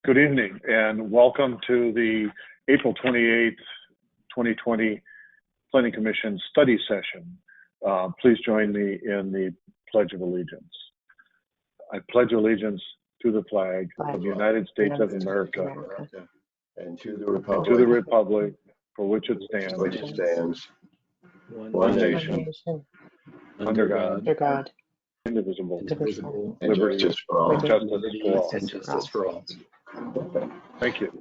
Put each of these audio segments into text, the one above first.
Good evening and welcome to the April 28th, 2020 Planning Commission study session. Please join me in the Pledge of Allegiance. I pledge allegiance to the flag of the United States of America and to the republic for which it stands, one nation, under God, indivisible, and justice for all. Thank you.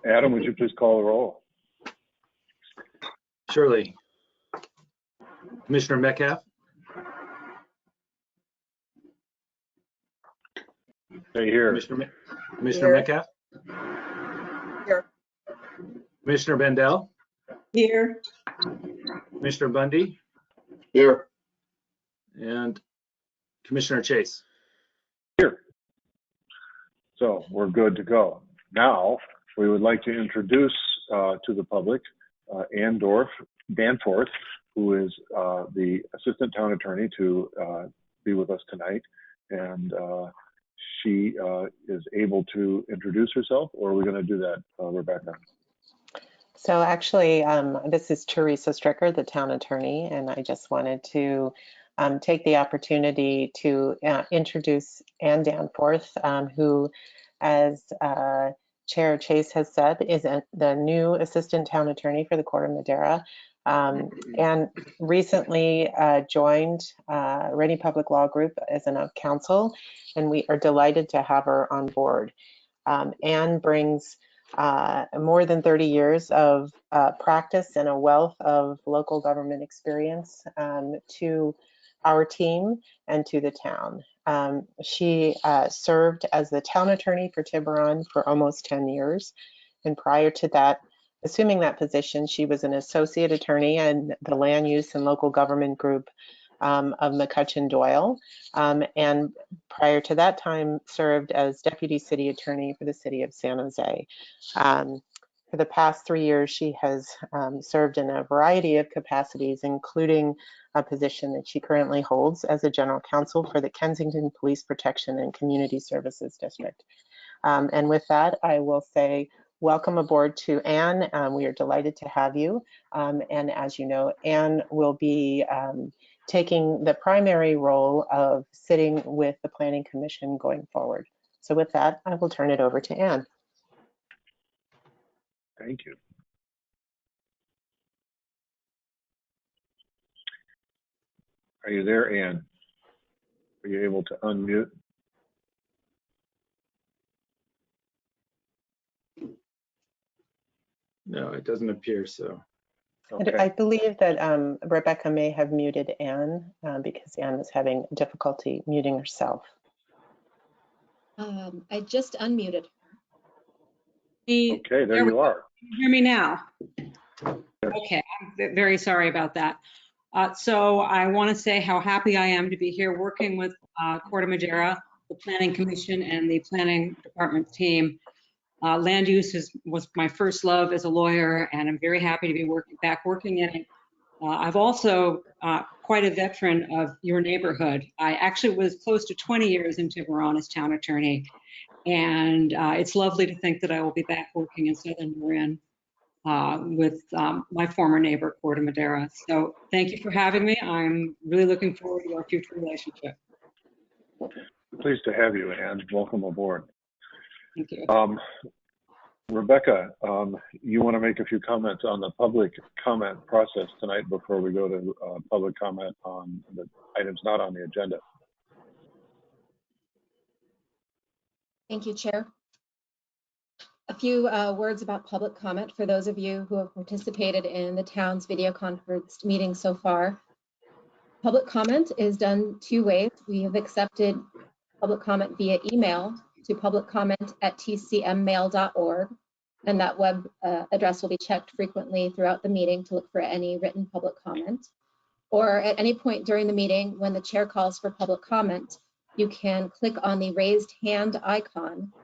Adam, would you please call the roll? Surely. Commissioner Metcalf? Stay here. Commissioner Metcalf? Here. Commissioner Bendel? Here. Commissioner Bundy? Here. And Commissioner Chase? Here. So we're good to go. Now, we would like to introduce to the public Ann Danforth, who is the Assistant Town Attorney to be with us tonight. And she is able to introduce herself, or are we going to do that, Rebecca? So actually, this is Teresa Stricker, the Town Attorney, and I just wanted to take the opportunity to introduce Ann Danforth, who, as Chair Chase has said, is the new Assistant Town Attorney for the Corte Madera, and recently joined Ready Public Law Group as an counsel, and we are delighted to have her on board. Ann brings more than 30 years of practice and a wealth of local government experience to our team and to the town. She served as the town attorney for Tiburon for almost 10 years. And prior to that, assuming that position, she was an associate attorney in the land use and local government group of McCutcheon Doyle. And prior to that time, served as deputy city attorney for the city of San Jose. For the past 3 years, she has served in a variety of capacities, including a position that she currently holds as a general counsel for the Kensington Police Protection and Community Services District. And with that, I will say welcome aboard to Ann. We are delighted to have you. And as you know, Ann will be taking the primary role of sitting with the Planning Commission going forward. So with that, I will turn it over to Ann. Thank you. Are you there, Ann? Are you able to unmute? No, it doesn't appear so. Okay. I believe that Rebecca may have muted Ann because Ann is having difficulty muting herself. I just unmuted. Okay, there you are. Can you hear me now? Okay, I'm very sorry about that. So I want to say how happy I am to be here working with Corte Madera, the Planning Commission, and the Planning Department team. Land use was my first love as a lawyer, and I'm very happy to be working in it. I've also quite a veteran of your neighborhood. I actually was close to 20 years in Tiburon as town attorney, and it's lovely to think that I will be back working in Southern Marin with my former neighbor, Corte Madera. So thank you for having me. I'm really looking forward to our future relationship. Pleased to have you, Ann. Welcome aboard. Thank you. Rebecca, you want to make a few comments on the public comment process tonight before we go to public comment on the items not on the agenda? Thank you, Chair. A few words about public comment for those of you who have participated in the town's video conference meeting so far. Public comment is done two ways. We have accepted public comment via email to publiccomment@tcmmail.org, and that web address will be checked frequently throughout the meeting to look for any written public comment. Or at any point during the meeting, when the chair calls for public comment, you can click on the raised hand icon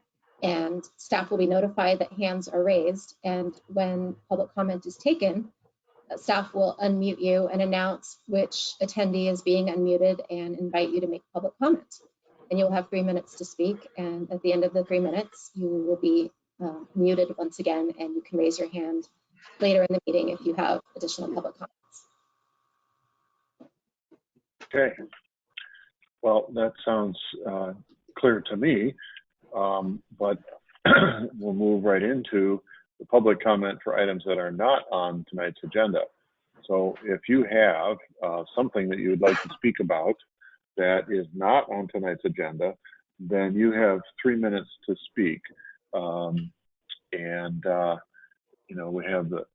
and staff will be notified that hands are raised. And when public comment is taken, staff will unmute you and announce which attendee is being unmuted and invite you to make public comment. and you'll have 3 minutes to speak. And at the end of the 3 minutes, you will be muted once again, and you can raise your hand later in the meeting if you have additional public comments. Okay. Well, that sounds clear to me, but we'll move right into the public comment for items that are not on tonight's agenda. So if you have something that you would like to speak about that is not on tonight's agenda, then you have 3 minutes to speak. You know, we have the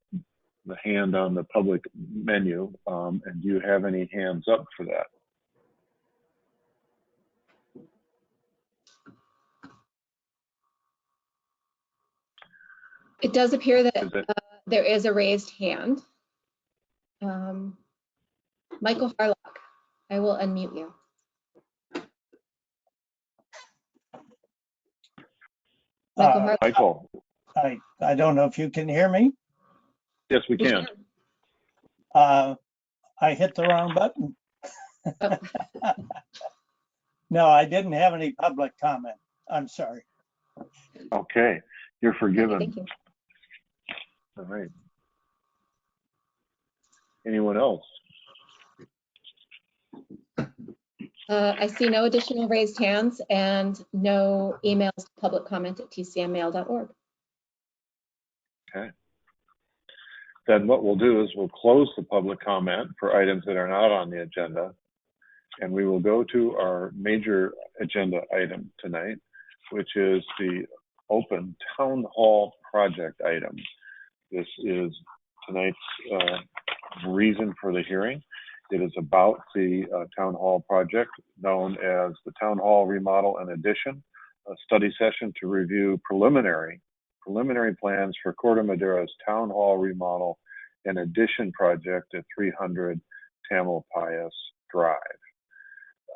hand on the public menu. And do you have any hands up for that? It does appear that there is a raised hand. Michael Harlock, I will unmute you. Michael Harlock. Michael. I don't know if you can hear me. Yes, we can. I hit the wrong button. Oh. No, I didn't have any public comment. I'm sorry. Okay, you're forgiven. Thank you. All right. Anyone else? I see no additional raised hands and no emails to publiccomment@tcmmail.org. Okay. Then what we'll do is we'll close the public comment for items that are not on the agenda, and we will go to our major agenda item tonight, which is the open town hall project item. This is tonight's reason for the hearing. It is about the town hall project known as the Town Hall Remodel and Addition, a study session to review preliminary plans for Corte Madera's Town Hall Remodel and Addition project at 300 Tamalpais Drive.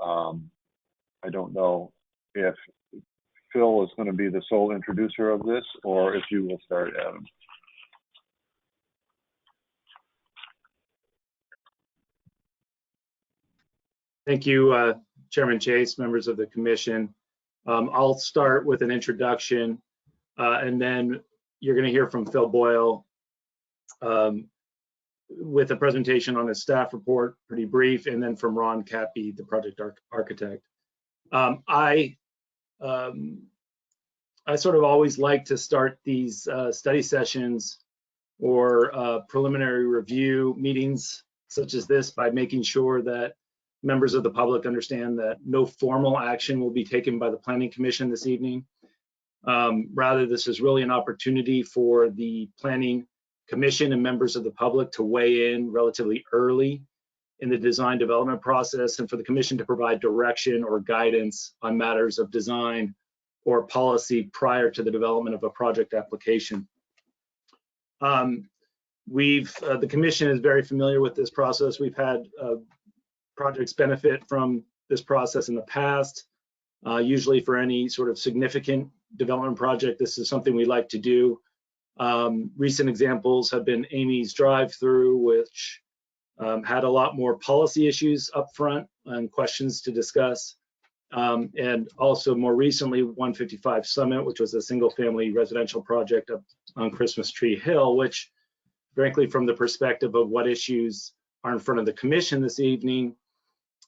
I don't know if Phil is going to be the sole introducer of this or if you will start, Adam. Thank you, Chairman Chase, members of the commission. I'll start with an introduction, and then you're going to hear from Phil Boyle with a presentation on his staff report, pretty brief, and then from Ron Cappy, the project architect. I sort of always like to start these study sessions or preliminary review meetings such as this by making sure that members of the public understand that no formal action will be taken by the Planning Commission this evening. Rather, this is really an opportunity for the Planning Commission and members of the public to weigh in relatively early in the design development process and for the Commission to provide direction or guidance on matters of design or policy prior to the development of a project application. The Commission is very familiar with this process. We've had projects benefit from this process in the past. Usually for any sort of significant development project, this is something we like to do. Recent examples have been Amy's drive-through, which had a lot more policy issues up front and questions to discuss. And also more recently, 155 Summit, which was a single-family residential project up on Christmas Tree Hill, which frankly, from the perspective of what issues are in front of the Commission this evening,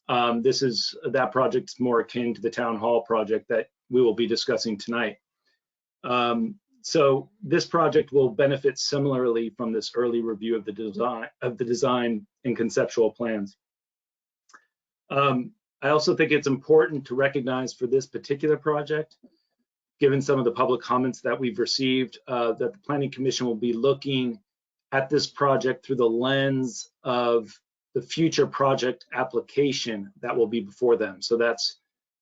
that project's more akin to the town hall project that we will be discussing tonight. So this project will benefit similarly from this early review of the design and conceptual plans. I also think it's important to recognize for this particular project, given some of the public comments that we've received, that the Planning Commission will be looking at this project through the lens of the future project application that will be before them. So that's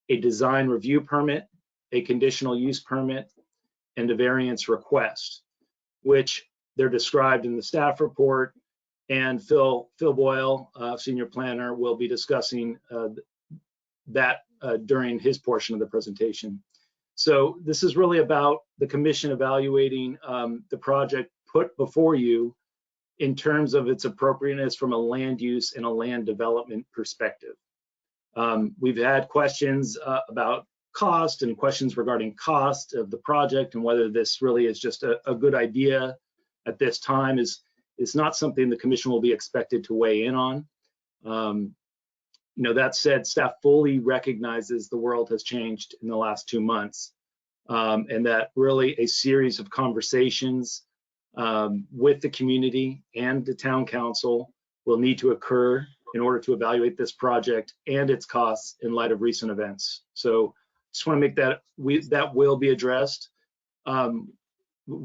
a design review permit, a conditional use permit, and a variance request, which they're described in the staff report. And Phil Boyle, senior planner, will be discussing that during his portion of the presentation. So this is really about the Commission evaluating the project put before you in terms of its appropriateness from a land use and a land development perspective. We've had questions about cost and questions regarding cost of the project and whether this really is just a good idea at this time is not something the commission will be expected to weigh in on. That said, staff fully recognizes the world has changed in the last 2 months, and that really a series of conversations with the community and the town council will need to occur in order to evaluate this project and its costs in light of recent events. So just want to make that that will be addressed.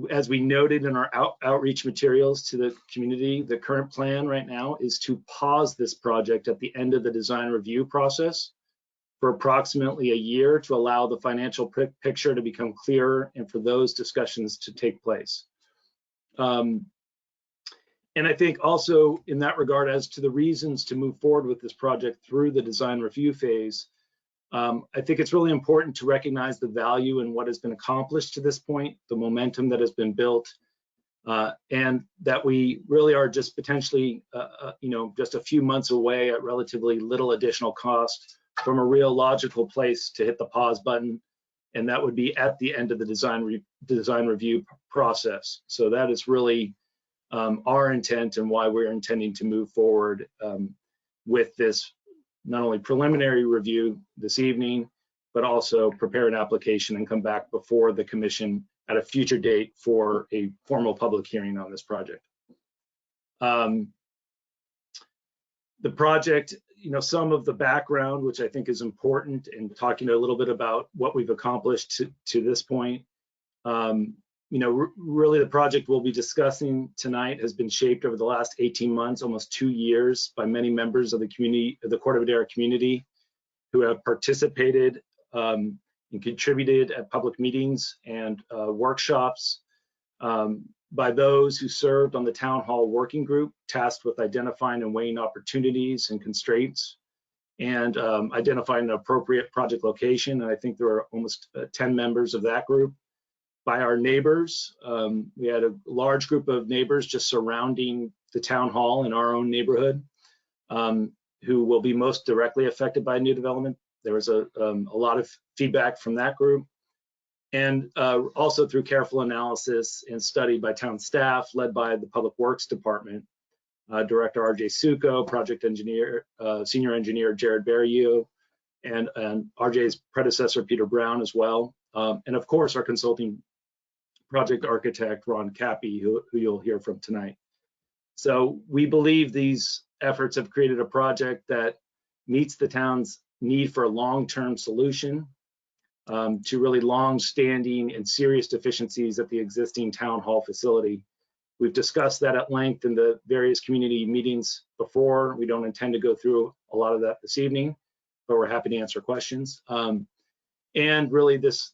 As we noted in our outreach materials to the community, the current plan right now is to pause this project at the end of the design review process for approximately a year to allow the financial picture to become clearer and for those discussions to take place. And I think also in that regard, as to the reasons to move forward with this project through the design review phase, I think it's really important to recognize the value in what has been accomplished to this point, the momentum that has been built, and that we really are just potentially, just a few months away at relatively little additional cost from a real logical place to hit the pause button, and that would be at the end of the design review process. So that is really our intent and why we're intending to move forward with this not only preliminary review this evening, but also prepare an application and come back before the commission at a future date for a formal public hearing on this project. The project, some of the background, which I think is important, and talking a little bit about what we've accomplished to this point. Really the project we'll be discussing tonight has been shaped over the last 18 months, almost 2 years, by many members of the community, of the Corte Madera community, who have participated and contributed at public meetings and workshops, by those who served on the town hall working group tasked with identifying and weighing opportunities and constraints, and identifying an appropriate project location. And I think there are almost 10 members of that group. By our neighbors. We had a large group of neighbors just surrounding the town hall in our own neighborhood, who will be most directly affected by new development. There was a lot of feedback from that group, and also through careful analysis and study by town staff led by the Public Works Department, Director RJ Succo, project engineer, senior engineer Jared Berrieux, and RJ's predecessor Peter Brown as well, and of course our consulting project architect Ron Cappy, who you'll hear from tonight. So we believe these efforts have created a project that meets the town's need for a long-term solution to really long-standing and serious deficiencies at the existing town hall facility. We've discussed that at length in the various community meetings before. We don't intend to go through a lot of that this evening, but we're happy to answer questions. And really this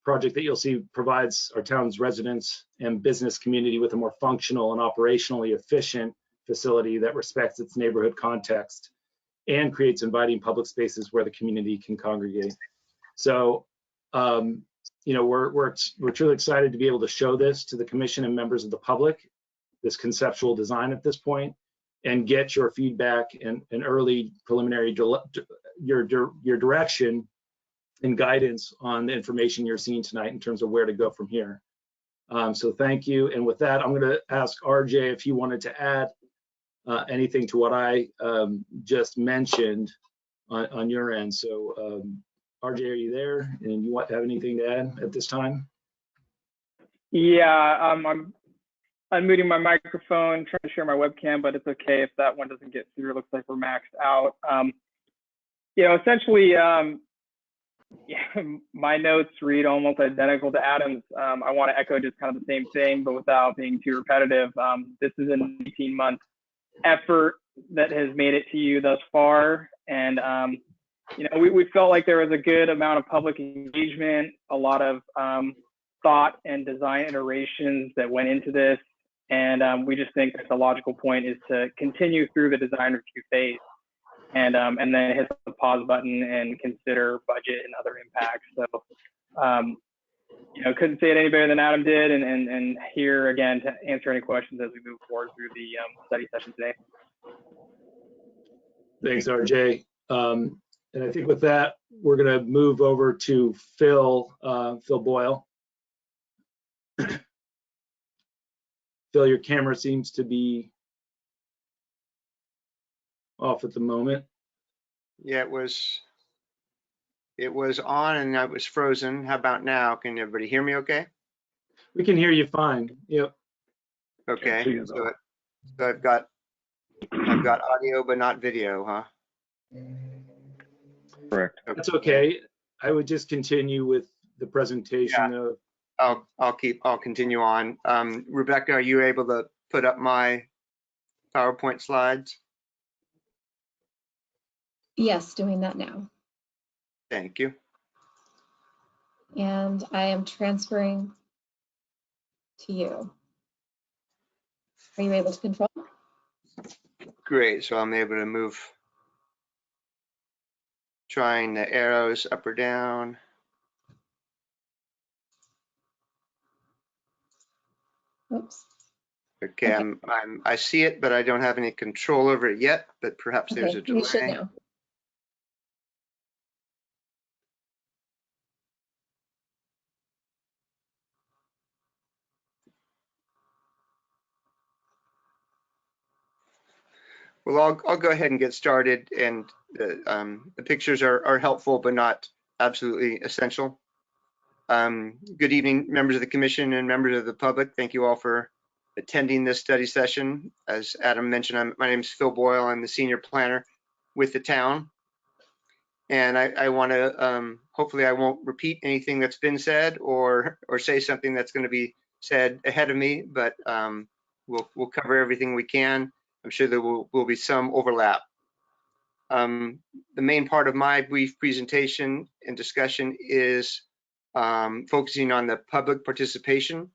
project that you'll see provides our town's residents and business community with a more functional and operationally efficient facility that respects its neighborhood context and creates inviting public spaces where the community can congregate. So, we're truly excited to be able to show this to the commission and members of the public, this conceptual design at this point, and get your feedback and early preliminary your direction and guidance on the information you're seeing tonight in terms of where to go from here. So thank you. And with that, I'm going to ask RJ if he wanted to add anything to what I just mentioned on your end. So RJ, are you there? And you have anything to add at this time? Yeah, I'm unmuting my microphone, trying to share my webcam, but it's okay if that one doesn't get through. It looks like we're maxed out. Essentially, my notes read almost identical to Adam's. I want to echo just kind of the same thing, but without being too repetitive. This is an 18-month effort that has made it to you thus far. And, we felt like there was a good amount of public engagement, a lot of thought and design iterations that went into this. And we just think that the logical point is to continue through the design review phase and then hit the pause button and consider budget and other impacts. So, couldn't say it any better than Adam did, and here again to answer any questions as we move forward through the study session today. Thanks, RJ. And I think with that, we're going to move over to Phil Boyle. Phil, your camera seems to be off at the moment. Yeah, it was on and it was frozen. How about now? Can everybody hear me okay? We can hear you fine. Yep. Can't see Okay, you, though. so I've got audio but not video, huh? Correct. That's okay. I would just continue with the presentation of. I'll continue on. Rebecca, are you able to put up my PowerPoint slides? Yes, doing that now. Thank you. And I am transferring to you. Are you able to control? Great, so I'm able to move, trying the arrows up or down. Oops. Okay, Okay. I see it, but I don't have any control over it yet, but perhaps there's a Okay, you should delay. now. Well, I'll go ahead and get started, and the pictures are helpful, but not absolutely essential. Good evening, members of the commission and members of the public. Thank you all for attending this study session. As Adam mentioned, my name is Phil Boyle. I'm the senior planner with the town. And I want to, hopefully I won't repeat anything that's been said or say something that's going to be said ahead of me, but we'll cover everything we can. I'm sure there will be some overlap. The main part of my brief presentation and discussion is focusing on the public participation,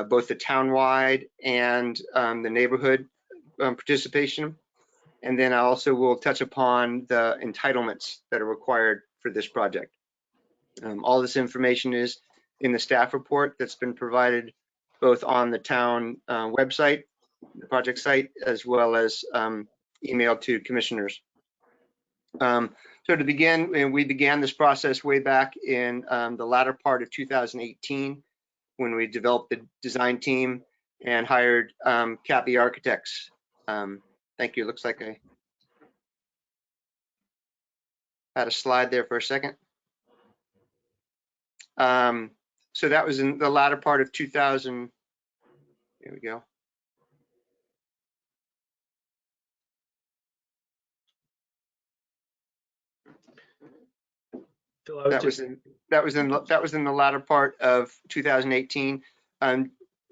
both the townwide and the neighborhood participation. And then I also will touch upon the entitlements that are required for this project. All this information is in the staff report that's been provided both on the town website, the project site, as well as emailed to commissioners. So to begin, we began this process way back in the latter part of 2018 when we developed the design team and hired Cappy Architects. Thank you. Looks like I had a slide there for a second. So that was in the latter part of 2000. Here we go. Phil, That was in the latter part of 2018.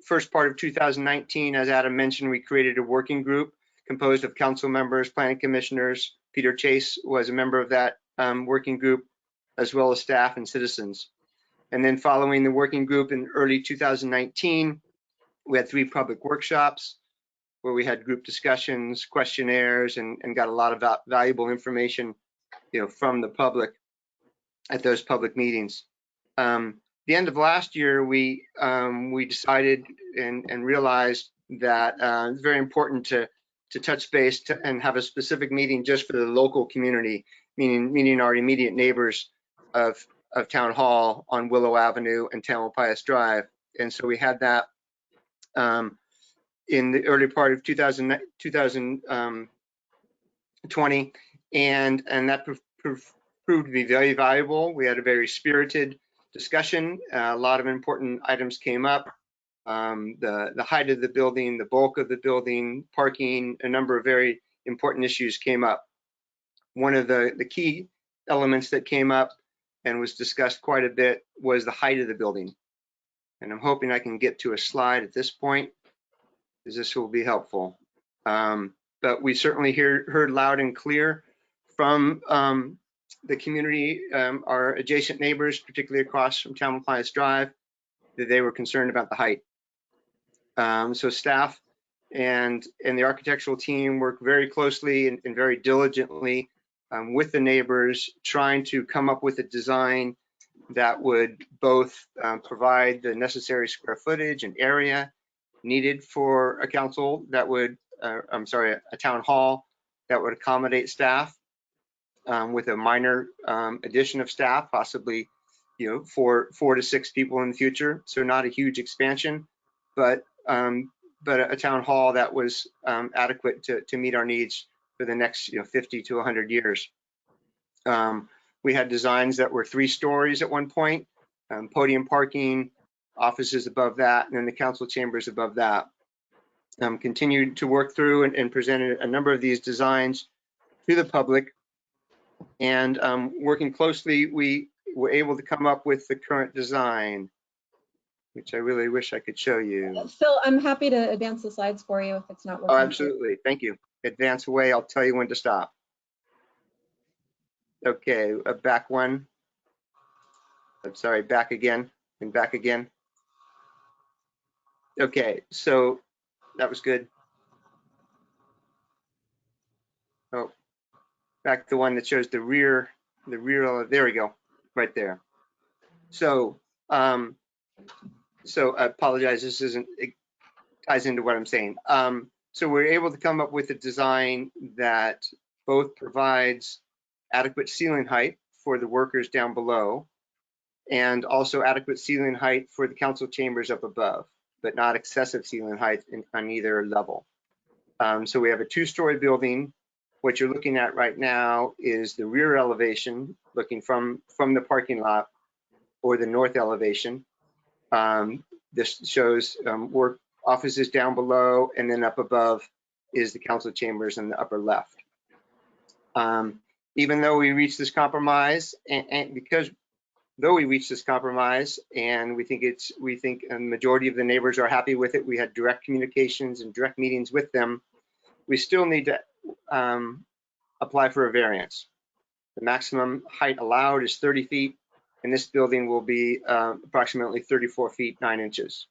First part of 2019, as Adam mentioned, we created a working group composed of council members, planning commissioners. Peter Chase was a member of that working group, as well as staff and citizens. And then following the working group in early 2019, we had 3 public workshops where we had group discussions, questionnaires, and got a lot of valuable information, from the public at those public meetings. The end of last year, we decided and realized that it's very important to touch base and have a specific meeting just for the local community, meaning our immediate neighbors of Town Hall on Willow Avenue and Tamalpais Drive. And so we had that in the early part of 2020, and that proved to be very valuable. We had a very spirited discussion. A lot of important items came up. The height of the building, the bulk of the building, parking, a number of very important issues came up. One of the key elements that came up and was discussed quite a bit was the height of the building. And I'm hoping I can get to a slide at this point, because this will be helpful. But we certainly heard loud and clear from the community, our adjacent neighbors, particularly across from Tamalpais Drive, that they were concerned about the height. So staff and the architectural team worked very closely and very diligently with the neighbors, trying to come up with a design that would both provide the necessary square footage and area needed for a council that would, a town hall that would accommodate staff, with a minor addition of staff, possibly, you know, four to six people in the future. So not a huge expansion, but a town hall that was adequate to meet our needs for the next, you know, 50 to 100 years. We had designs that were 3 stories at one point, podium parking, offices above that, and then the council chambers above that. Continued to work through and presented a number of these designs to the public. And working closely, we were able to come up with the current design, which I really wish I could show you. Phil, I'm happy to advance the slides for you if it's not working. Oh, absolutely. Thank you. Advance away. I'll tell you when to stop. Okay, back one. I'm sorry, back again and back again. Okay, so that was good. Oh, back to one that shows the rear, there we go, right there. So, so I apologize, this isn't, it ties into what I'm saying. So we're able to come up with a design that both provides adequate ceiling height for the workers down below and also adequate ceiling height for the council chambers up above, but not excessive ceiling height on either level. So we have a 2-story building. What you're looking at right now is the rear elevation, looking from the parking lot, or the north elevation. This shows work offices down below, and then up above is the council chambers in the upper left. Even though we reached this compromise, and because though we reached this compromise, and we think a majority of the neighbors are happy with it, we had direct communications and direct meetings with them, we still need to apply for a variance. The maximum height allowed is 30 feet, and this building will be approximately 34 feet 9 inches.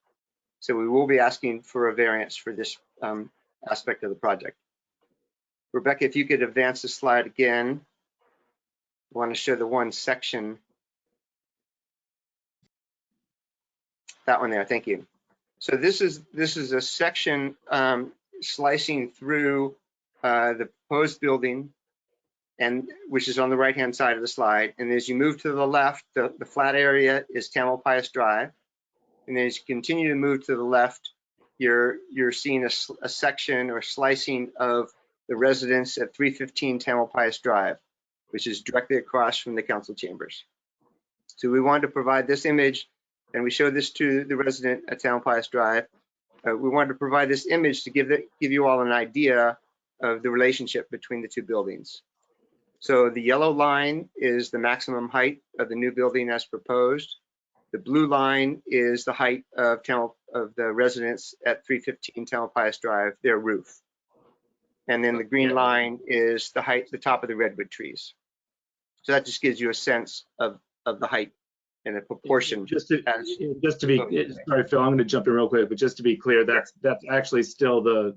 So we will be asking for a variance for this aspect of the project. Rebecca, if you could advance the slide again. I want to show the one section. That one there, thank you. So this is a section slicing through the proposed building, and which is on the right-hand side of the slide. And as you move to the left, the flat area is Tamalpais Drive. And as you continue to move to the left, you're seeing a section or slicing of the residence at 315 Tamalpais Drive, which is directly across from the council chambers. So we wanted to provide this image, and we showed this to the resident at Tamalpais Drive. We wanted to provide this image to give you all an idea of the relationship between the 2 buildings. So the yellow line is the maximum height of the new building as proposed. The blue line is the height of the residents at 315 Tamalpais Drive, their roof. And then the green line is the height, the top of the redwood trees. So that just gives you a sense of the height and the proportion. Just to be, sorry, Phil, I'm going to jump in real quick, but just to be clear, that's actually still the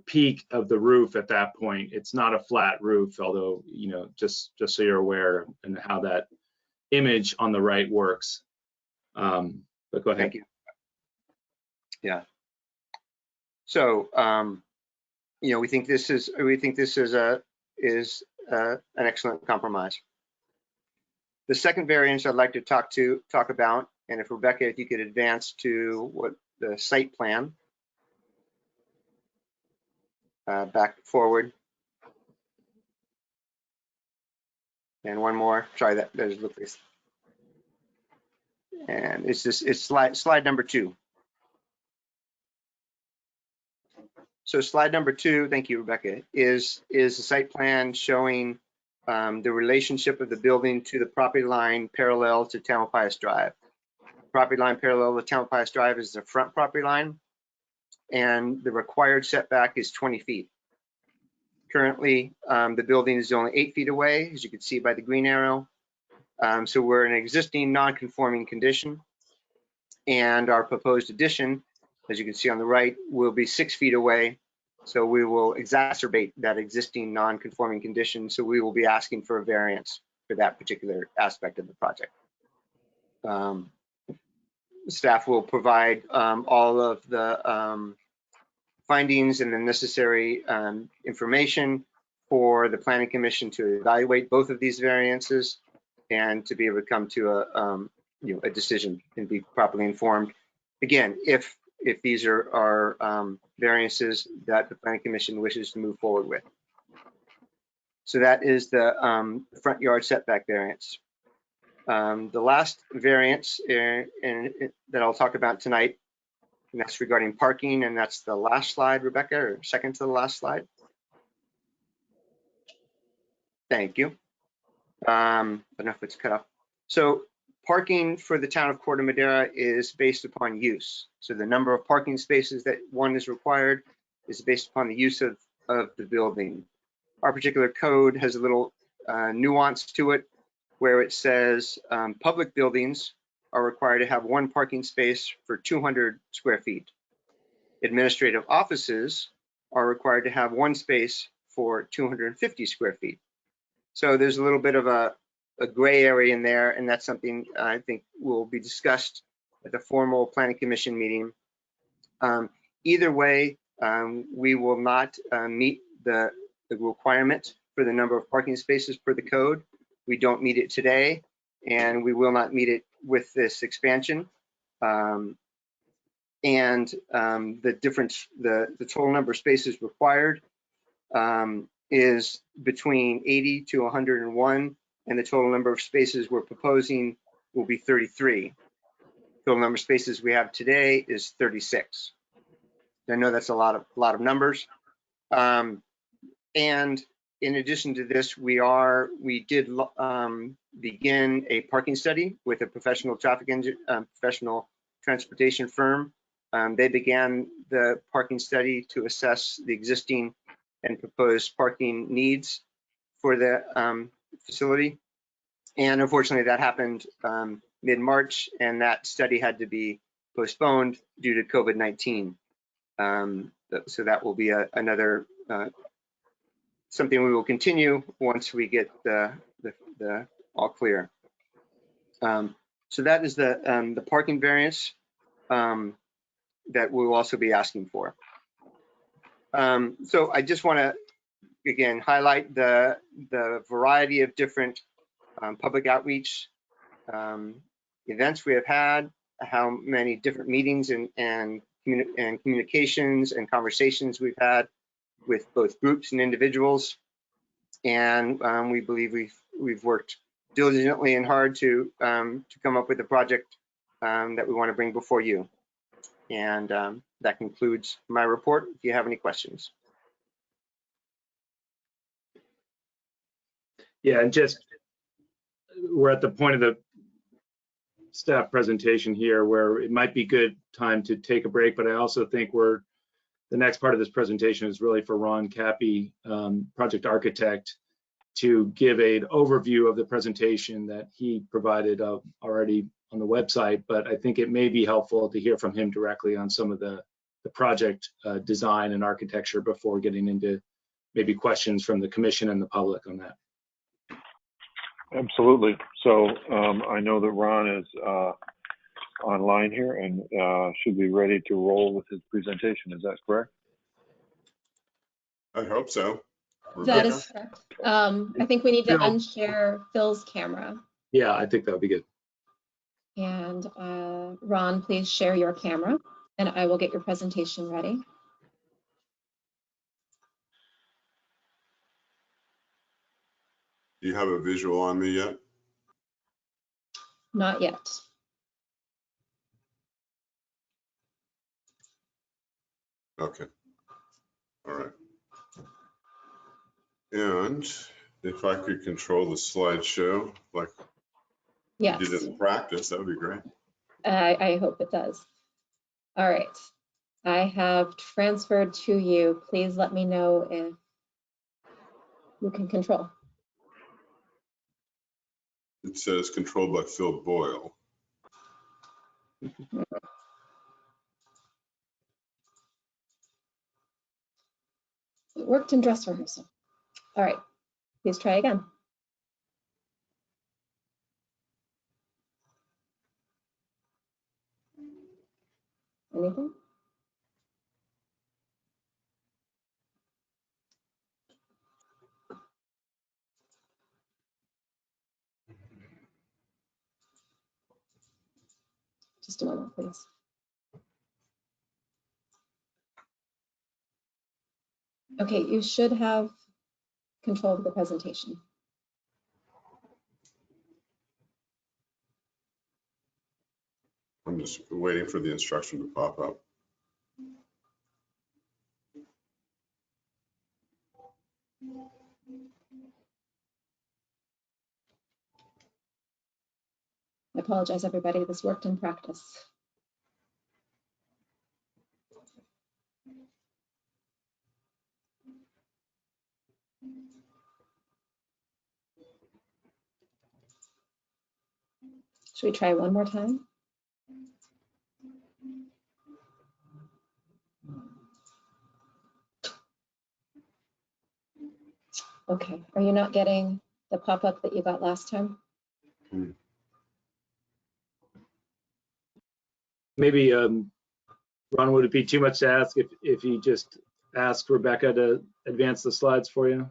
peak of the roof at that point. It's not a flat roof, although, you know, just so you're aware and how that image on the right works. But go ahead. Thank you. Yeah. So, you know, we think this is an excellent compromise. The second variance I'd like to talk about, and if Rebecca, if you could advance to what the site plan, back forward, and one more. Sorry, there's Lucas. And it's slide number 2. So slide number 2, thank you, Rebecca, is a site plan showing the relationship of the building to the property line parallel to Tamalpais Drive. Property line parallel to Tamalpais Drive is the front property line, and the required setback is 20 feet. Currently, the building is only 8 feet away, as you can see by the green arrow. So we're in an existing non-conforming condition, and our proposed addition, as you can see on the right, will be 6 feet away. So we will exacerbate that existing non-conforming condition. So we will be asking for a variance for that particular aspect of the project. Staff will provide all of the findings and the necessary information for the Planning Commission to evaluate both of these variances and to be able to come to a decision and be properly informed. Again, if these are variances that the Planning Commission wishes to move forward with. So that is the front yard setback variance. The last variance that I'll talk about tonight, and that's regarding parking, and that's the last slide, Rebecca, or second to the last slide. Thank you. I don't know if it's cut off. So parking for the town of Corte Madera is based upon use. So the number of parking spaces that one is required is based upon the use of the building. Our particular code has a little nuance to it where it says public buildings are required to have one parking space for 200 square feet. Administrative offices are required to have one space for 250 square feet. So there's a little bit of a gray area in there, and that's something I think will be discussed at the formal Planning Commission meeting. Either way, we will not meet the requirement for the number of parking spaces per the code. We don't meet it today, and we will not meet it with this expansion. The difference, the total number of spaces required is between 80 to 101, and the total number of spaces we're proposing will be 33. Total number of spaces we have today is 36. I know that's a lot of numbers. And in addition to this, we did begin a parking study with a professional professional transportation firm. They began the parking study to assess the existing and proposed parking needs for the facility. And unfortunately, that happened mid-March, and that study had to be postponed due to COVID-19. So that will be another something we will continue once we get the all clear. So that is the parking variance that we'll also be asking for. So I just want to again highlight the variety of different public outreach events we have had, how many different meetings and communications and conversations we've had with both groups and individuals, and we believe we've worked diligently and hard to come up with a project that we want to bring before you. And that concludes my report. If you have any questions. Yeah, and just we're at the point of the staff presentation here where it might be good time to take a break, but I also think the next part of this presentation is really for Ron Cappy, project architect, to give an overview of the presentation that he provided already on the website, but I think it may be helpful to hear from him directly on some of the project design and architecture before getting into maybe questions from the commission and the public on that. Absolutely. So I know that Ron is online here and should be ready to roll with his presentation. Is that correct? I hope so. That is correct. I think we need to unshare Phil's camera. Yeah, I think that would be good. And Ron, please share your camera and I will get your presentation ready. Do you have a visual on me yet? Not yet. Okay. All right. And if I could control the slideshow like Yes. you did in practice, that would be great. I hope it does. All right. I have transferred to you. Please let me know if you can control. It says controlled by Phil Boyle. It worked in dress rehearsal. All right, please try again. Anything? Just a moment, please. Okay, you should have control of the presentation. I'm just waiting for the instruction to pop up. I apologize, everybody. This worked in practice. Should we try one more time? Okay, are you not getting the pop-up that you got last time? Maybe, Ron, would it be too much to ask if you just ask Rebecca to advance the slides for you?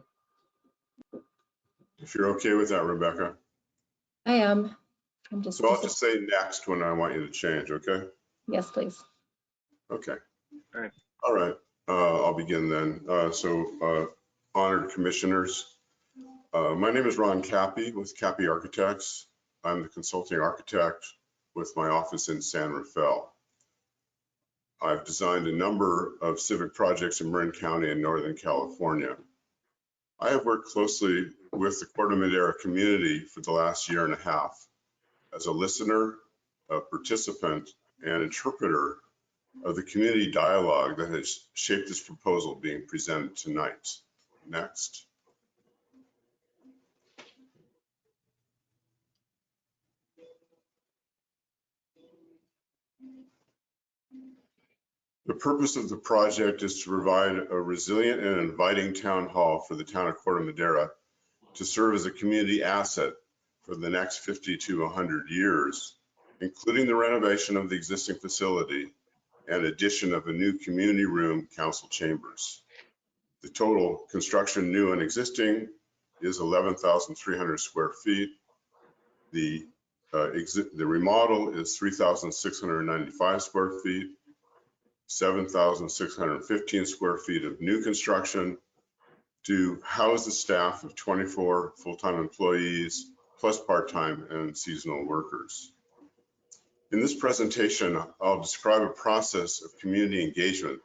If you're okay with that, Rebecca. I am. I'm just. So I'll just say next when I want you to change, okay? Yes, please. Okay. All right. All right. I'll begin then. Honored commissioners, my name is Ron Cappy with Cappy Architects. I'm the consulting architect with my office in San Rafael. I've designed a number of civic projects in Marin County and Northern California. I have worked closely with the Corte Madera community for the last year and a half as a listener, a participant, and interpreter of the community dialogue that has shaped this proposal being presented tonight. Next. The purpose of the project is to provide a resilient and inviting town hall for the town of Corte Madera to serve as a community asset for the next 50 to 100 years, including the renovation of the existing facility and addition of a new community room, council chambers. The total construction, new and existing, is 11,300 square feet. The remodel is 3,695 square feet, 7,615 square feet of new construction to house the staff of 24 full-time employees, plus part-time and seasonal workers. In this presentation, I'll describe a process of community engagement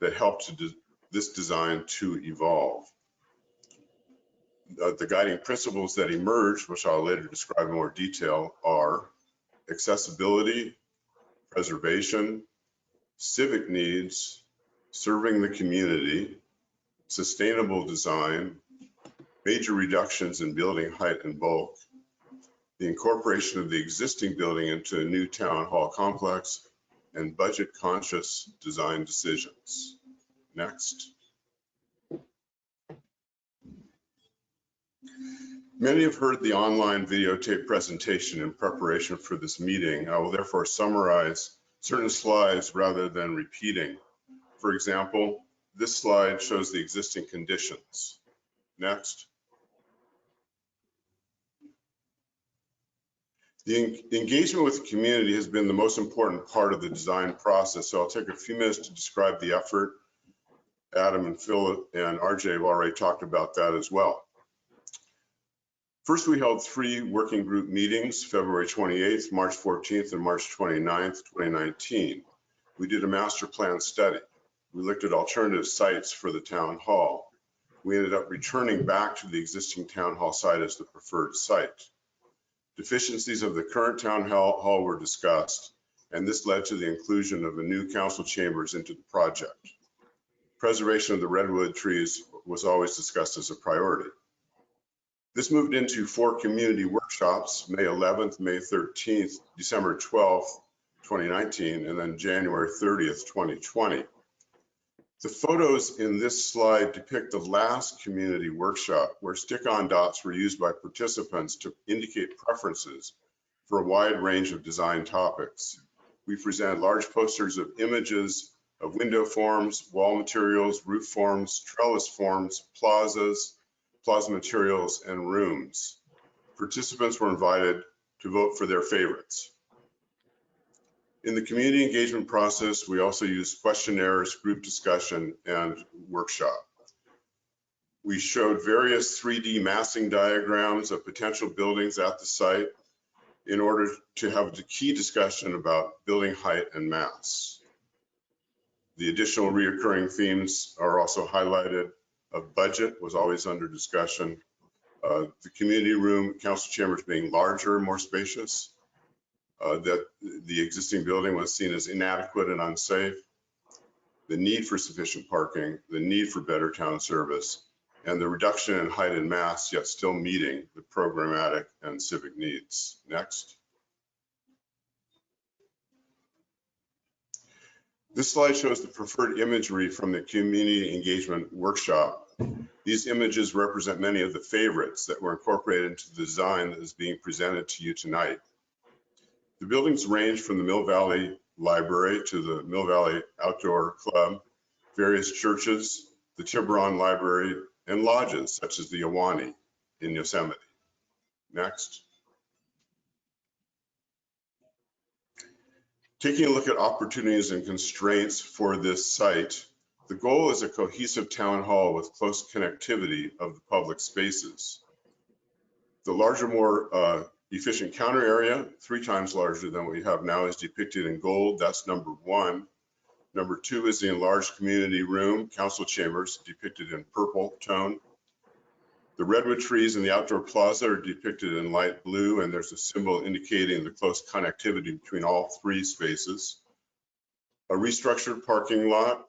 that helped this design to evolve. The guiding principles that emerged, which I'll later describe in more detail, are accessibility, preservation, civic needs, serving the community, sustainable design, major reductions in building height and bulk, the incorporation of the existing building into a new town hall complex, and budget-conscious design decisions. Next. Many have heard the online videotape presentation in preparation for this meeting. I will therefore summarize certain slides rather than repeating. For example, this slide shows the existing conditions. Next. The engagement with the community has been the most important part of the design process, so I'll take a few minutes to describe the effort. Adam and Phil and RJ have already talked about that as well. First, we held 3 working group meetings, February 28th, March 14th, and March 29th, 2019. We did a master plan study. We looked at alternative sites for the town hall. We ended up returning back to the existing town hall site as the preferred site. Deficiencies of the current town hall were discussed, and this led to the inclusion of a new council chambers into the project. Preservation of the redwood trees was always discussed as a priority. This moved into 4 community workshops, May 11th, May 13th, December 12th, 2019, and then January 30th, 2020. The photos in this slide depict the last community workshop where stick-on dots were used by participants to indicate preferences for a wide range of design topics. We presented large posters of images of window forms, wall materials, roof forms, trellis forms, plazas, plaza materials, and rooms. Participants were invited to vote for their favorites. In the community engagement process, we also use questionnaires, group discussion, and workshop. We showed various 3D massing diagrams of potential buildings at the site in order to have a key discussion about building height and mass. The additional reoccurring themes are also highlighted. A budget was always under discussion. The community room, council chambers being larger, more spacious. That the existing building was seen as inadequate and unsafe. The need for sufficient parking, the need for better town service, and the reduction in height and mass, yet still meeting the programmatic and civic needs. Next. This slide shows the preferred imagery from the community engagement workshop. These images represent many of the favorites that were incorporated into the design that is being presented to you tonight. The buildings range from the Mill Valley Library to the Mill Valley Outdoor Club, various churches, the Tiburon Library, and lodges such as the Ahwahnee in Yosemite. Next. Taking a look at opportunities and constraints for this site, the goal is a cohesive town hall with close connectivity of the public spaces. The larger, more efficient counter area, 3 times larger than what we have now, is depicted in gold. That's number 1. Number 2 is the enlarged community room, council chambers, depicted in purple tone. The redwood trees in the outdoor plaza are depicted in light blue, and there's a symbol indicating the close connectivity between all 3 spaces. A restructured parking lot,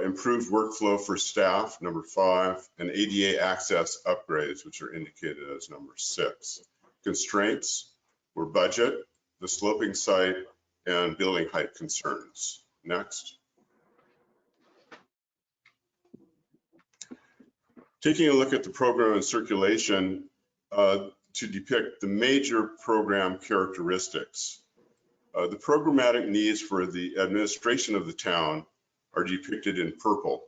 improved workflow for staff, number 5, and ADA access upgrades, which are indicated as number 6. Constraints were budget, the sloping site, and building height concerns. Next. Taking a look at the program and circulation to depict the major program characteristics. The programmatic needs for the administration of the town are depicted in purple.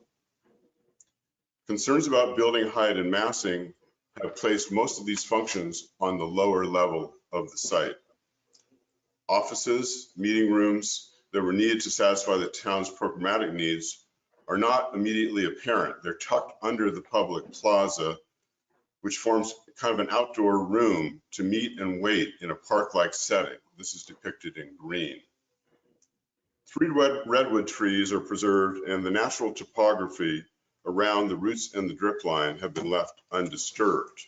Concerns about building height and massing have placed most of these functions on the lower level of the site. Offices, meeting rooms that were needed to satisfy the town's programmatic needs are not immediately apparent. They're tucked under the public plaza, which forms kind of an outdoor room to meet and wait in a park-like setting. This is depicted in green. 3 redwood trees are preserved, and the natural topography around the roots and the drip line have been left undisturbed.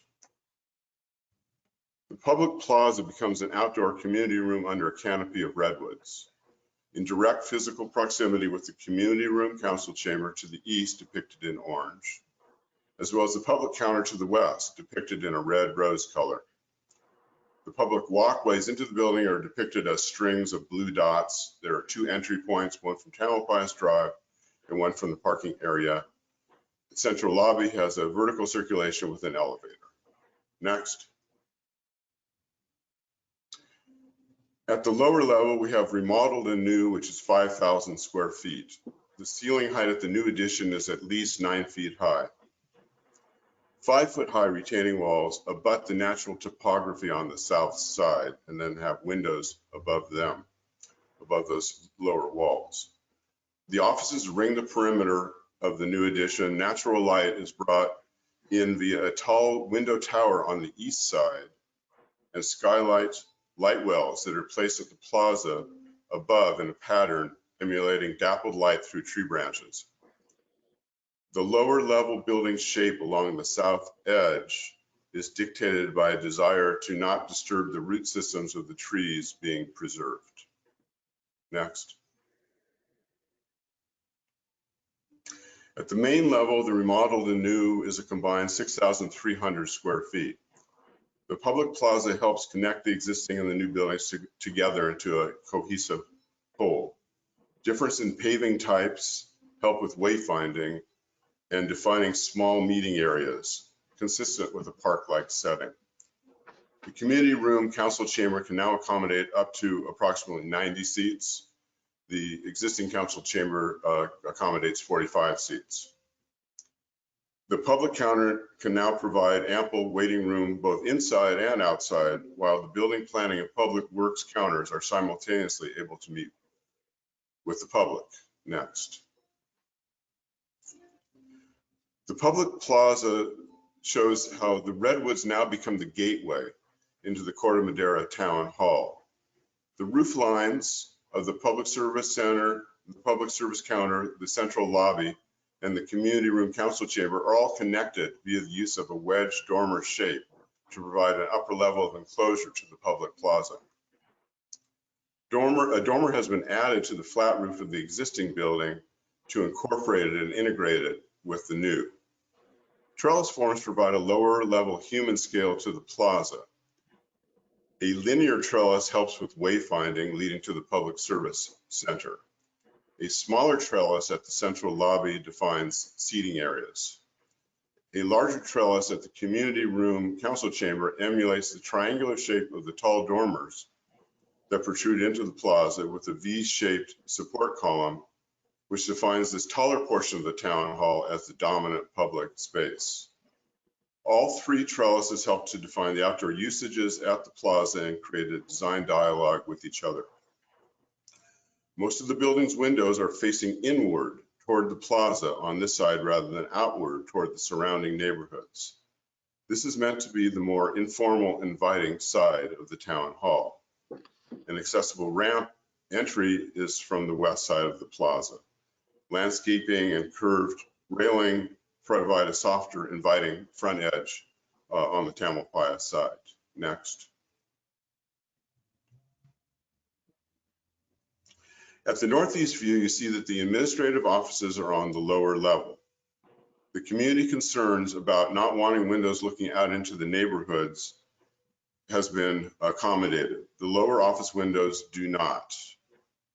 The public plaza becomes an outdoor community room under a canopy of redwoods. In direct physical proximity with the community room council chamber to the east, depicted in orange, as well as the public counter to the west, depicted in a red rose color. The public walkways into the building are depicted as strings of blue dots. There are 2 entry points, one from Tamalpais Drive and one from the parking area. The central lobby has a vertical circulation with an elevator. Next. At the lower level, we have remodeled and new, which is 5,000 square feet. The ceiling height at the new addition is at least 9 feet high. 5-foot high retaining walls abut the natural topography on the south side and then have windows above them, above those lower walls. The offices ring the perimeter of the new addition. Natural light is brought in via a tall window tower on the east side and skylight light wells that are placed at the plaza above in a pattern emulating dappled light through tree branches. The lower level building shape along the south edge is dictated by a desire to not disturb the root systems of the trees being preserved. Next. At the main level, the remodeled and new is a combined 6,300 square feet. The public plaza helps connect the existing and the new buildings together into a cohesive whole. Difference in paving types help with wayfinding and defining small meeting areas consistent with a park-like setting. The community room council chamber can now accommodate up to approximately 90 seats. The existing council chamber accommodates 45 seats. The public counter can now provide ample waiting room both inside and outside, while the building planning and public works counters are simultaneously able to meet with the public. Next. The public plaza shows how the Redwoods now become the gateway into the Corte Madera Town Hall. The roof lines of the public service center, the public service counter, the central lobby, and the community room council chamber are all connected via the use of a wedge dormer shape to provide an upper level of enclosure to the public plaza. A dormer has been added to the flat roof of the existing building to incorporate it and integrate it with the new. Trellis forms provide a lower level human scale to the plaza. A linear trellis helps with wayfinding leading to the public service center. A smaller trellis at the central lobby defines seating areas. A larger trellis at the community room council chamber emulates the triangular shape of the tall dormers that protrude into the plaza with a V-shaped support column, which defines this taller portion of the town hall as the dominant public space. All three trellises help to define the outdoor usages at the plaza and create a design dialogue with each other. Most of the building's windows are facing inward toward the plaza on this side rather than outward toward the surrounding neighborhoods. This is meant to be the more informal, inviting side of the town hall. An accessible ramp entry is from the west side of the plaza. Landscaping and curved railing provide a softer, inviting front edge on the Tamalpais side. Next. At the northeast view, you see that the administrative offices are on the lower level. The community concerns about not wanting windows looking out into the neighborhoods has been accommodated. The lower office windows do not.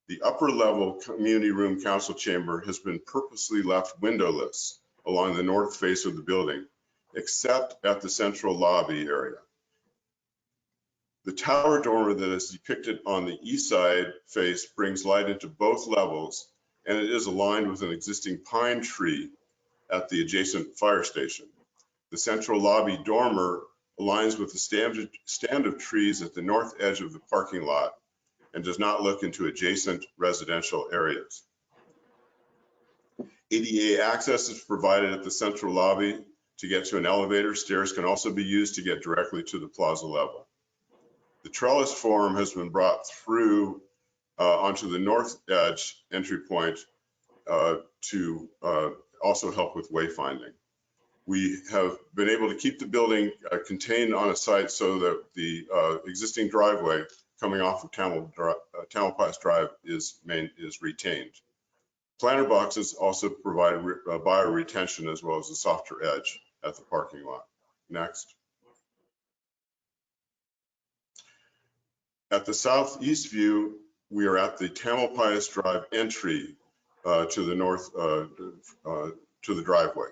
The upper level community room council chamber has been purposely left windowless along the north face of the building, except at the central lobby area. The tower dormer that is depicted on the east side face brings light into both levels, and it is aligned with an existing pine tree at the adjacent fire station. The central lobby dormer aligns with the stand of trees at the north edge of the parking lot and does not look into adjacent residential areas. ADA access is provided at the central lobby to get to an elevator. Stairs can also be used to get directly to the plaza level. The trellis form has been brought through onto the north edge entry point to also help with wayfinding. We have been able to keep the building contained on a site so that the existing driveway coming off of Tamalpais Drive is retained. Planter boxes also provide bio-retention as well as a softer edge at the parking lot. Next. At the southeast view, we are at the Tamalpais Drive entry to the north, to the driveway.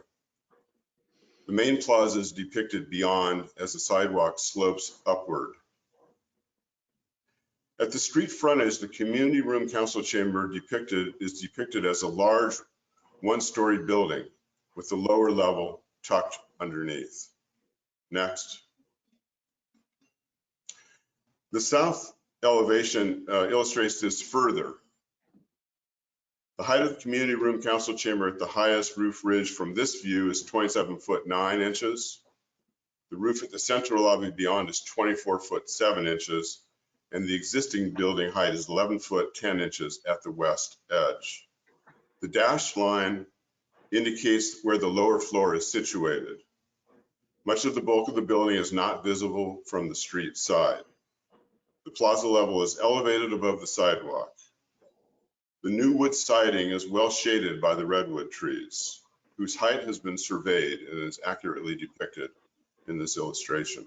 The main plaza is depicted beyond as the sidewalk slopes upward. At the street frontage, the community room council chamber is depicted as a large one-story building with the lower level tucked underneath. Next. The south elevation illustrates this further. The height of the community room council chamber at the highest roof ridge from this view is 27'9". The roof at the central lobby beyond is 24'7", and the existing building height is 11'10" at the west edge. The dashed line indicates where the lower floor is situated. Much of the bulk of the building is not visible from the street side. The plaza level is elevated above the sidewalk. The new wood siding is well shaded by the redwood trees, whose height has been surveyed and is accurately depicted in this illustration.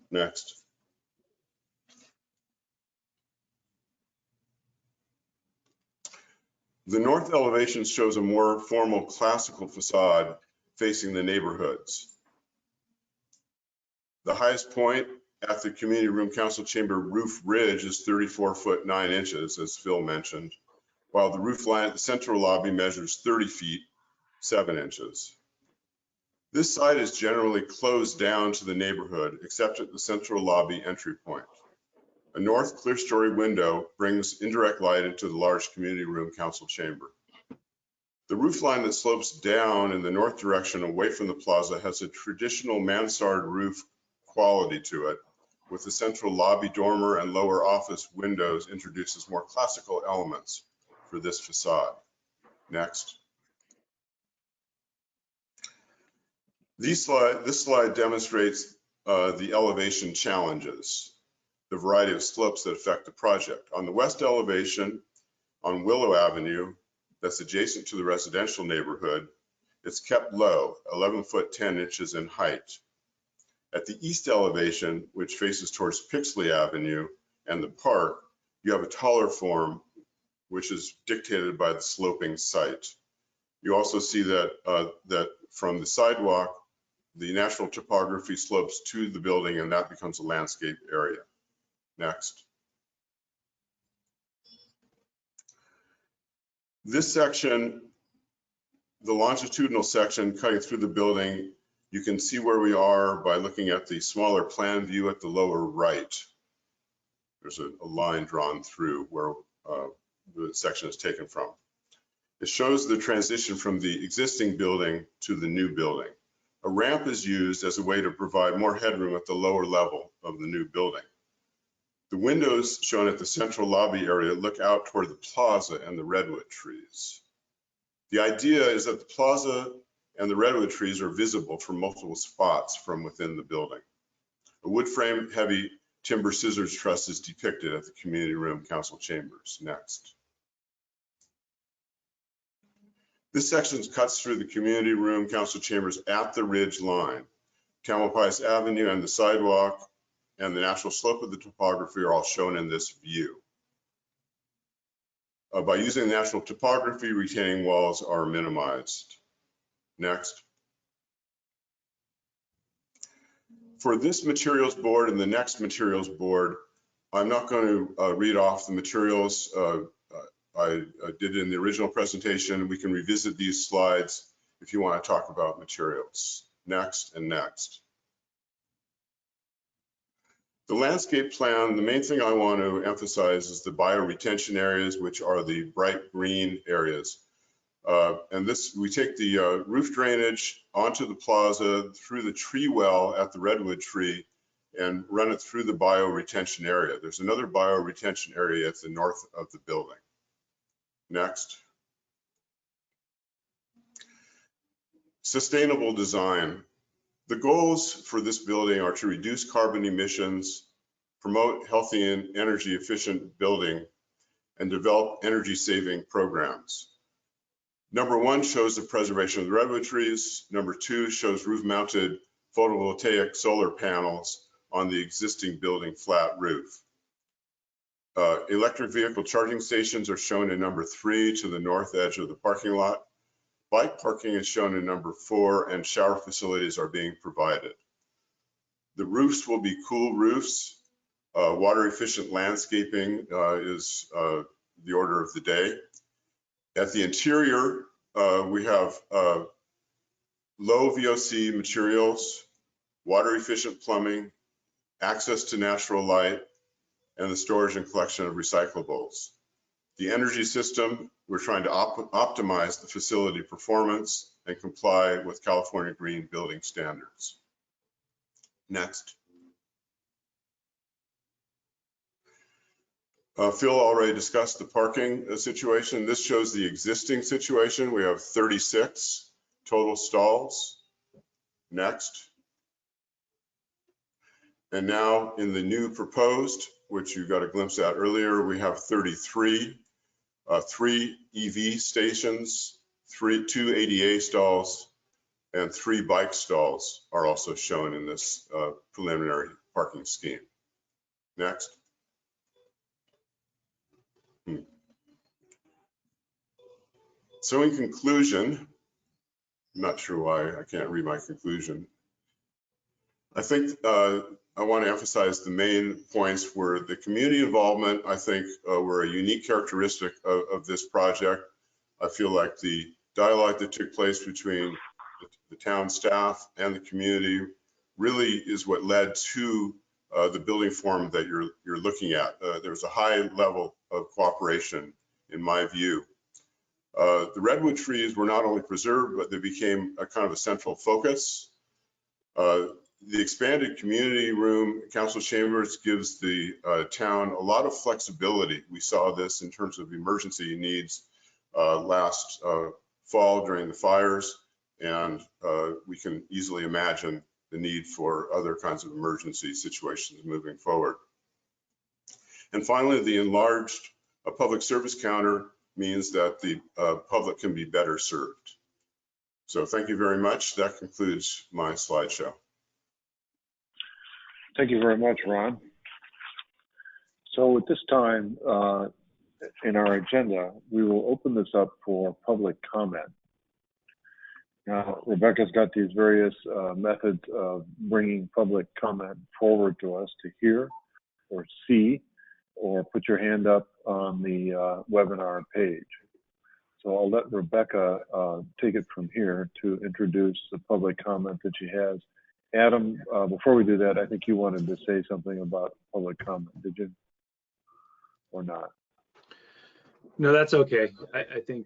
Next. The north elevation shows a more formal classical facade facing the neighborhoods. The highest point at the community room council chamber roof ridge is 34'9", as Phil mentioned, while the roof line at the central lobby measures 30 feet, 7 inches. This side is generally closed down to the neighborhood, except at the central lobby entry point. A north clear-story window brings indirect light into the large community room council chamber. The roof line that slopes down in the north direction away from the plaza has a traditional mansard roof quality to it, with the central lobby dormer and lower office windows introduces more classical elements for this facade. Next. This slide demonstrates the elevation challenges, the variety of slopes that affect the project. On the west elevation on Willow Avenue, that's adjacent to the residential neighborhood, it's kept low, 11 foot 10 inches in height. At the east elevation, which faces towards Pixley Avenue and the park, you have a taller form, which is dictated by the sloping site. You also see that, that from the sidewalk, the natural topography slopes to the building, and that becomes a landscape area. Next. This section, the longitudinal section cutting through the building, you can see where we are by looking at the smaller plan view at the lower right. There's a line drawn through where the section is taken from. It shows the transition from the existing building to the new building. A ramp is used as a way to provide more headroom at the lower level of the new building. The windows shown at the central lobby area look out toward the plaza and the redwood trees. The idea is that the plaza and the redwood trees are visible from multiple spots from within the building. A wood frame heavy timber scissors truss is depicted at the community room council chambers. Next. This section cuts through the community room council chambers at the ridge line. Tamalpais Avenue and the sidewalk and the natural slope of the topography are all shown in this view. By using the natural topography, retaining walls are minimized. Next. For this materials board and the next materials board, I'm not going to read off the materials. I did it in the original presentation. We can revisit these slides if you want to talk about materials. Next and next. The landscape plan, the main thing I want to emphasize is the bioretention areas, which are the bright green areas. And this, we take the roof drainage onto the plaza through the tree well at the redwood tree and run it through the bioretention area. There's another bioretention area at the north of the building. Next. Sustainable design. The goals for this building are to reduce carbon emissions, promote healthy and energy efficient building, and develop energy saving programs. Number 1 shows the preservation of the redwood trees. Number 2 shows roof mounted photovoltaic solar panels on the existing building flat roof. Electric vehicle charging stations are shown in number 3 to the north edge of the parking lot. Bike parking is shown in number 4, and shower facilities are being provided. The roofs will be cool roofs. Water efficient landscaping is the order of the day. At the interior, we have low VOC materials, water efficient plumbing, access to natural light, and the storage and collection of recyclables. The energy system, we're trying to optimize the facility performance and comply with California Green Building Standards. Next. Phil already discussed the parking situation. This shows the existing situation. We have 36 total stalls. Next. And now in the new proposed, which you got a glimpse at earlier, we have 33, 3 EV stations, 2 ADA stalls, and 3 bike stalls are also shown in this preliminary parking scheme. Next. So in conclusion, I'm not sure why I can't read my conclusion. I think I want to emphasize the main points were the community involvement, I think, were a unique characteristic of this project. I feel like the dialogue that took place between the town staff and the community really is what led to the building form that you're looking at. There's a high level of cooperation, in my view. The redwood trees were not only preserved, but they became a kind of a central focus. The expanded community room, council chambers, gives the town a lot of flexibility. We saw this in terms of emergency needs last fall during the fires, and we can easily imagine the need for other kinds of emergency situations moving forward. And finally, the enlarged public service counter means that the public can be better served. So thank you very much. That concludes my slideshow. Thank you very much, Ron. So at this time in our agenda, we will open this up for public comment. Now, Rebecca's got these various methods of bringing public comment forward to us to hear or see, or put your hand up on the webinar page. So I'll let Rebecca take it from here to introduce the public comment that she has. Adam, before we do that, I think you wanted to say something about public comment, did you? Or not? No, that's okay. I think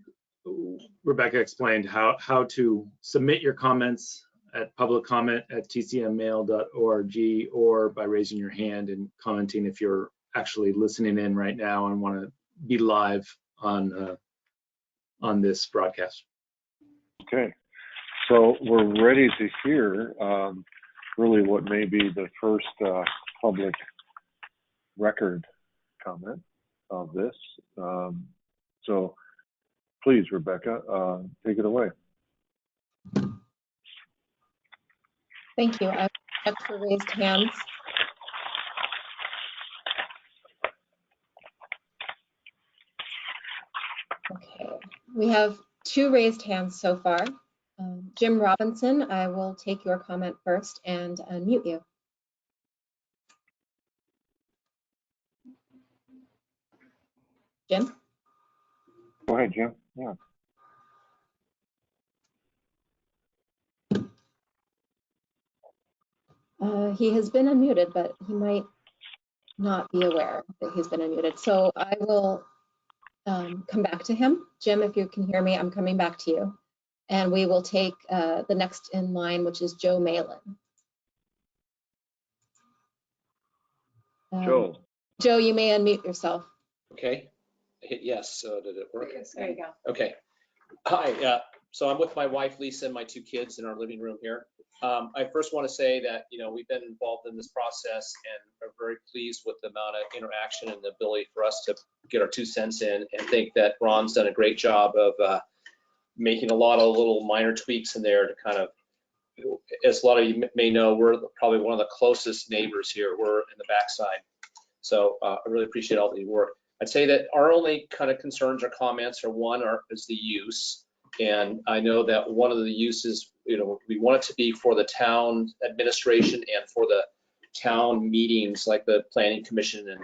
Rebecca explained how to submit your comments at publiccomment@tcmmail.org or by raising your hand and commenting if you're actually listening in right now and want to be live on this broadcast. Okay, so we're ready to hear really what may be the first public record comment of this. So please, Rebecca, take it away. Thank you. I check for raised hands. Okay, we have 2 raised hands so far. Jim Robinson, I will take your comment first and unmute you. Jim? Go ahead, Jim. Yeah. He has been unmuted, but he might not be aware that he's been unmuted. So I will come back to him. Jim, if you can hear me, I'm coming back to you. And we will take the next in line, which is Joe Malin. Joe. Joe, you may unmute yourself. Okay, I hit yes, so did it work? There you go. Okay. Hi, so I'm with my wife, Lisa, and my 2 kids in our living room here. I first want to say that, we've been involved in this process and are very pleased with the amount of interaction and the ability for us to get our 2 cents in, and think that Ron's done a great job of making a lot of little minor tweaks in there to kind of, as a lot of you may know, we're probably one of the closest neighbors here. We're in the backside. So I really appreciate all the work. I'd say that our only kind of concerns or comments is the use. And I know that one of the uses, we want it to be for the town administration and for the town meetings, like the planning commission and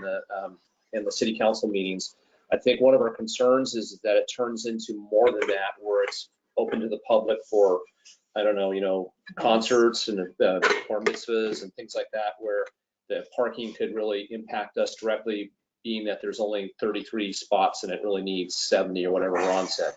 the city council meetings. I think one of our concerns is that it turns into more than that, where it's open to the public for, I don't know, concerts and or mitzvahs and things like that, where the parking could really impact us directly, being that there's only 33 spots and it really needs 70 or whatever Ron said.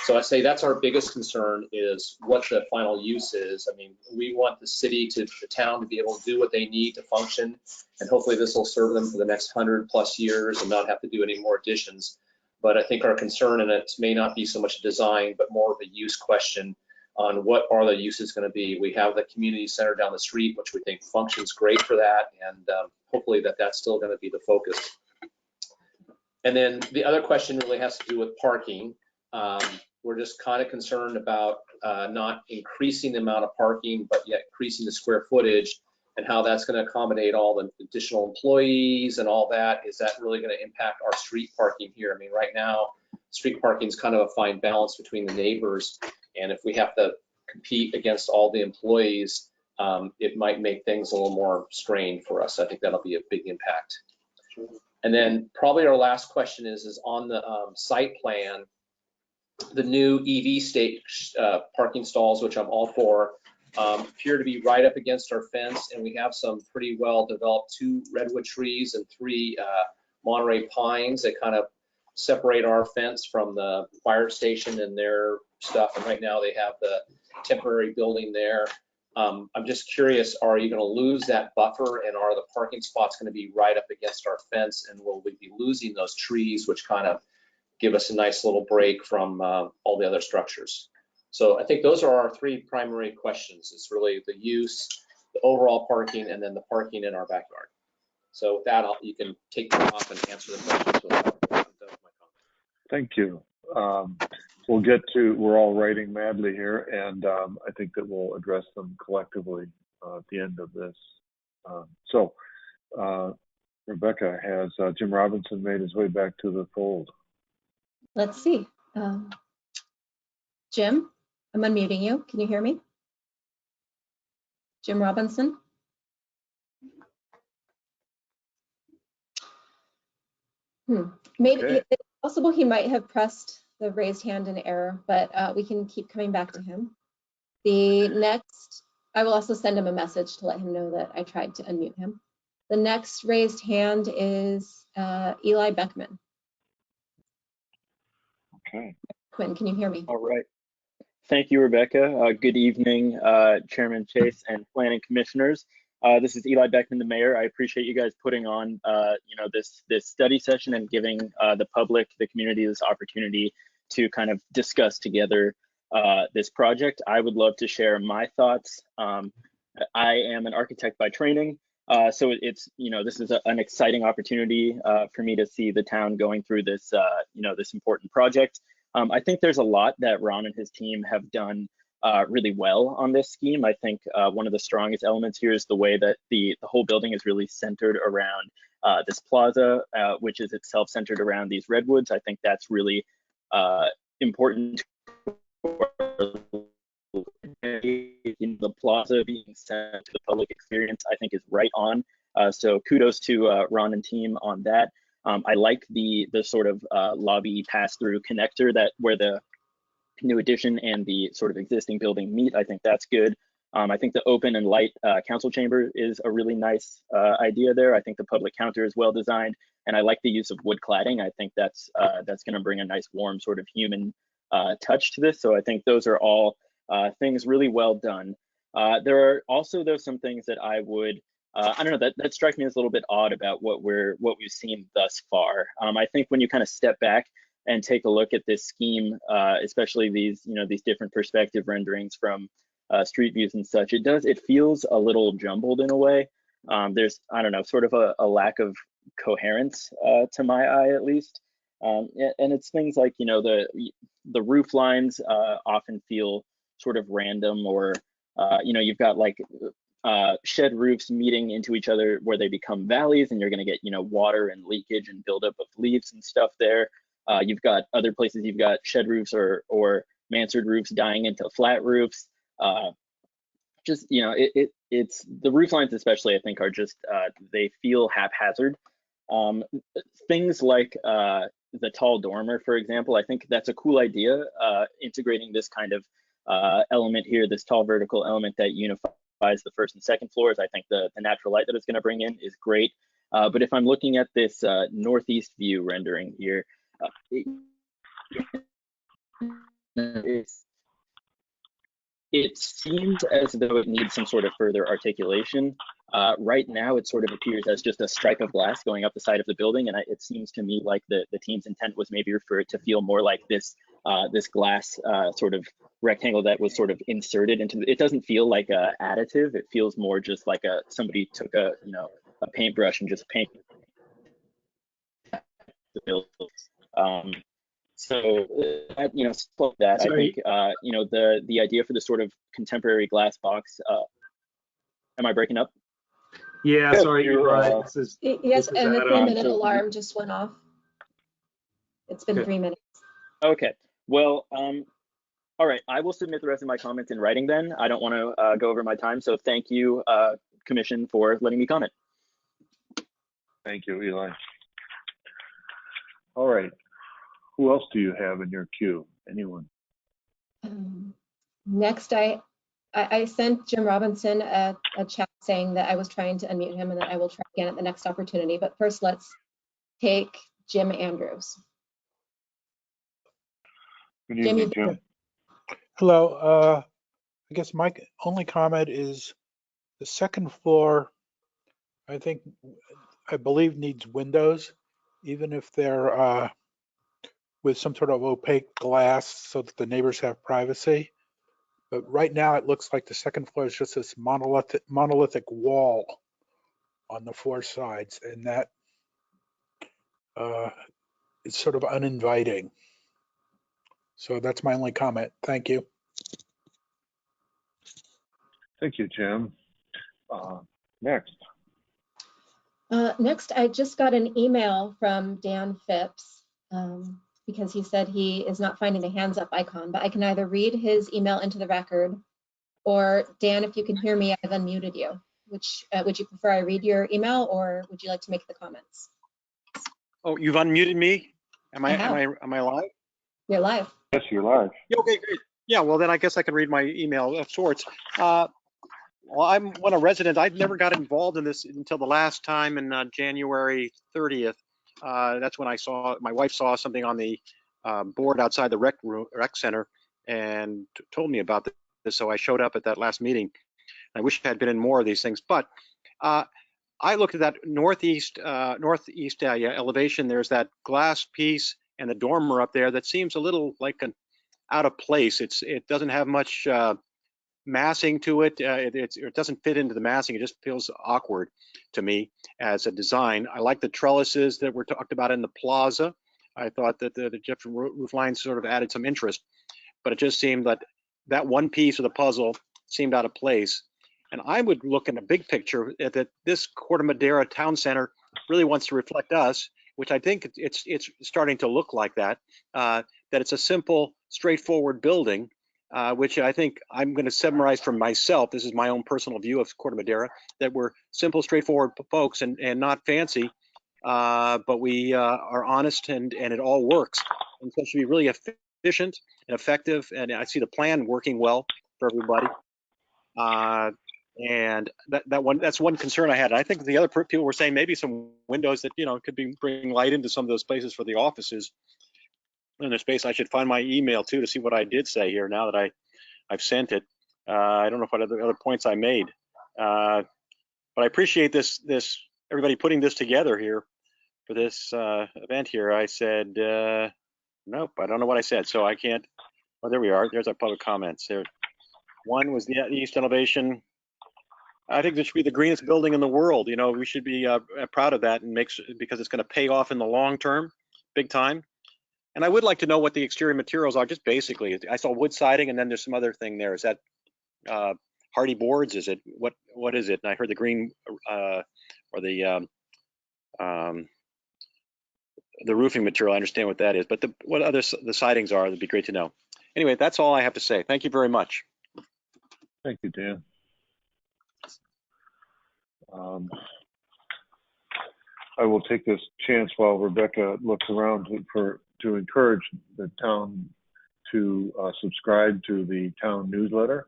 So I say that's our biggest concern, is what the final use is. I mean, we want the city the town to be able to do what they need to function, and hopefully this will serve them for the next 100+ years and not have to do any more additions. But I think our concern, and it may not be so much design, but more of a use question on what are the uses going to be. We have the community center down the street, which we think functions great for that, and hopefully that's still going to be the focus. And then the other question really has to do with parking. We're just kind of concerned about not increasing the amount of parking, but yet increasing the square footage, and how that's going to accommodate all the additional employees and all that. Is that really going to impact our street parking here? I mean, right now, street parking is kind of a fine balance between the neighbors, and if we have to compete against all the employees, it might make things a little more strained for us. I think that'll be a big impact. And then probably our last question is on the site plan. The new EV parking stalls, which I'm all for, appear to be right up against our fence, and we have some pretty well developed 2 redwood trees and 3 Monterey pines that kind of separate our fence from the fire station and their stuff. And right now they have the temporary building there. I'm just curious, are you going to lose that buffer, and are the parking spots going to be right up against our fence, and will we be losing those trees, which kind of give us a nice little break from all the other structures? So I think those are our 3 primary questions. It's really the use, the overall parking, and then the parking in our backyard. So with that, you can take them off and answer the questions without my comment. Thank you. We're all writing madly here, and I think that we'll address them collectively at the end of this. Rebecca, has Jim Robinson made his way back to the fold? Let's see. Jim, I'm unmuting you. Can you hear me? Jim Robinson? Maybe Okay. it's possible he might have pressed the raised hand in error, but we can keep coming back to him. I will also send him a message to let him know that I tried to unmute him. The next raised hand is Eli Beckman. Okay. Quinn, can you hear me? All right. Thank you, Rebecca. Good evening, Chairman Chase and Planning Commissioners. This is Eli Beckman, the mayor. I appreciate you guys putting on, this study session and giving the public, the community, this opportunity to kind of discuss together this project. I would love to share my thoughts. I am an architect by training, so it's this is an exciting opportunity for me to see the town going through this this important project. I think there's a lot that Ron and his team have done really well on this scheme. I think one of the strongest elements here is the way that the whole building is really centered around this plaza, which is itself centered around these redwoods. I think that's really important for the plaza being sent to the public experience, I think is right on. So kudos to Ron and team on that. I like the sort of lobby pass-through connector where the new addition and the sort of existing building meet. I think that's good. I think the open and light council chamber is a really nice idea there. I think the public counter is well designed, and I like the use of wood cladding. I think that's going to bring a nice warm sort of human touch to this. So I think those are all things really well done. There are also some things that I would I don't know, that strikes me as a little bit odd about what we've seen thus far. I think when you kind of step back and take a look at this scheme, especially these different perspective renderings from street views and such, it feels a little jumbled in a way. There's, I don't know, sort of a lack of coherence to my eye at least. And it's things like, the roof lines often feel sort of random, or you've got like shed roofs meeting into each other where they become valleys, and you're going to get water and leakage and buildup of leaves and stuff there. You've got other places, you've got shed roofs or mansard roofs dying into flat roofs. It's the roof lines especially, I think, are just they feel haphazard. Things like the tall dormer, for example, I think that's a cool idea, integrating this kind of element here, this tall vertical element that unifies the first and second floors. I think the natural light that it's going to bring in is great. But if I'm looking at this northeast view rendering here, it seems as though it needs some sort of further articulation. Right now, it sort of appears as just a stripe of glass going up the side of the building, and it seems to me like the team's intent was maybe for it to feel more like this glass sort of rectangle that was sort of inserted into. It doesn't feel like a additive. It feels more just like somebody took a paintbrush and just painted the building. So that Sorry. I think the idea for this sort of contemporary glass box. Am I breaking up? Yeah, sorry, you're right. Yes, and the Adam. 3-minute alarm just went off. It's been Okay. 3 minutes. Okay. Well, all right. I will submit the rest of my comments in writing then. I don't want to go over my time. So thank you, Commission, for letting me comment. Thank you, Eli. All right. Who else do you have in your queue? Anyone? Next, I sent Jim Robinson a chat saying that I was trying to unmute him and that I will try again at the next opportunity. But first, let's take Jim Andrews. Good evening, Jim. Jim. Hello. I guess my only comment is the second floor, I believe needs windows, even if they're with some sort of opaque glass so that the neighbors have privacy. But right now it looks like the second floor is just this monolithic wall on the four sides, and that is sort of uninviting. So that's my only comment. Thank you. Thank you, Jim. Next. Next, I just got an email from Dan Phipps because he said he is not finding a hands up icon, but I can either read his email into the record, or Dan, if you can hear me, I've unmuted you. Which would you prefer I read your email, or would you like to make the comments? Oh, you've unmuted me? Am I live? You're live. Yes, you're live. Yeah, okay, great. Yeah, well, then I guess I can read my email of sorts. Well, I'm a resident. I've never got involved in this until the last time in January 30th. That's when my wife saw something on the board outside the rec center and told me about this. So I showed up at that last meeting. I wish I had been in more of these things, but I looked at that northeast elevation. There's that glass piece and the dormer up there that seems a little like an out of place. It doesn't have much massing to it. It doesn't fit into the massing. It just feels awkward to me as a design. I like the trellises that were talked about in the plaza. I thought that the different roof lines sort of added some interest, but it just seemed that one piece of the puzzle seemed out of place. And I would look in a big picture that this Corte Madera town center really wants to reflect us, which I think it's starting to look like that it's a simple, straightforward building, which I think I'm going to summarize from myself. This is my own personal view of Corte Madera, that we're simple, straightforward folks and not fancy, but we are honest and it all works. And so it should be really efficient and effective. And I see the plan working well for everybody. And that's one concern I had. And I think the other people were saying maybe some windows that, could bring light into some of those places for the offices in the space. I should find my email too to see what I did say here now that I've sent it. I don't know what other points I made, but I appreciate this everybody putting this together here for this event here. I said, nope, I don't know what I said, so I can't. Oh, there we are. There's our public comments. There. One was the east elevation. I think this should be the greenest building in the world. We should be proud of that, and because it's going to pay off in the long term, big time. And I would like to know what the exterior materials are, just basically. I saw wood siding, and then there's some other thing there. Is that hardy boards? Is it what is it? And I heard the green or the roofing material. I understand what that is, but what other the sidings are, that'd be great to know. Anyway, that's all I have to say. Thank you very much. Thank you, Dan. I will take this chance while Rebecca looks around to encourage the town to subscribe to the town newsletter,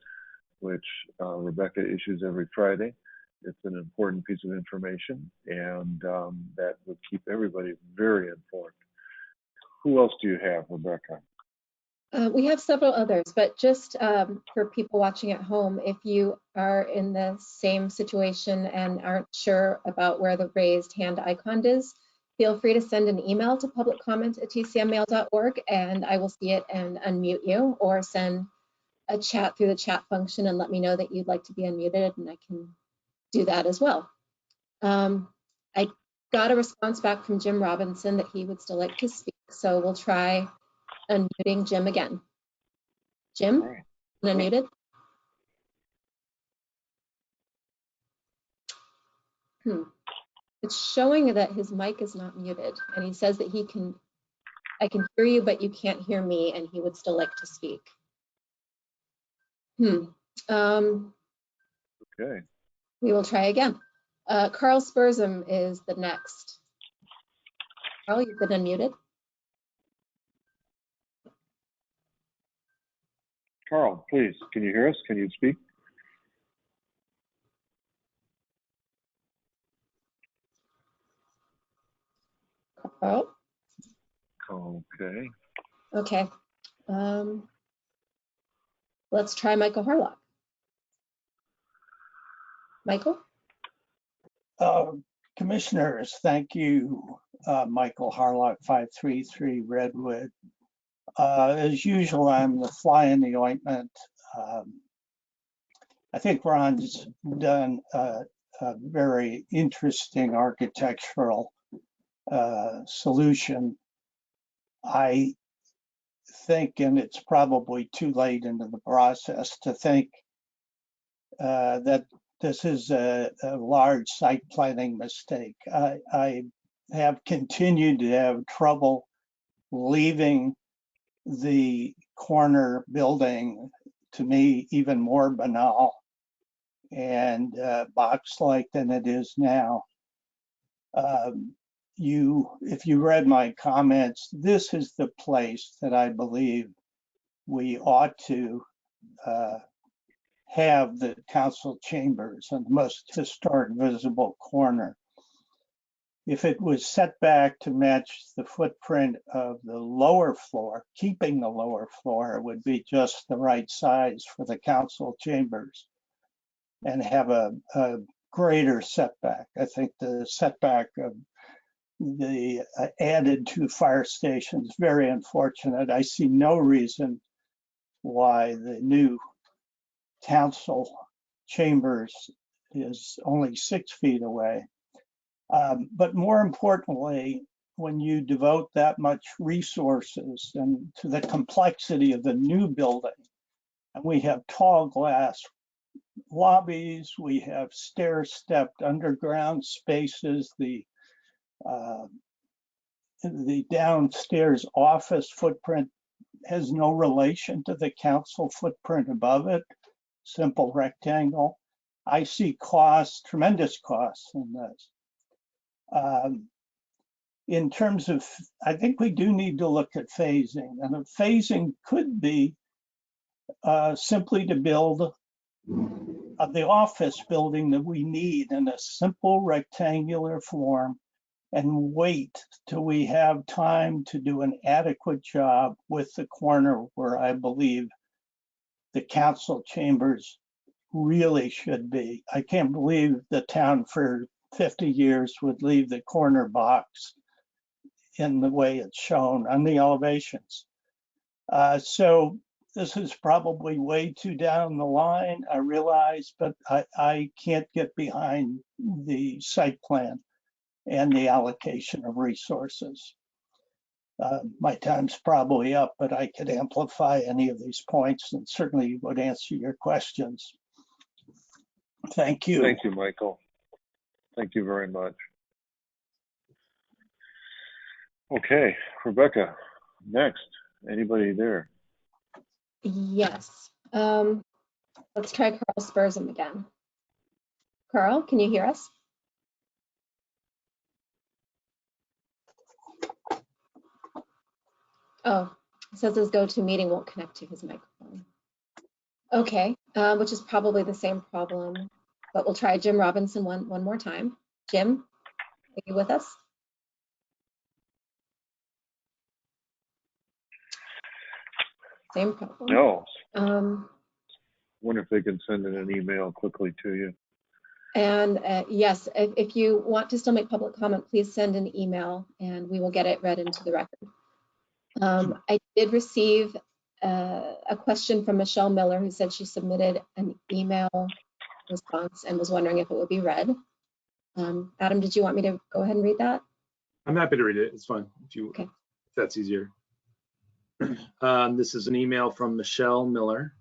which Rebecca issues every Friday. It's an important piece of information, and that would keep everybody very informed. Who else do you have, Rebecca? We have several others, but just for people watching at home, if you are in the same situation and aren't sure about where the raised hand icon is, feel free to send an email to publiccomment@tcmmail.org and I will see it and unmute you, or send a chat through the chat function and let me know that you'd like to be unmuted, and I can do that as well. I got a response back from Jim Robinson that he would still like to speak, so we'll try unmuting Jim again. Jim, right. Unmuted. It's showing that his mic is not muted, and he says that I can hear you, but you can't hear me, and he would still like to speak. Okay. We will try again. Carl Spurzum is the next. Carl, you've been unmuted. Carl, please, can you hear us? Can you speak? Carl? Okay. Okay. Let's try Michael Harlock. Michael? Commissioners, thank you. Michael Harlock, 533 Redwood. As usual, I'm the fly in the ointment. I think Ron's done a very interesting architectural solution. I think, and it's probably too late into the process to think that this is a large site planning mistake. I have continued to have trouble leaving the corner building, to me, even more banal and box-like than it is now. If you read my comments, this is the place that I believe we ought to have the council chambers on the most historic visible corner. If it was set back to match the footprint of the lower floor, keeping the lower floor, it would be just the right size for the council chambers and have a greater setback. I think the setback of the added 2 fire stations, very unfortunate. I see no reason why the new council chambers is only 6 feet away. But more importantly, when you devote that much resources and to the complexity of the new building, and we have tall glass lobbies, we have stair-stepped underground spaces, the downstairs office footprint has no relation to the council footprint above it, simple rectangle. I see costs, tremendous costs in this. In terms of, I think we do need to look at phasing, and the phasing could be simply to build the office building that we need in a simple rectangular form and wait till we have time to do an adequate job with the corner where I believe the council chambers really should be. I can't believe the town for 50 years would leave the corner box in the way it's shown on the elevations. So this is probably way too down the line, I realize, but I can't get behind the site plan and the allocation of resources. My time's probably up, but I could amplify any of these points and certainly would answer your questions. Thank you. Thank you, Michael. Thank you very much. Okay, Rebecca, next. Anybody there? Yes. Let's try Carl Spurzum again. Carl, can you hear us? Oh, it says his GoToMeeting won't connect to his microphone. Okay, which is probably the same problem, but we'll try Jim Robinson one more time. Jim, are you with us? Same problem. No. Wonder if they can send in an email quickly to you. And yes, if you want to still make public comment, please send an email and we will get it read into the record. I did receive a question from Michelle Miller, who said she submitted an email response and was wondering if it would be read. Adam, did you want me to go ahead and read that? I'm happy to read it. It's fine if that's easier. This is an email from Michelle Miller.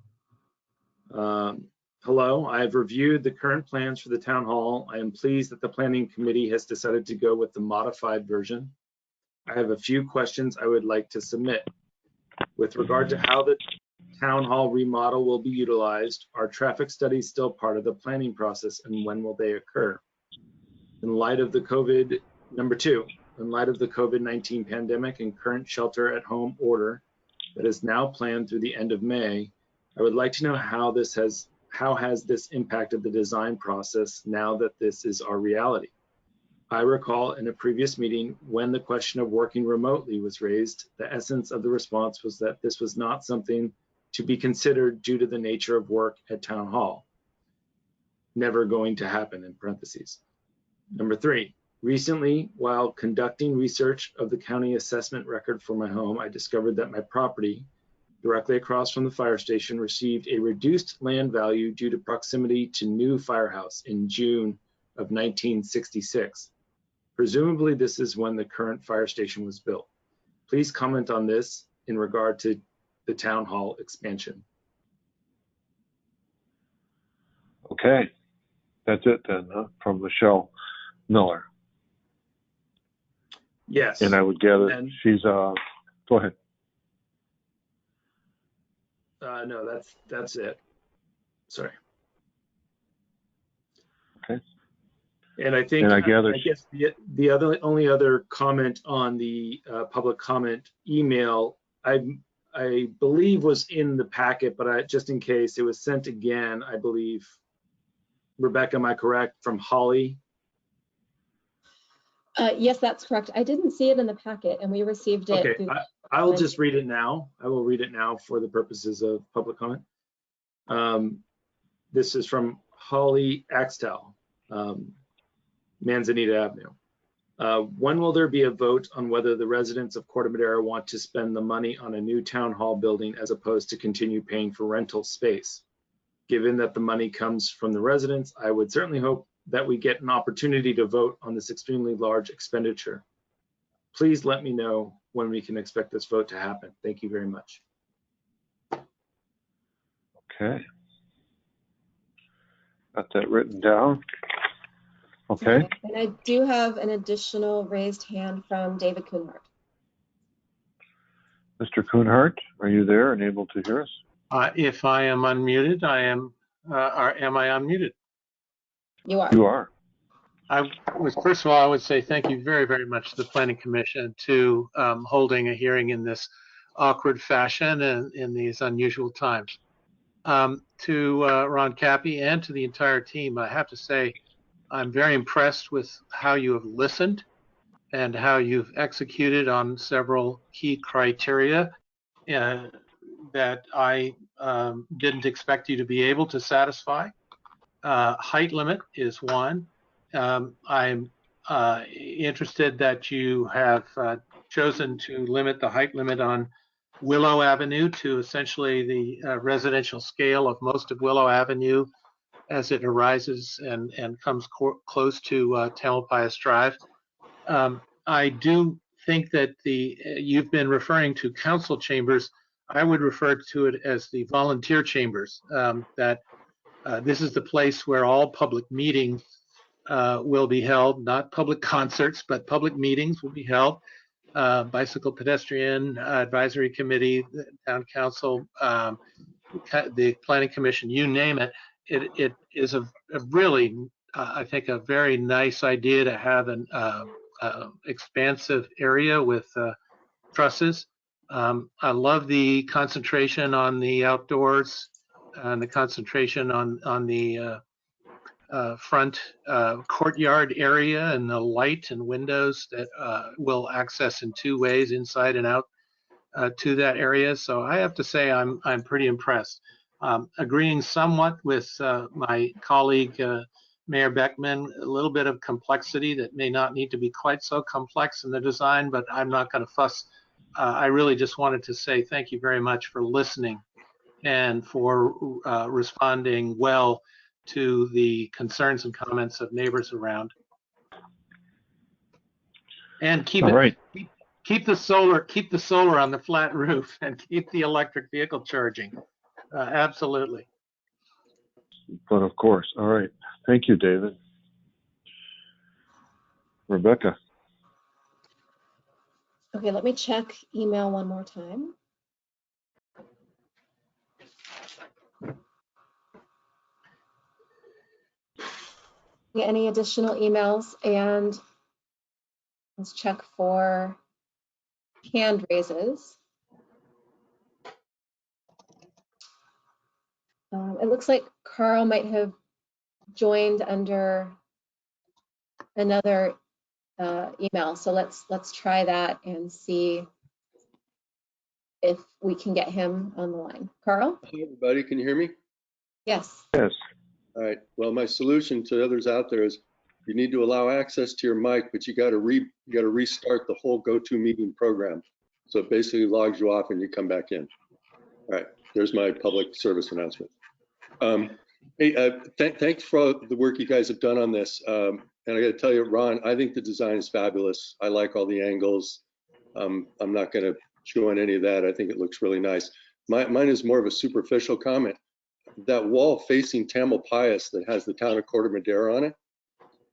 Hello, I have reviewed the current plans for the town hall. I am pleased that the planning committee has decided to go with the modified version. I have a few questions I would like to submit. With regard to how the town hall remodel will be utilized, are traffic studies still part of the planning process, and when will they occur? In light of the COVID-19 pandemic and current shelter at home order that is now planned through the end of May, I would like to know how has this impacted the design process now that this is our reality? I recall in a previous meeting when the question of working remotely was raised, the essence of the response was that this was not something to be considered due to the nature of work at Town Hall. Never going to happen, in parentheses. Number 3, recently, while conducting research of the county assessment record for my home, I discovered that my property directly across from the fire station received a reduced land value due to proximity to new firehouse in June of 1966. Presumably, this is when the current fire station was built. Please comment on this in regard to the town hall expansion. Okay, that's it then, huh? From Michelle Miller. Yes. And I would gather And, she's, go ahead. no, that's it. Sorry. Okay. And I think, And I gather I guess the only other comment on the public comment email, I believe was in the packet, but just in case it was sent again, I believe. Rebecca, am I correct? From Holly? Yes, that's correct. I didn't see it in the packet and we received it. Okay, I will just read it now. I will read it now for the purposes of public comment. This is from Holly Axtell, Manzanita Avenue. When will there be a vote on whether the residents of Corte Madera want to spend the money on a new town hall building as opposed to continue paying for rental space? Given that the money comes from the residents, I would certainly hope that we get an opportunity to vote on this extremely large expenditure. Please let me know when we can expect this vote to happen. Thank you very much. Okay. Got that written down. Okay. And I do have an additional raised hand from David Kuhnhart. Mr. Kuhnhart, are you there and able to hear us? If I am unmuted, I am, or am I unmuted? You are. You are. First of all, I would say thank you very, very much to the Planning Commission to holding a hearing in this awkward fashion and in these unusual times. To Ron Cappy and to the entire team, I have to say I'm very impressed with how you have listened and how you've executed on several key criteria that I didn't expect you to be able to satisfy. Height limit is one. I'm interested that you have chosen to limit the height limit on Willow Avenue to essentially the residential scale of most of Willow Avenue as it arises and comes close to Tamalpais Drive. I do think that you've been referring to council chambers. I would refer to it as the volunteer chambers, that this is the place where all public meetings will be held, not public concerts, but public meetings will be held. Bicycle Pedestrian Advisory Committee, the Town Council, the Planning Commission, you name it. It is a really, I think, a very nice idea to have an expansive area with trusses. I love the concentration on the outdoors and the concentration on the front courtyard area and the light and windows that will access in two ways, inside and out to that area. So I have to say I'm pretty impressed. Agreeing somewhat with my colleague Mayor Beckman, a little bit of complexity that may not need to be quite so complex in the design, but I'm not going to fuss. I really just wanted to say thank you very much for listening and for responding well to the concerns and comments of neighbors around. And keep the solar on the flat roof and keep the electric vehicle charging. Absolutely. But of course. All right. Thank you, David. Rebecca. Okay, let me check email one more time. Any additional emails? And let's check for hand raises. It looks like Carl might have joined under another email. So let's try that and see if we can get him on the line. Carl? Hi, everybody. Can you hear me? Yes. Yes. All right. Well, my solution to others out there is you need to allow access to your mic, but you got to restart the whole GoToMeeting program. So it basically logs you off and you come back in. All right. There's my public service announcement. Hey, thanks for all the work you guys have done on this. And I got to tell you, Ron, I think the design is fabulous. I like all the angles. I'm not going to chew on any of that. I think it looks really nice. Mine is more of a superficial comment. That wall facing Tamalpais that has the town of Corte Madera on it,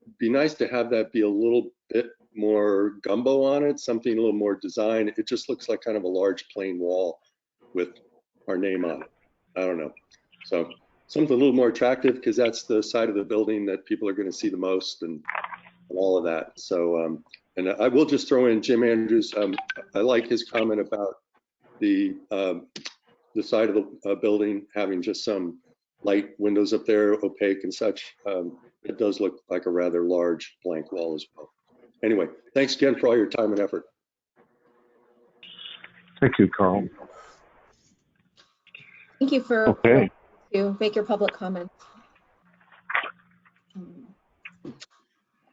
it'd be nice to have that be a little bit more gumbo on it, something a little more design. It just looks like kind of a large plain wall with our name on it. I don't know. So something a little more attractive, because that's the side of the building that people are going to see the most and all of that. So, and I will just throw in Jim Andrews. I like his comment about the side of the building having just some light windows up there, opaque and such. It does look like a rather large blank wall as well. Anyway, thanks again for all your time and effort. Thank you, Carl. Thank you for to make your public comment.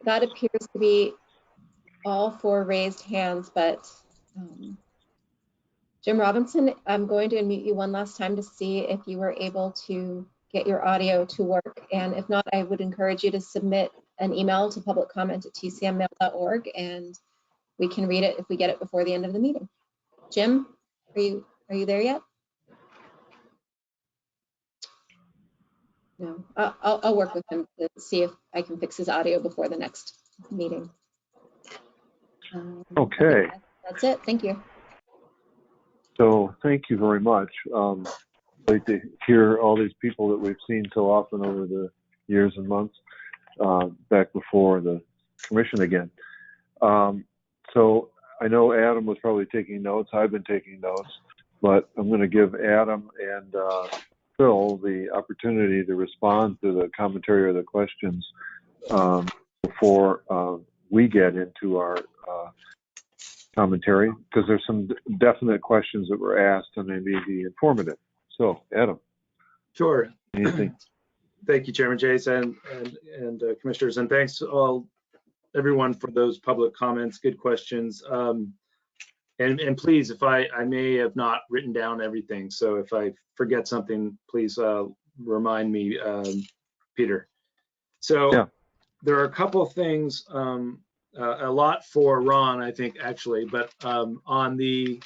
That appears to be all for raised hands, but Jim Robinson, I'm going to unmute you one last time to see if you were able to get your audio to work. And if not, I would encourage you to submit an email to publiccomment@tcmmail.org and we can read it if we get it before the end of the meeting. Jim, are you there yet? No, I'll work with him to see if I can fix his audio before the next meeting. Okay. That's it. Thank you. So thank you very much. Like to hear all these people that we've seen so often over the years and months back before the commission again. So I know Adam was probably taking notes. I've been taking notes, but I'm going to give Adam and Phil the opportunity to respond to the commentary or the questions before we get into our commentary, because there's some definite questions that were asked and they may be informative. So, Adam. Sure. Anything? Thank you, Chairman Jason and commissioners, and thanks everyone for those public comments. Good questions. And please, if I may have not written down everything, so if I forget something, please remind me, Peter. So yeah. There are a couple of things, a lot for Ron, I think, actually, but on the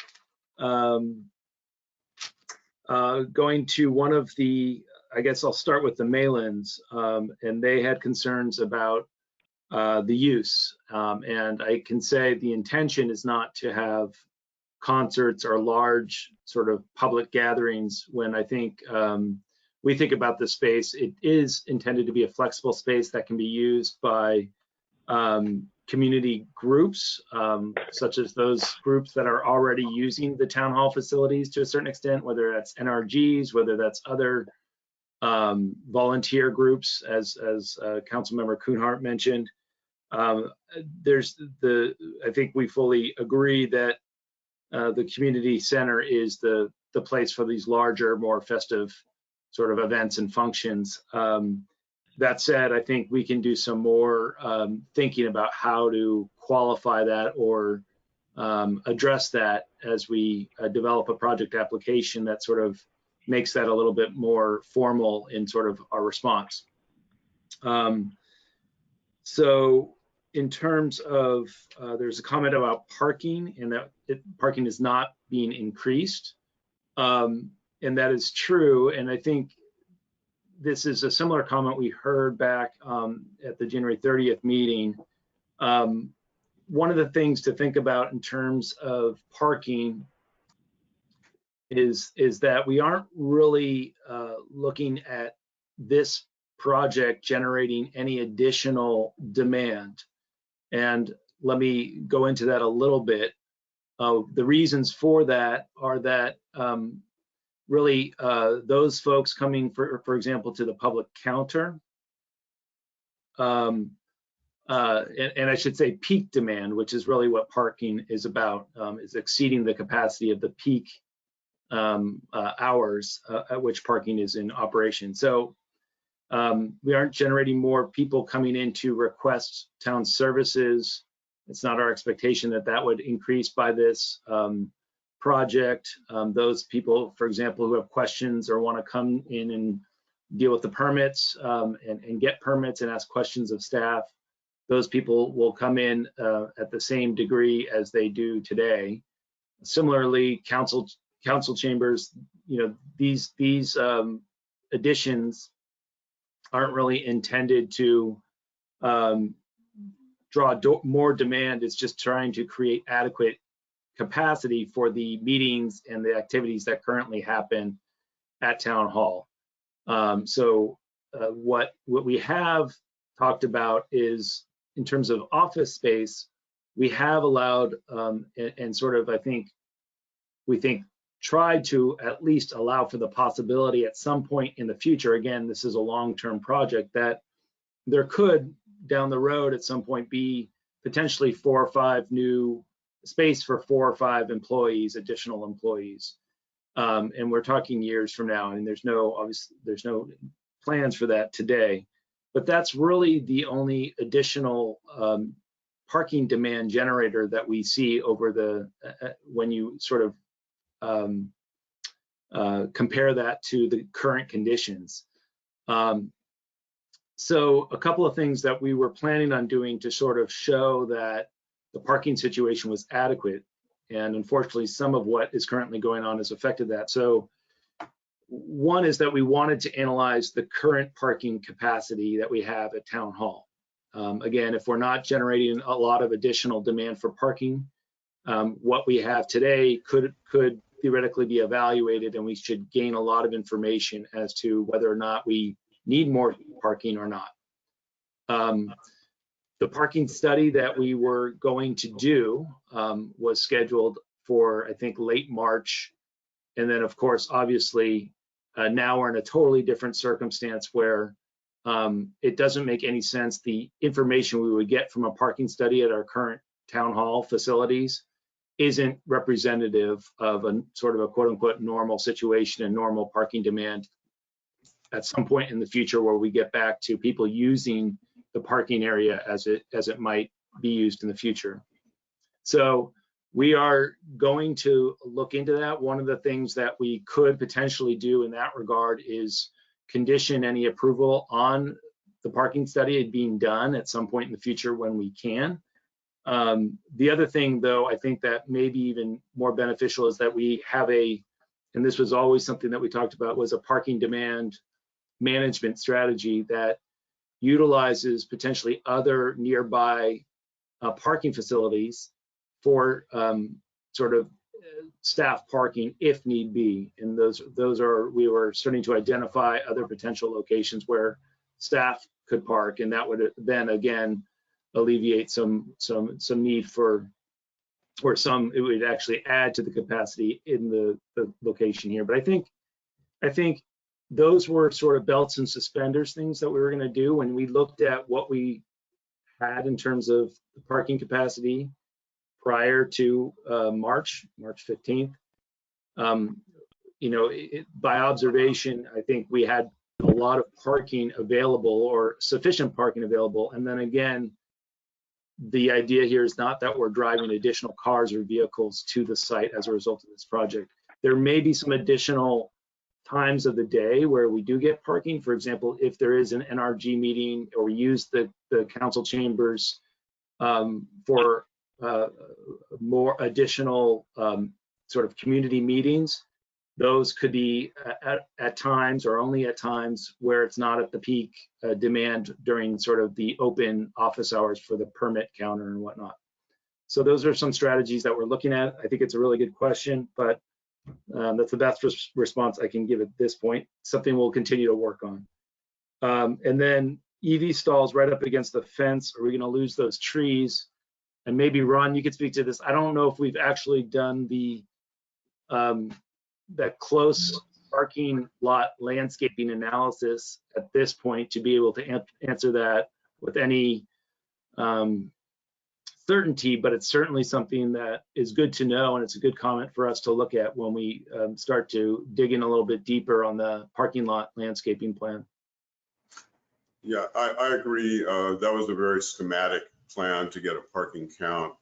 going to one of the, I guess I'll start with the Malins, and they had concerns about the use. And I can say the intention is not to have concerts or large sort of public gatherings. When I think we think about the space, it is intended to be a flexible space that can be used by community groups, such as those groups that are already using the town hall facilities to a certain extent, whether that's NRGs, whether that's other volunteer groups, as Councilmember Kuhnhart mentioned. I think we fully agree that the community center is the place for these larger, more festive sort of events and functions. That said, I think we can do some more thinking about how to qualify that or address that as we develop a project application that sort of makes that a little bit more formal in sort of our response. So in terms of, there's a comment about parking and that parking is not being increased. And that is true. And I think this is a similar comment we heard back at the January 30th meeting. One of the things to think about in terms of parking is that we aren't really looking at this project generating any additional demand. And let me go into that a little bit. The reasons for that are that really those folks coming, for example, to the public counter, and I should say peak demand, which is really what parking is about, is exceeding the capacity of the peak hours at which parking is in operation. So we aren't generating more people coming in to request town services. It's not our expectation that that would increase by this project. Those people, for example, who have questions or want to come in and deal with the permits and get permits and ask questions of staff, those people will come in at the same degree as they do today. Similarly, council chambers, you know, these additions aren't really intended to draw more demand. It's just trying to create adequate capacity for the meetings and the activities that currently happen at town hall. What we have talked about is, in terms of office space, we have allowed and sort of, we think tried to at least allow for the possibility at some point in the future, again, this is a long-term project, that there could down the road at some point be potentially 4 or 5 new space for 4 or 5 employees, additional employees. And we're talking years from now, and there's no plans for that today. But that's really the only additional parking demand generator that we see over the when you sort of compare that to the current conditions. So a couple of things that we were planning on doing to sort of show that the parking situation was adequate, and unfortunately some of what is currently going on has affected that. So one is that we wanted to analyze the current parking capacity that we have at town hall. Again, if we're not generating a lot of additional demand for parking, what we have today could theoretically be evaluated, and we should gain a lot of information as to whether or not we need more parking or not. The parking study that we were going to do was scheduled for, I think, late March. And then, of course, obviously, now we're in a totally different circumstance where it doesn't make any sense. The information we would get from a parking study at our current town hall facilities isn't representative of a sort of a quote unquote normal situation and normal parking demand at some point in the future, where we get back to people using the parking area as it might be used in the future. So we are going to look into that. One of the things that we could potentially do in that regard is condition any approval on the parking study being done at some point in the future when we can. The other thing, though, I think that may be even more beneficial is that we have and this was always something that we talked about, was a parking demand management strategy that utilizes potentially other nearby parking facilities for sort of staff parking if need be. And we were starting to identify other potential locations where staff could park, and that would then again alleviate some need for, or it would actually add to the capacity in the location here. But I think those were sort of belts and suspenders things that we were going to do when we looked at what we had in terms of the parking capacity prior to March 15th. You know, by observation, I think we had a lot of parking available, or sufficient parking available. And then again, the idea here is not that we're driving additional cars or vehicles to the site as a result of this project. There may be some additional times of the day where we do get parking. For example, if there is an NRG meeting, or we use the council chambers for more additional sort of community meetings, those could be at times, or only at times, where it's not at the peak demand during sort of the open office hours for the permit counter and whatnot. So those are some strategies that we're looking at. I think it's a really good question, but that's the best response I can give at this point. Something we'll continue to work on. And then EV stalls right up against the fence. Are we going to lose those trees? And maybe Ron, you could speak to this. I don't know if we've actually done the that close parking lot landscaping analysis at this point to be able to answer that with any certainty, but it's certainly something that is good to know, and it's a good comment for us to look at when we start to dig in a little bit deeper on the parking lot landscaping plan. Yeah, I agree. That was a very schematic plan to get a parking count.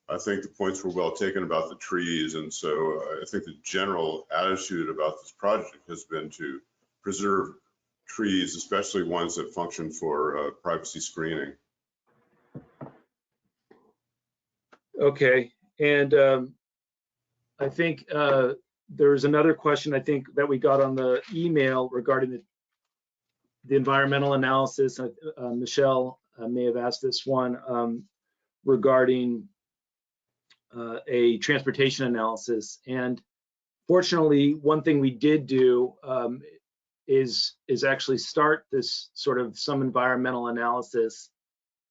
I think the points were well taken about the trees, and so I think the general attitude about this project has been to preserve trees, especially ones that function for privacy screening. Okay, and I think there's another question I think that we got on the email regarding the environmental analysis. Michelle may have asked this one regarding a transportation analysis. And fortunately, one thing we did do is actually start this sort of some environmental analysis.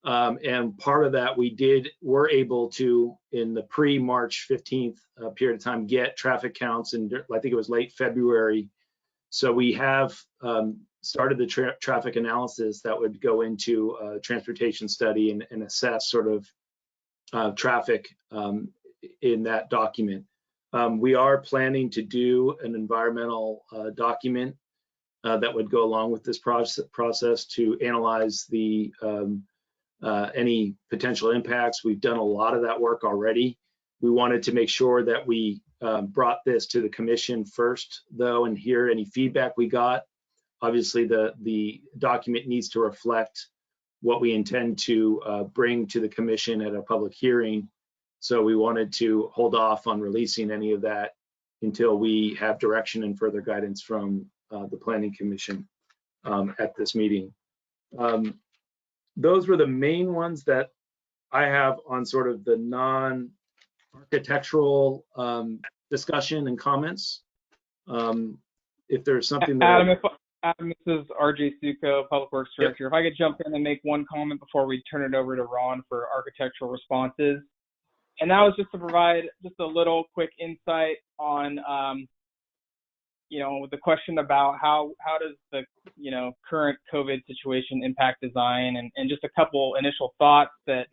And part of that we're able to, in the pre-March 15th period of time, get traffic counts, and I think it was late February. So we have started the traffic analysis that would go into a transportation study and assess sort of traffic in that document. We are planning to do an environmental document that would go along with this process to analyze the any potential impacts. We've done a lot of that work already. We wanted to make sure that we brought this to the commission first, though, and hear any feedback we got. Obviously, the document needs to reflect what we intend to bring to the commission at a public hearing. So we wanted to hold off on releasing any of that until we have direction and further guidance from the Planning Commission at this meeting. Those were the main ones that I have on sort of the non-architectural discussion and comments. If there's something that Adam, this is RJ Suko, Public Works Director. If I could jump in and make one comment before we turn it over to Ron for architectural responses. And that was just to provide just a little quick insight on, the question about how does the, current COVID situation impact design, and just a couple initial thoughts that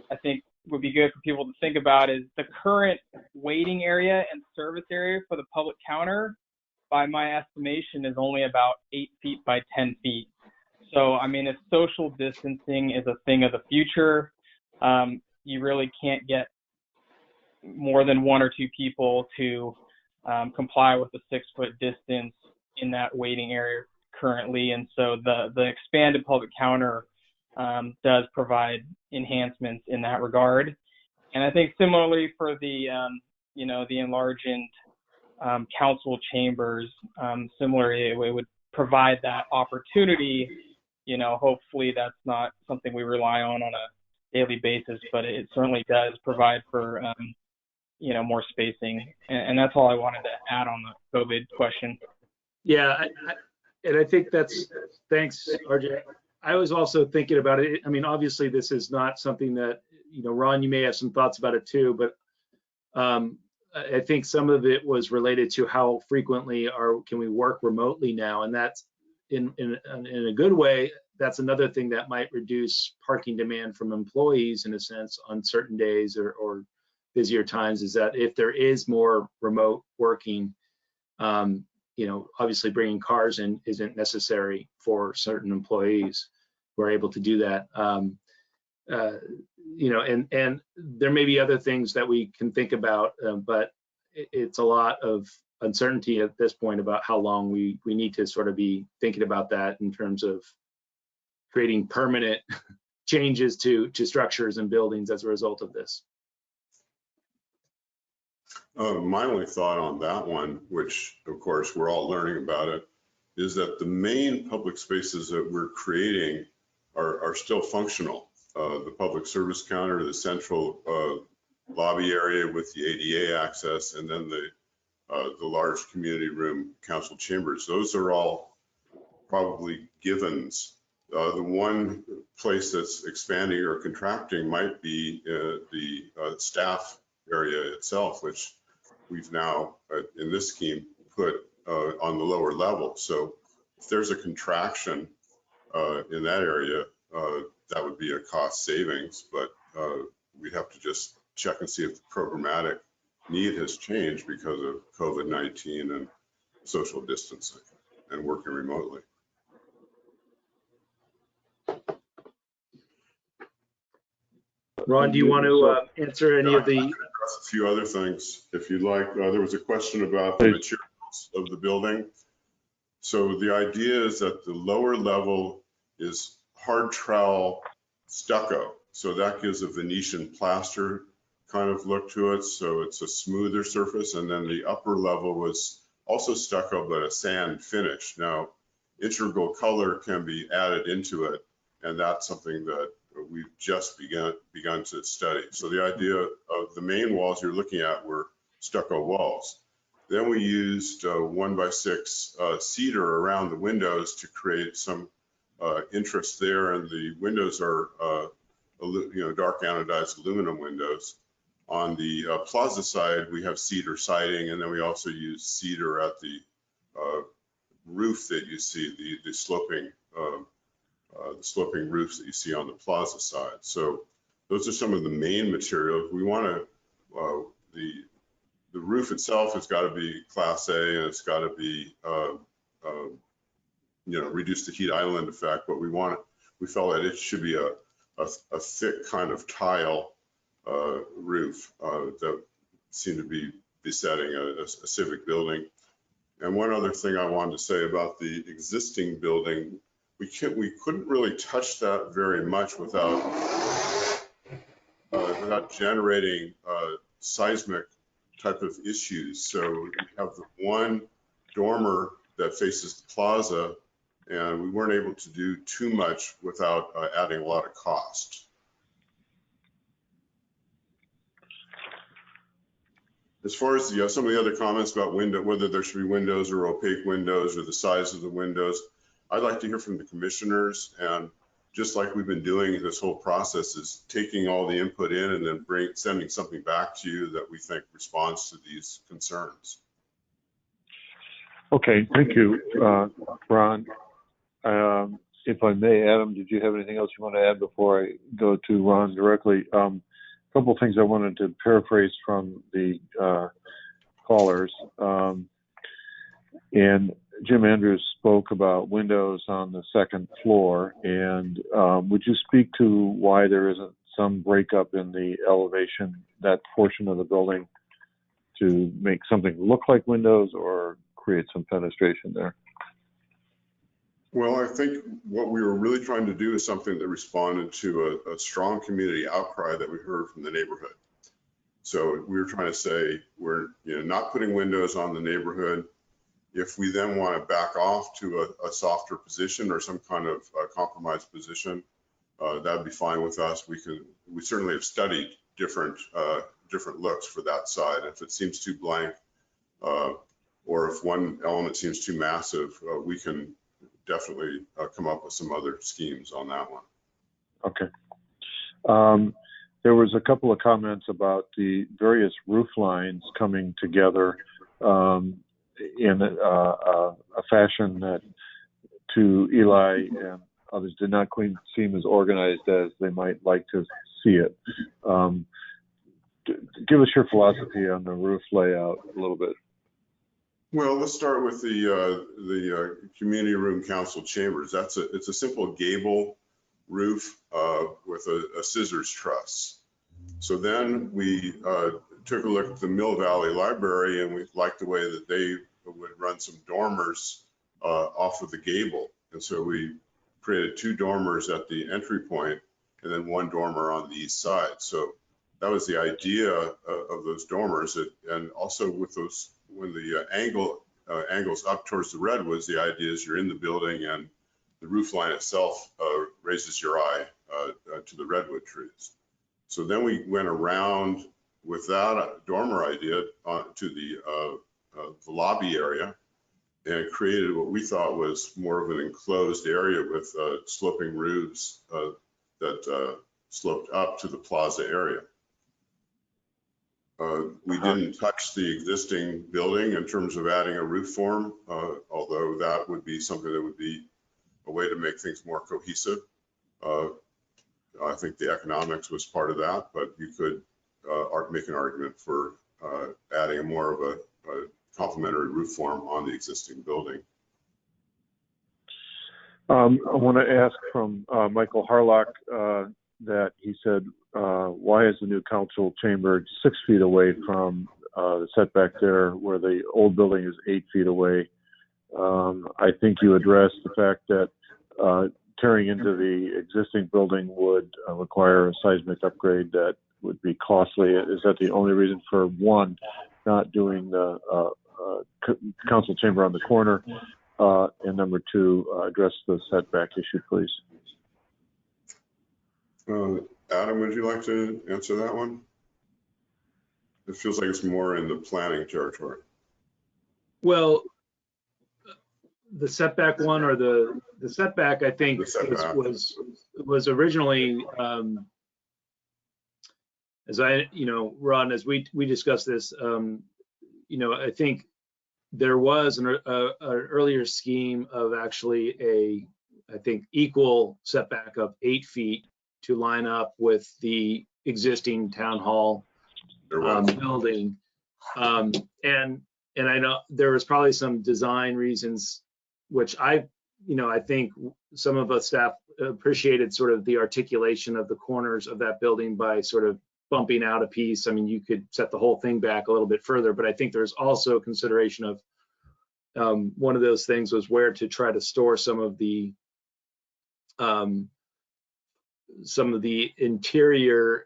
I think would be good for people to think about is the current waiting area and service area for the public counter, by my estimation, is only about 8 feet by 10 feet. So, I mean, if social distancing is a thing of the future, you really can't get more than 1 or 2 people to comply with the 6-foot distance in that waiting area currently. And so the expanded public counter does provide enhancements in that regard. And I think similarly for the, the enlarged council chambers, similarly, it would provide that opportunity. Hopefully that's not something we rely on a daily basis, but it certainly does provide for, more spacing. And that's all I wanted to add on the COVID question. Yeah, and I think thanks, RJ. I was also thinking about it. I mean, obviously this is not something that, Ron, you may have some thoughts about it too, but I think some of it was related to how frequently can we work remotely now, and that's in a good way. That's another thing that might reduce parking demand from employees in a sense on certain days or busier times, is that if there is more remote working, obviously bringing cars in isn't necessary for certain employees who are able to do that. And there may be other things that we can think about, but it's a lot of uncertainty at this point about how long we need to sort of be thinking about that in terms of creating permanent changes to structures and buildings as a result of this. My only thought on that one, which of course we're all learning about it, is that the main public spaces that we're creating are still functional. The public service counter, the central lobby area with the ADA access, and then the large community room council chambers. Those are all probably givens. The one place that's expanding or contracting might be the staff area itself, which we've now, in this scheme, put on the lower level. So if there's a contraction in that area, that would be a cost savings, but we'd have to just check and see if the programmatic need has changed because of COVID-19 and social distancing and working remotely. Ron, do you want to answer any of the? A few other things, if you'd like. There was a question about the materials of the building. So the idea is that the lower level is hard trowel stucco. So that gives a Venetian plaster kind of look to it. So it's a smoother surface. And then the upper level was also stucco, but a sand finish. Now, integral color can be added into it. And that's something that we've just begun to study. So the idea of the main walls you're looking at were stucco walls. Then we used 1x6 cedar around the windows to create some interest there. And the windows are, dark anodized aluminum windows. On the plaza side, we have cedar siding, and then we also use cedar at the roof that you see, the sloping roofs that you see on the plaza side. So those are some of the main materials. We want to, the roof itself has got to be Class A, and it's got to be, reduce the heat island effect. But we felt that it should be a thick kind of tile roof that seemed to be besetting a civic building. And one other thing I wanted to say about the existing building, we couldn't really touch that very much without generating seismic type of issues. So we have the one dormer that faces the plaza, and we weren't able to do too much without adding a lot of cost. As far as some of the other comments about whether there should be windows or opaque windows or the size of the windows, I'd like to hear from the commissioners. And just like we've been doing this whole process, is taking all the input in and then sending something back to you that we think responds to these concerns. Okay, thank you, Ron. If I may, Adam, did you have anything else you want to add before I go to Ron directly? A couple of things I wanted to paraphrase from the callers. And Jim Andrews spoke about windows on the second floor. And would you speak to why there isn't some breakup in the elevation, that portion of the building, to make something look like windows or create some fenestration there? Well, I think what we were really trying to do is something that responded to a strong community outcry that we heard from the neighborhood. So we were trying to say, we're not putting windows on the neighborhood. If we then want to back off to a softer position or some kind of compromised position, that'd be fine with us. We certainly have studied different looks for that side. If it seems too blank, or if one element seems too massive, we can definitely come up with some other schemes on that one. Okay. There was a couple of comments about the various roof lines coming together in a fashion that, to Eli and others, did not quite seem as organized as they might like to see it. Give us your philosophy on the roof layout a little bit. Well, let's start with the community room council chambers. It's a simple gable roof with a scissors truss. So then we took a look at the Mill Valley Library, and we liked the way that they would run some dormers off of the gable. And so we created 2 dormers at the entry point and then 1 dormer on the east side. So that was the idea of those dormers. And also with those, when the angles up towards the redwoods, the idea is you're in the building and the roof line itself raises your eye to the redwood trees. So then we went around with that dormer idea to the lobby area and created what we thought was more of an enclosed area with sloping roofs that sloped up to the plaza area. We didn't touch the existing building in terms of adding a roof form, although that would be something that would be a way to make things more cohesive. I think the economics was part of that, but you could make an argument for adding more of a complementary roof form on the existing building. I want to ask from Michael Harlock that he said, why is the new council chamber 6 feet away from the setback there where the old building is 8 feet away? I think you addressed the fact that tearing into the existing building would require a seismic upgrade that would be costly. Is that the only reason for, one, not doing the council chamber on the corner? And number two, address the setback issue, please. Adam, would you like to answer that one? It feels like it's more in the planning territory. Well, the setback one, or the setback, I think was originally, as I, Ron, as we discussed this, I think there was an earlier scheme of actually I think equal setback of 8 feet to line up with the existing town hall building. And I know there was probably some design reasons, which I think some of us staff appreciated sort of the articulation of the corners of that building by sort of bumping out a piece. I mean, you could set the whole thing back a little bit further, but I think there's also consideration of one of those things was where to try to store some of the interior,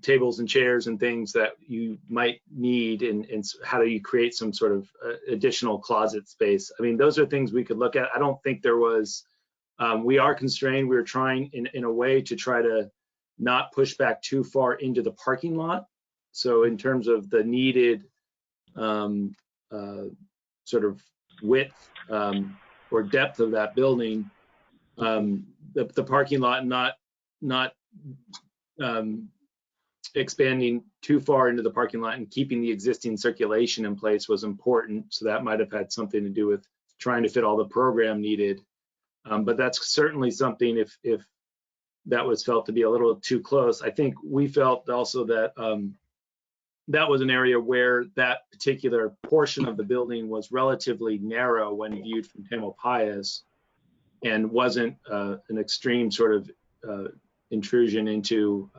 tables and chairs and things that you might need, and how do you create some sort of additional closet space? I mean, those are things we could look at. I don't think there was, we are constrained. We're trying in a way to try to not push back too far into the parking lot. So in terms of the needed sort of width or depth of that building, the parking lot not expanding too far into the parking lot and keeping the existing circulation in place was important. So that might have had something to do with trying to fit all the program needed. But that's certainly something, if that was felt to be a little too close. I think we felt also that that was an area where that particular portion of the building was relatively narrow when viewed from Tamalpais, and wasn't an extreme sort of intrusion into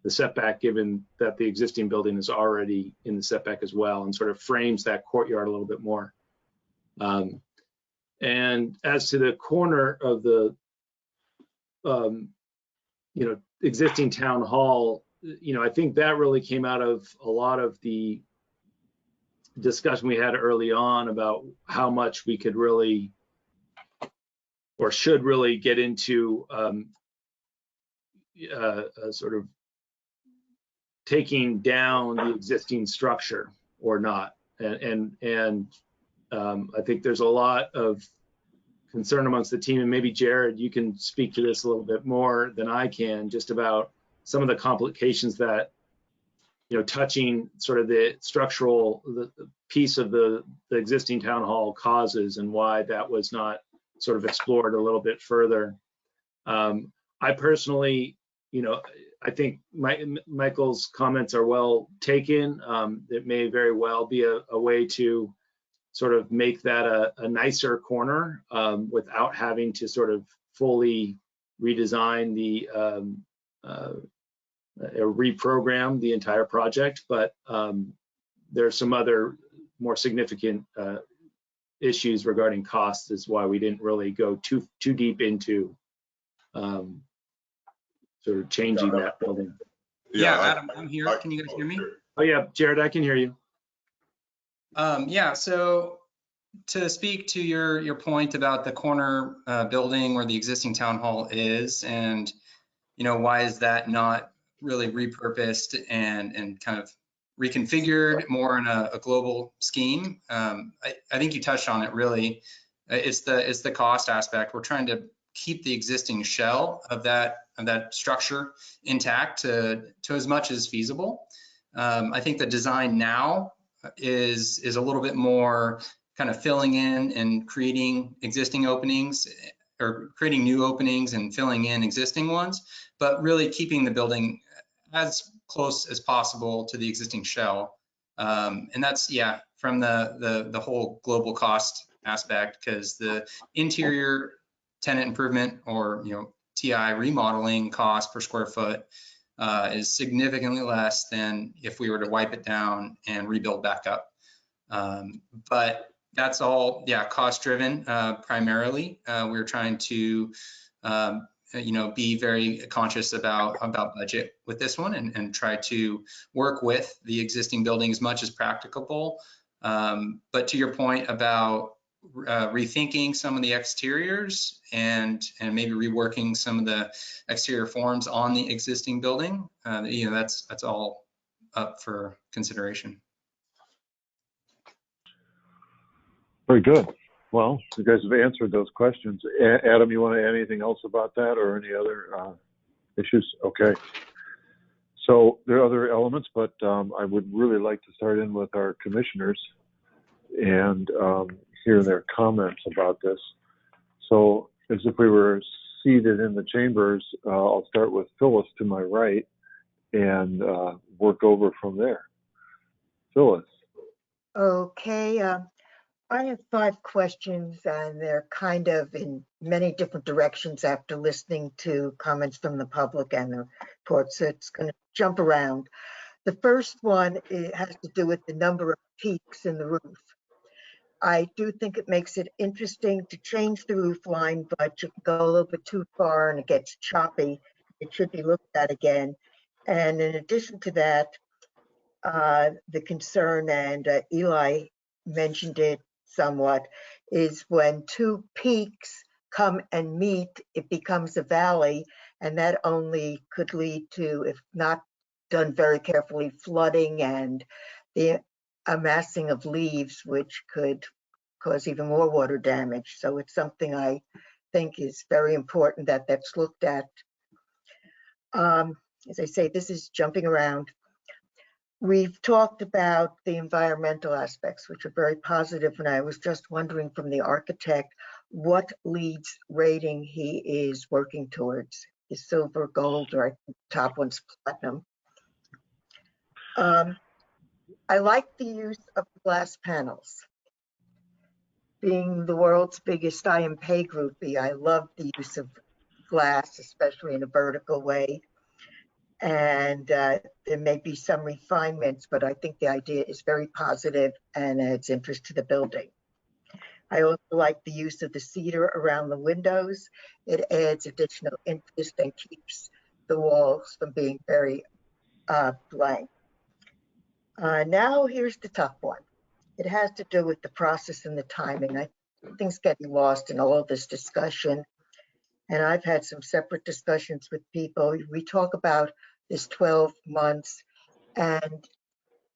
the setback, given that the existing building is already in the setback as well, and sort of frames that courtyard a little bit more. And as to the corner of the existing town hall, I think that really came out of a lot of the discussion we had early on about how much we could really or should really get into sort of taking down the existing structure or not. And I think there's a lot of concern amongst the team, and maybe Jared, you can speak to this a little bit more than I can, just about some of the complications that, touching sort of the structural the piece of the existing town hall causes, and why that was not sort of explored a little bit further. I personally, I think Michael's comments are well taken. It may very well be a way to sort of make that a nicer corner without having to sort of fully redesign the reprogram the entire project. But there are some other more significant issues regarding costs, is why we didn't really go too deep into sort of changing that building. Yeah, Adam, I'm here. Can you guys hear me? Oh yeah, Jared, I can hear you. Yeah, so to speak to your point about the corner building where the existing town hall is, and why is that not really repurposed and kind of reconfigured more in a global scheme? I think you touched on it really. It's the cost aspect. We're trying to keep the existing shell of that structure intact to as much as feasible. I think the design now is a little bit more kind of filling in and creating existing openings, or creating new openings and filling in existing ones, but really keeping the building as close as possible to the existing shell. And that's, yeah, from the whole global cost aspect, because the interior tenant improvement, or TI remodeling cost per square foot is significantly less than if we were to wipe it down and rebuild back up. But that's all, yeah, cost driven primarily. We're trying to be very conscious about budget with this one, and try to work with the existing building as much as practicable. But to your point about rethinking some of the exteriors and maybe reworking some of the exterior forms on the existing building, that's all up for consideration. Very good. Well, you guys have answered those questions. Adam, you want to add anything else about that, or any other issues? Okay. So there are other elements, but I would really like to start in with our commissioners and hear their comments about this. So as if we were seated in the chambers, I'll start with Phyllis to my right and work over from there. Phyllis. Okay. I have 5 questions, and they're kind of in many different directions after listening to comments from the public and the report, so it's going to jump around. The first one, it has to do with the number of peaks in the roof. I do think it makes it interesting to change the roof line, but you can go a little bit too far and it gets choppy. It should be looked at again. And in addition to that, the concern, and Eli mentioned it somewhat, is when 2 peaks come and meet, it becomes a valley, and that only could lead to, if not done very carefully, flooding and the amassing of leaves, which could cause even more water damage. So it's something I think is very important that that's looked at. As I say, this is jumping around. We've talked about the environmental aspects, which are very positive, and I was just wondering from the architect what LEED's rating he is working towards. Is silver, gold, or I think the top one's platinum. I like the use of glass panels. Being the world's biggest I&P groupie, I love the use of glass, especially in a vertical way. And there may be some refinements, but I think the idea is very positive and adds interest to the building. I also like the use of the cedar around the windows. It adds additional interest and keeps the walls from being very blank. Now here's the tough one. It has to do with the process and the timing. I think things getting lost in all of this discussion. And I've had some separate discussions with people. We talk about this 12 months, and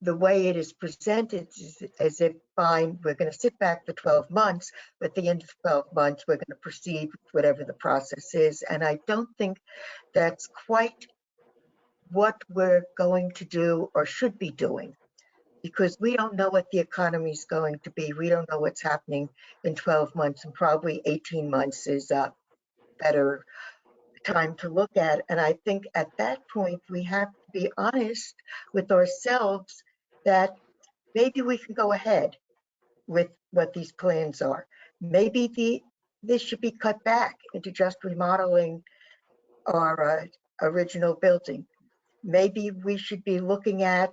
the way it is presented is as if, fine, we're going to sit back for 12 months, but at the end of 12 months, we're going to proceed with whatever the process is. And I don't think that's quite what we're going to do or should be doing, because we don't know what the economy is going to be. We don't know what's happening in 12 months, and probably 18 months is a better time to look at. And I think at that point, we have to be honest with ourselves that maybe we can go ahead with what these plans are. Maybe this should be cut back into just remodeling our original building. Maybe we should be looking at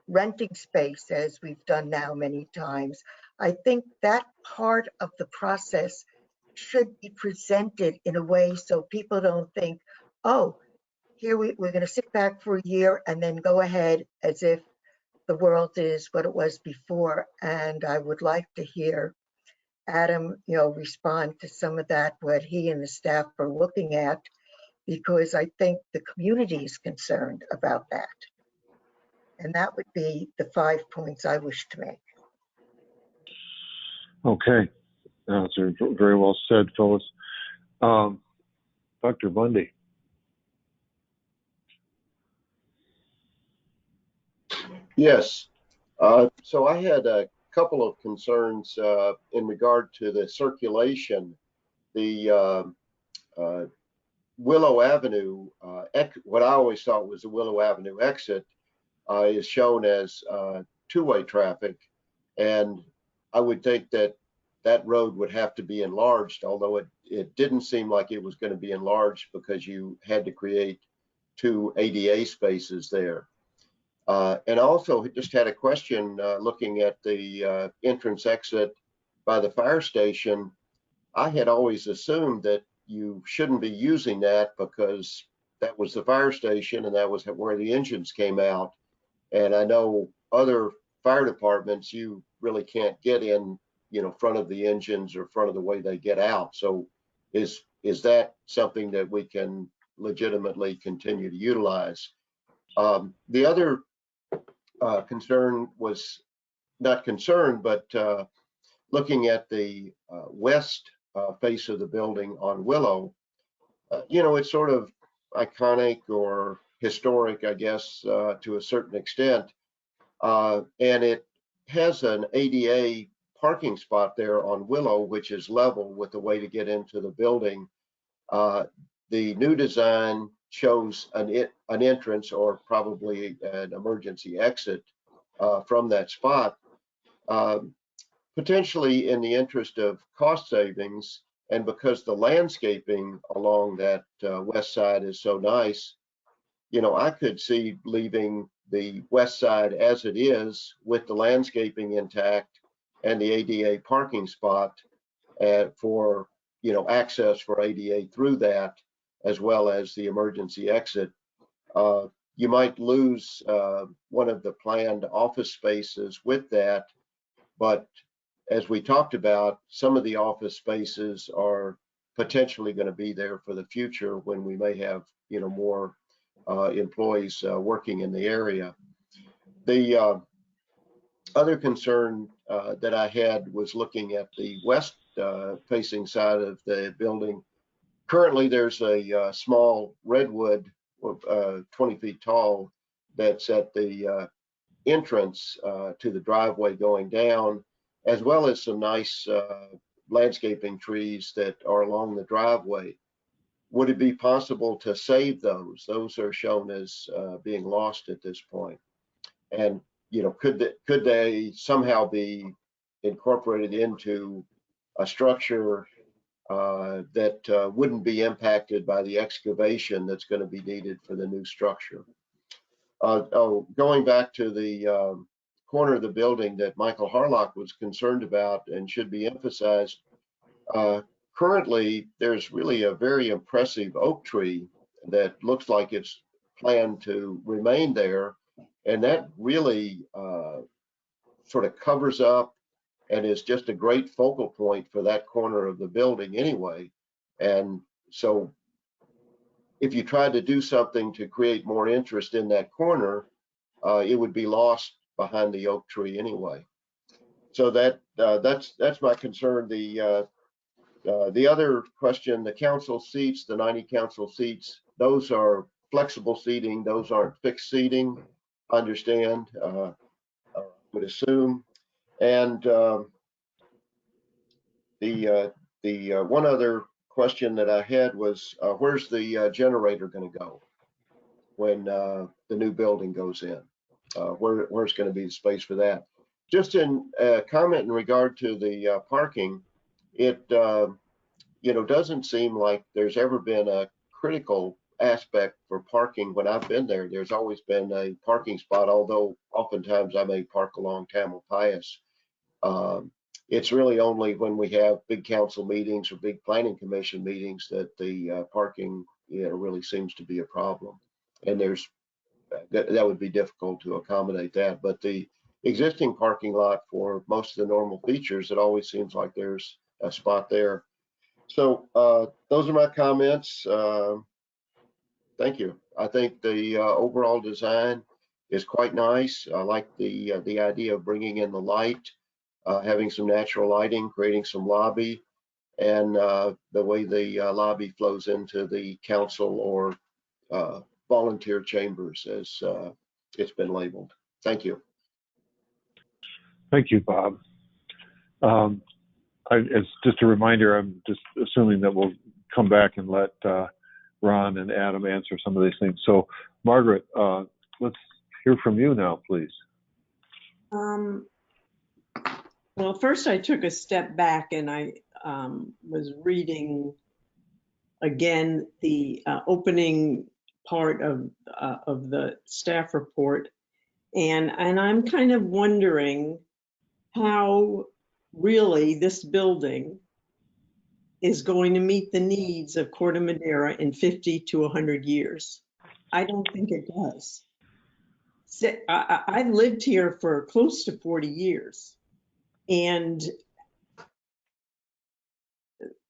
renting space, as we've done now many times. I think that part of the process should be presented in a way so people don't think, oh, here we're going to sit back for a year and then go ahead as if the world is what it was before. And I would like to hear Adam, respond to some of that, what he and the staff are looking at, because I think the community is concerned about that. And that would be the 5 points I wish to make. Okay. That's very well said, Phyllis. Dr. Bundy. Yes. So I had a couple of concerns in regard to the circulation. The Willow Avenue, what I always thought was the Willow Avenue exit is shown as two-way traffic. And I would think that that road would have to be enlarged, although it didn't seem like it was going to be enlarged because you had to create two ADA spaces there. And also just had a question looking at the entrance exit by the fire station. I had always assumed that you shouldn't be using that because that was the fire station and that was where the engines came out. And I know other fire departments, you really can't get in, front of the engines or front of the way they get out. So is that something that we can legitimately continue to utilize? The other concern was not concern, but looking at the west face of the building on Willow, it's sort of iconic or historic, I guess, to a certain extent. And it has an ADA parking spot there on Willow, which is level with the way to get into the building. The new design shows an entrance or probably an emergency exit from that spot. Potentially in the interest of cost savings, and because the landscaping along that west side is so nice, I could see leaving the west side as it is with the landscaping intact and the ADA parking spot for, access for ADA through that, as well as the emergency exit. You might lose one of the planned office spaces with that, but as we talked about, some of the office spaces are potentially going to be there for the future when we may have, more employees working in the area. The other concern that I had was looking at the west facing side of the building. Currently, there's a small redwood 20 feet tall that's at the entrance to the driveway going down, as well as some nice landscaping trees that are along the driveway. Would it be possible to save those? Those are shown as being lost at this point. And could they somehow be incorporated into a structure that wouldn't be impacted by the excavation that's going to be needed for the new structure? Going back to the corner of the building that Michael Harlock was concerned about and should be emphasized, currently there's really a very impressive oak tree that looks like it's planned to remain there, and that really sort of covers up and is just a great focal point for that corner of the building anyway. And so if you tried to do something to create more interest in that corner, it would be lost behind the oak tree anyway. So that's my concern. The other question, the council seats, the 90 council seats, those are flexible seating. Those aren't fixed seating. Understand? I would assume. And the one other question that I had was, where's the generator going to go when the new building goes in? Where's going to be the space for that? Just in comment in regard to the parking, it doesn't seem like there's ever been a critical aspect for parking. When I've been there, there's always been a parking spot, although oftentimes I may park along Tamalpais. It's really only when we have big council meetings or big planning commission meetings that the parking really seems to be a problem. And that would be difficult to accommodate that. But the existing parking lot for most of the normal features, it always seems like there's a spot there. So those are my comments. Thank you. I think the overall design is quite nice. I like the idea of bringing in the light, having some natural lighting, creating some lobby, and the way the lobby flows into the council or volunteer chambers, as it's been labeled. Thank you. Thank you, Bob. It's just a reminder, I'm just assuming that we'll come back and let Ron and Adam answer some of these things. So, Margaret, let's hear from you now, please. Well, first I took a step back and I was reading again the opening part of the staff report, and I'm kind of wondering how really this building is going to meet the needs of Corte Madera in 50 to 100 years. I don't think it does. I've lived here for close to 40 years, and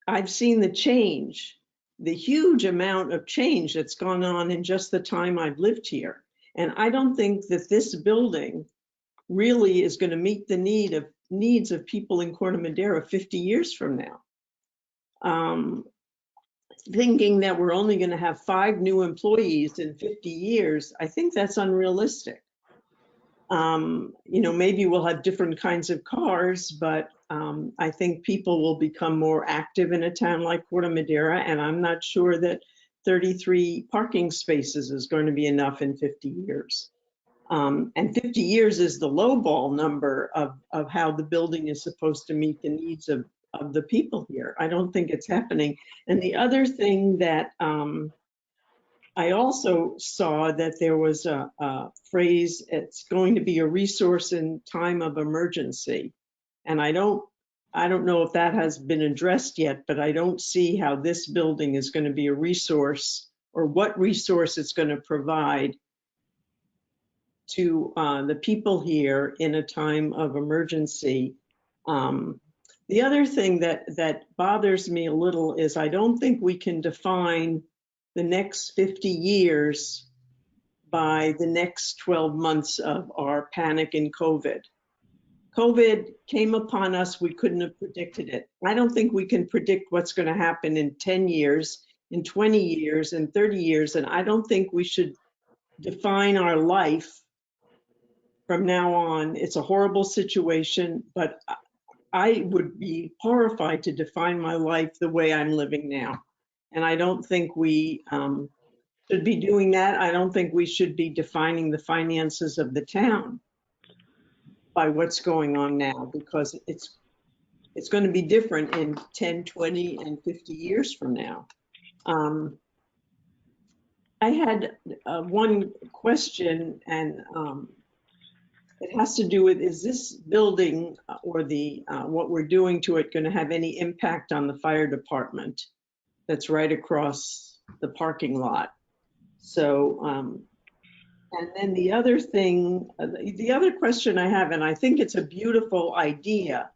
I've seen the change, the huge amount of change that's gone on in just the time I've lived here. And I don't think that this building really is going to meet the needs of people in Corte Madera 50 years from now. Thinking that we're only going to have 5 new employees in 50 years, I think that's unrealistic. You know, maybe we'll have different kinds of cars, but I think people will become more active in a town like Corte Madera, and I'm not sure that 33 parking spaces is going to be enough in 50 years. And 50 years is the lowball number of how the building is supposed to meet the needs of the people here. I don't think it's happening. And the other thing that I also saw that there was a phrase, it's going to be a resource in time of emergency. And I don't know if that has been addressed yet, but I don't see how this building is going to be a resource or what resource it's going to provide to the people here in a time of emergency. The other thing that bothers me a little is I don't think we can define the next 50 years by the next 12 months of our panic in COVID. COVID came upon us, we couldn't have predicted it. I don't think we can predict what's going to happen in 10 years, in 20 years, in 30 years, and I don't think we should define our life from now on. It's a horrible situation, but I would be horrified to define my life the way I'm living now. And I don't think we should be doing that. I don't think we should be defining the finances of the town by what's going on now, because it's going to be different in 10, 20, and 50 years from now. I had one question, and it has to do with, is this building or the what we're doing to it going to have any impact on the fire department that's right across the parking lot? So, and then the other thing, the other question I have, and I think it's a beautiful idea,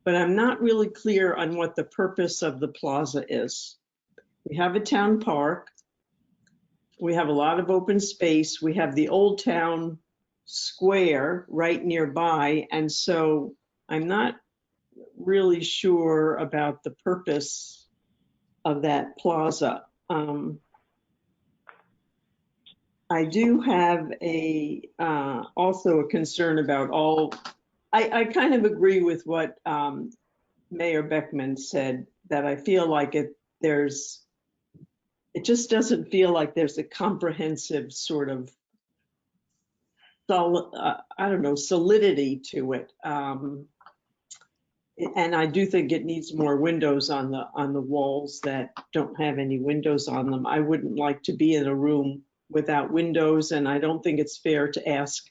but I'm not really clear on what the purpose of the plaza is. We have a town park. We have a lot of open space. We have the old town square right nearby. And so I'm not really sure about the purpose of that plaza. I do have also a concern about I kind of agree with what Mayor Beckman said, that I feel like it just doesn't feel like there's a comprehensive sort of solidity to it. And I do think it needs more windows on the walls that don't have any windows on them. I wouldn't like to be in a room without windows, and I don't think it's fair to ask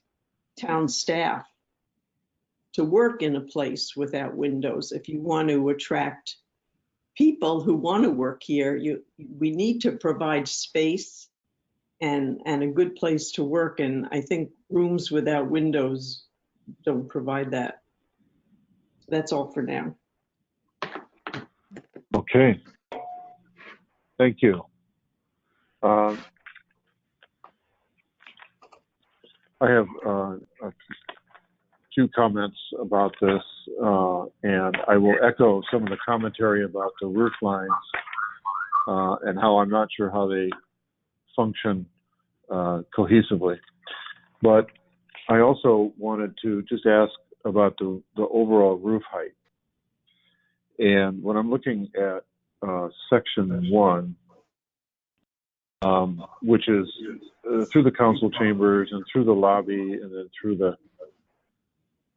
town staff to work in a place without windows. If you want to attract people who want to work here, we need to provide space and a good place to work, and I think rooms without windows don't provide that. That's all for now. Okay. Thank you. I have a few comments about this, and I will echo some of the commentary about the roof lines and how I'm not sure how they function cohesively. But I also wanted to just ask about the overall roof height. And when I'm looking at section 1, which is through the council chambers and through the lobby and then through the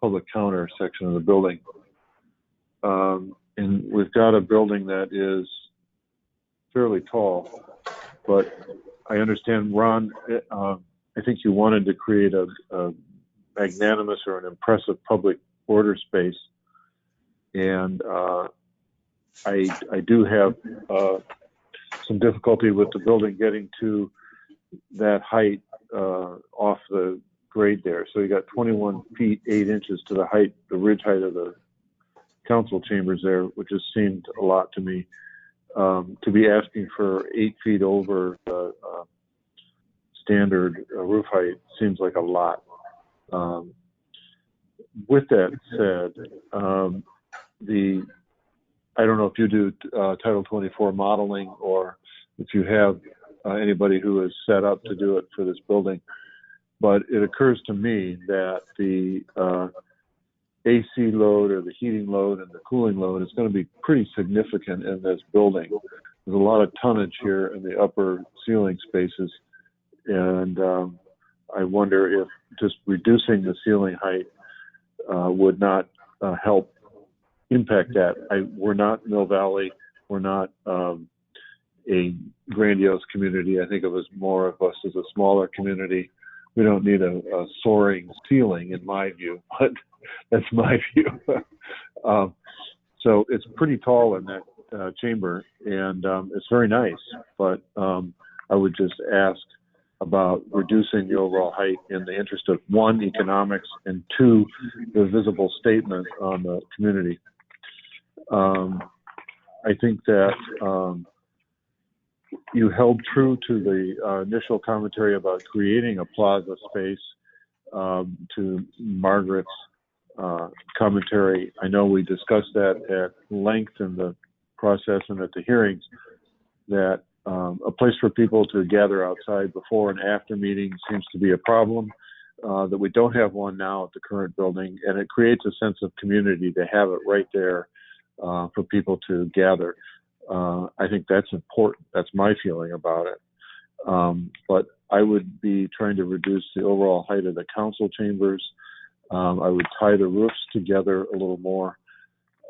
public counter section of the building. And we've got a building that is fairly tall, but I understand, Ron, I think you wanted to create a magnanimous or an impressive public order space. And I do have some difficulty with the building getting to that height off the grade there. So you got 21 feet 8 inches to the height, the ridge height of the council chambers there, which just seemed a lot to me. To be asking for 8 feet over the standard roof height seems like a lot. With that said, I don't know if you do Title 24 modeling or if you have anybody who is set up to do it for this building, but it occurs to me that the AC load or the heating load and the cooling load is going to be pretty significant in this building. There's a lot of tonnage here in the upper ceiling spaces, and I wonder if just reducing the ceiling height would not help impact that. We're not Mill Valley. We're not a grandiose community. I think of us more of us as a smaller community. We don't need a soaring ceiling, in my view, but that's my view. So it's pretty tall in that chamber, and it's very nice. But I would just ask about reducing the overall height in the interest of 1, economics, and 2, the visible statement on the community. I think that you held true to the initial commentary about creating a plaza space. To Margaret's commentary, I know we discussed that at length in the process and at the hearings, that a place for people to gather outside before and after meetings seems to be a problem, that we don't have one now at the current building, and it creates a sense of community to have it right there for people to gather. I think that's important. That's my feeling about it. But I would be trying to reduce the overall height of the council chambers. I would tie the roofs together a little more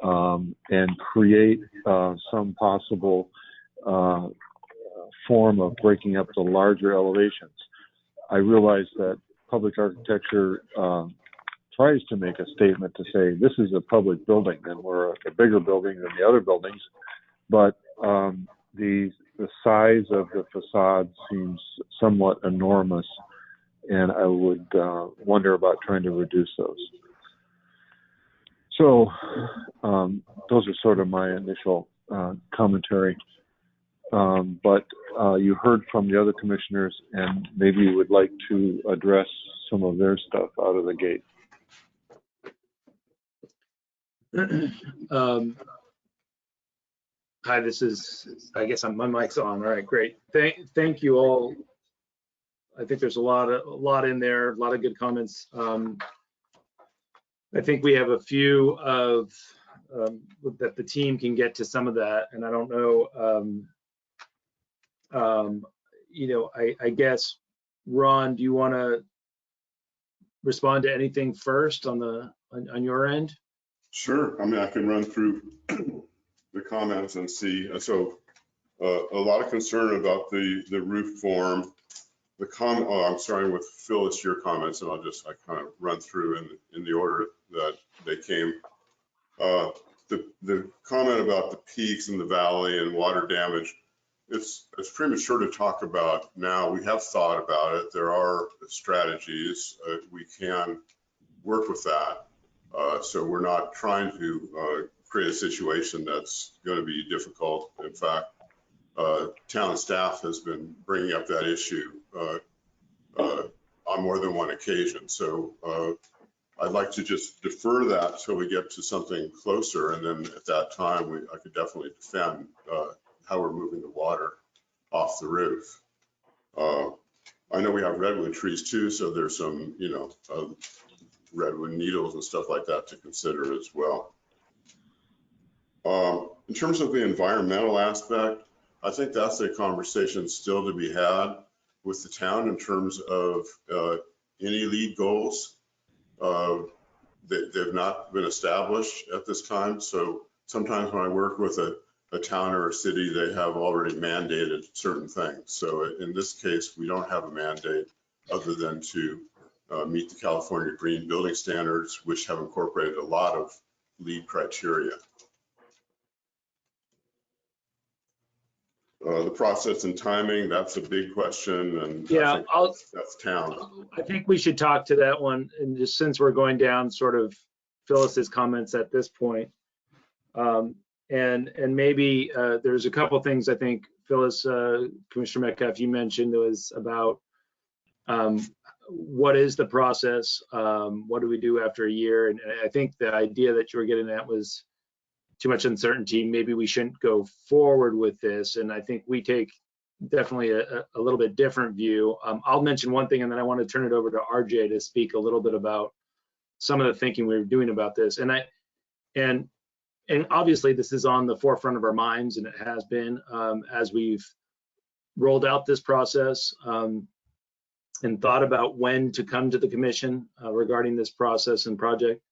and create some possible form of breaking up the larger elevations. I realize that public architecture tries to make a statement to say this is a public building and we're a bigger building than the other buildings, but the size of the facade seems somewhat enormous, and I would wonder about trying to reduce those. So those are sort of my initial commentary. But you heard from the other commissioners, and maybe you would like to address some of their stuff out of the gate. Hi, this is, I guess my mic's on. All right, great. Thank you all. I think there's a lot in there, a lot of good comments. I think we have a few of that the team can get to some of that, and I don't know. I guess, Ron, do you want to respond to anything first on your end? Sure. I mean, I can run through the comments and see. So a lot of concern about the roof form. I'm starting with Phyllis, your comments, and I kind of run through in the order that they came. The comment about the peaks in the valley and water damage, it's premature to talk about now. We have thought about it. There are strategies. We can work with that. So we're not trying to create a situation that's going to be difficult. In fact, town staff has been bringing up that issue on more than one occasion. So I'd like to just defer that till we get to something closer, and then at that time I could definitely defend how we're moving the water off the roof. I know we have redwood trees too, so there's some, redwood needles and stuff like that to consider as well. In terms of the environmental aspect, I think that's a conversation still to be had with the town in terms of any lead goals. They've not been established at this time. So sometimes when I work with a town or a city, they have already mandated certain things. So in this case, we don't have a mandate other than to meet the California Green Building Standards, which have incorporated a lot of LEED criteria. The process and timing, that's a big question, and Yeah, I think that's town. I think we should talk to that one, and just since we're going down sort of Phyllis's comments at this point. And maybe there's a couple things I think Phyllis, Commissioner Metcalf, you mentioned was about what is the process? What do we do after a year? And I think the idea that you were getting at was too much uncertainty. Maybe we shouldn't go forward with this. And I think we take definitely a little bit different view. I'll mention one thing, and then I want to turn it over to RJ to speak a little bit about some of the thinking we were doing about this. And obviously this is on the forefront of our minds, and it has been as we've rolled out this process and thought about when to come to the commission regarding this process and project.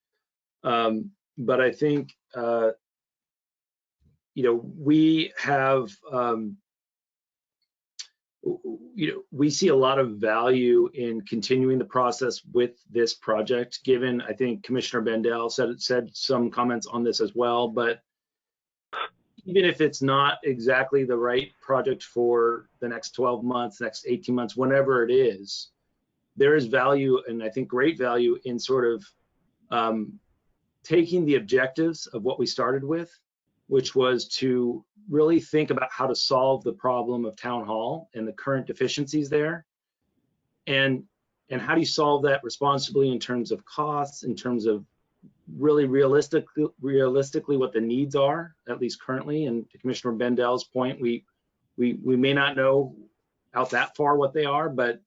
But I think, we have, we see a lot of value in continuing the process with this project, given, I think Commissioner Bendel said some comments on this as well, but even if it's not exactly the right project for the next 12 months, next 18 months, whenever it is, there is value, and I think great value in sort of taking the objectives of what we started with, which was to really think about how to solve the problem of town hall and the current deficiencies there. And how do you solve that responsibly in terms of costs, in terms of really realistically what the needs are, at least currently. And to Commissioner Bendel's point, we may not know out that far what they are, but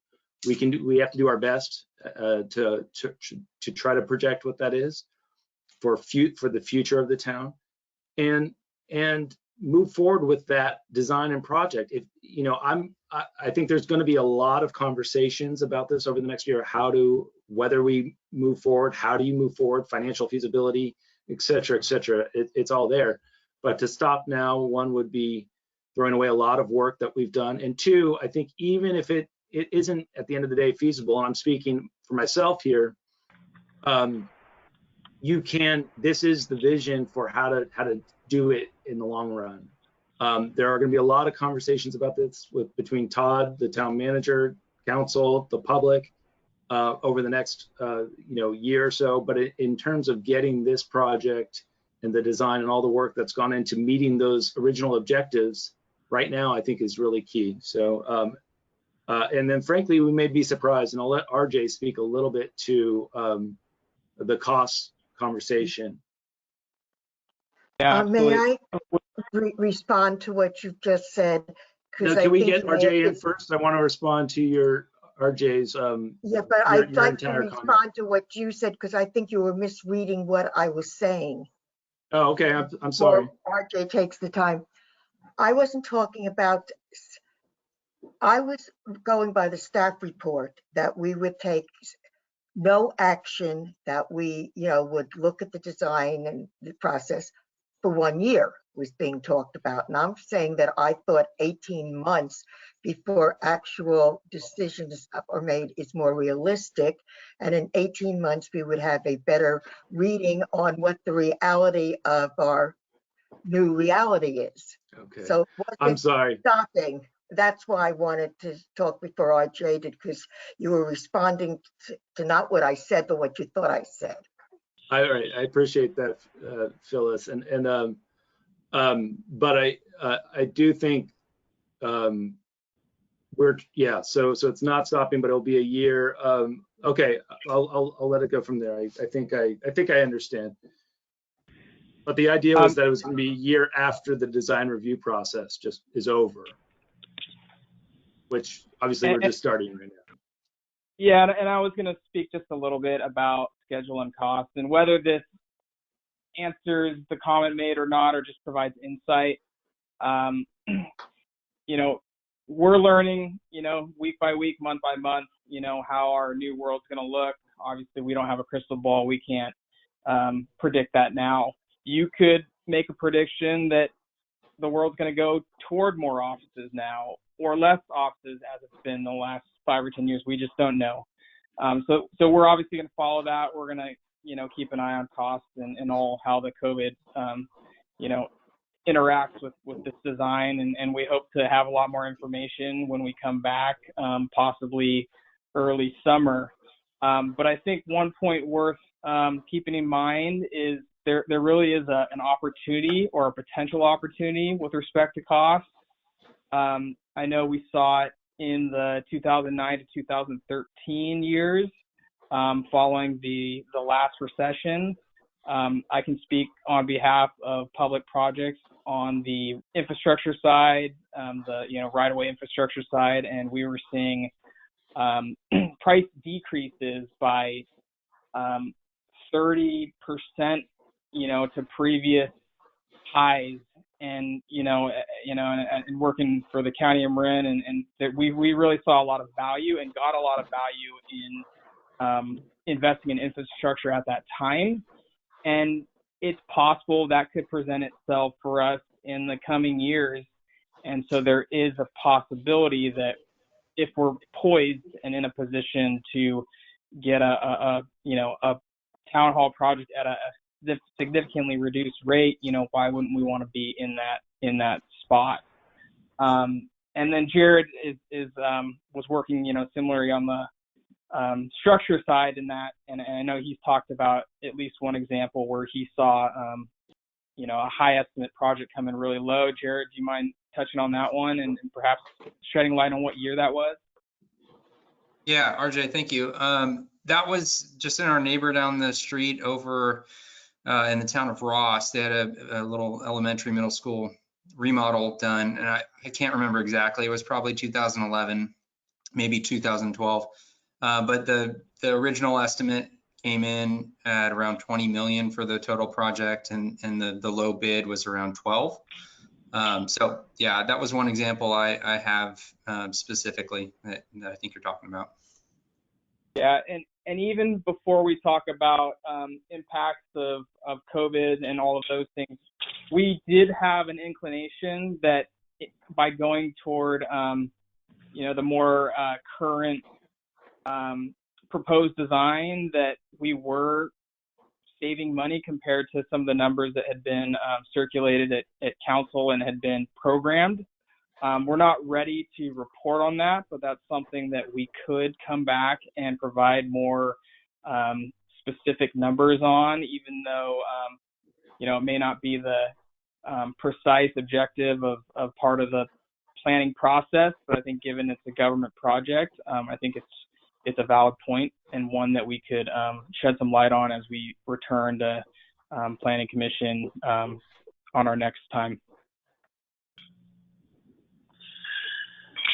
we have to do our best to try to project what that is for the future of the town, and move forward with that design and project. I think there's going to be a lot of conversations about this over the next year. Whether we move forward, how do you move forward, financial feasibility, et cetera, et cetera. It's all there. But to stop now, one would be throwing away a lot of work that we've done. And two, I think even if it isn't at the end of the day feasible, and I'm speaking for myself here, this is the vision for how to do it in the long run. There are going to be a lot of conversations about this between Todd, the town manager, council, the public over the next year or so. But in terms of getting this project and the design and all the work that's gone into meeting those original objectives right now, I think is really key. So and then frankly, we may be surprised, and I'll let RJ speak a little bit to the cost conversation. May I respond to what you've just said? No, can we get RJ in first? I want to respond to your RJ's. Yeah, but I'd like to respond to what you said, because I think you were misreading what I was saying. Oh, okay. I'm sorry. RJ takes the time. I wasn't talking about. I was going by the staff report that we would take no action, that we, would look at the design and the process for 1 year was being talked about. And I'm saying that I thought 18 months before actual decisions are made is more realistic. And in 18 months, we would have a better reading on what the reality of our new reality is. Okay. So I'm sorry. Stopping. That's why I wanted to talk before RJ did, because you were responding to not what I said, but what you thought I said. All right, I appreciate that, Phyllis, but I do think so it's not stopping, but it'll be a year. Okay, I'll let it go from there. I think I understand. But the idea was that it was going to be a year after the design review process just is over, which obviously we're just starting right now. Yeah, and I was going to speak just a little bit about schedule and cost and whether this answers the comment made or not, or just provides insight. You know, we're learning, week by week, month by month, how our new world's going to look. Obviously, we don't have a crystal ball. We can't predict that now. You could make a prediction that the world's going to go toward more offices now or less offices as it's been the last 5 or 10 years. We just don't know. So we're obviously going to follow that. We're going to, keep an eye on costs and all how the COVID, interacts with this design. And we hope to have a lot more information when we come back, possibly early summer. But I think one point worth keeping in mind is there really is an opportunity or a potential opportunity with respect to cost. I know we saw it in the 2009 to 2013 years following the last recession. I can speak on behalf of public projects on the infrastructure side, the right-of-way infrastructure side, and we were seeing price decreases by 30%, to previous highs. And and working for the county of Marin, and that we really saw a lot of value and got a lot of value in investing in infrastructure at that time. And it's possible that could present itself for us in the coming years. And so there is a possibility that if we're poised and in a position to get a town hall project at a significantly reduced rate, why wouldn't we want to be in that spot? And then Jared was working, similarly on the structure side in that, and I know he's talked about at least one example where he saw, a high estimate project come in really low. Jared, do you mind touching on that one and perhaps shedding light on what year that was? Yeah, RJ, thank you. That was just in our neighbor down the street over in the town of Ross. They had a little elementary, middle school remodel done, and I can't remember exactly. It was probably 2011, maybe 2012. But the original estimate came in at around 20 million for the total project, and the low bid was around 12. So yeah, that was one example I have specifically that I think you're talking about. Yeah, and even before we talk about impacts of COVID and all of those things, we did have an inclination that by going toward the more current proposed design, that we were saving money compared to some of the numbers that had been circulated at council and had been programmed. We're not ready to report on that, but that's something that we could come back and provide more specific numbers on, even though, it may not be the precise objective of part of the planning process. But I think given it's a government project, I think it's a valid point and one that we could shed some light on as we return to Planning Commission on our next time.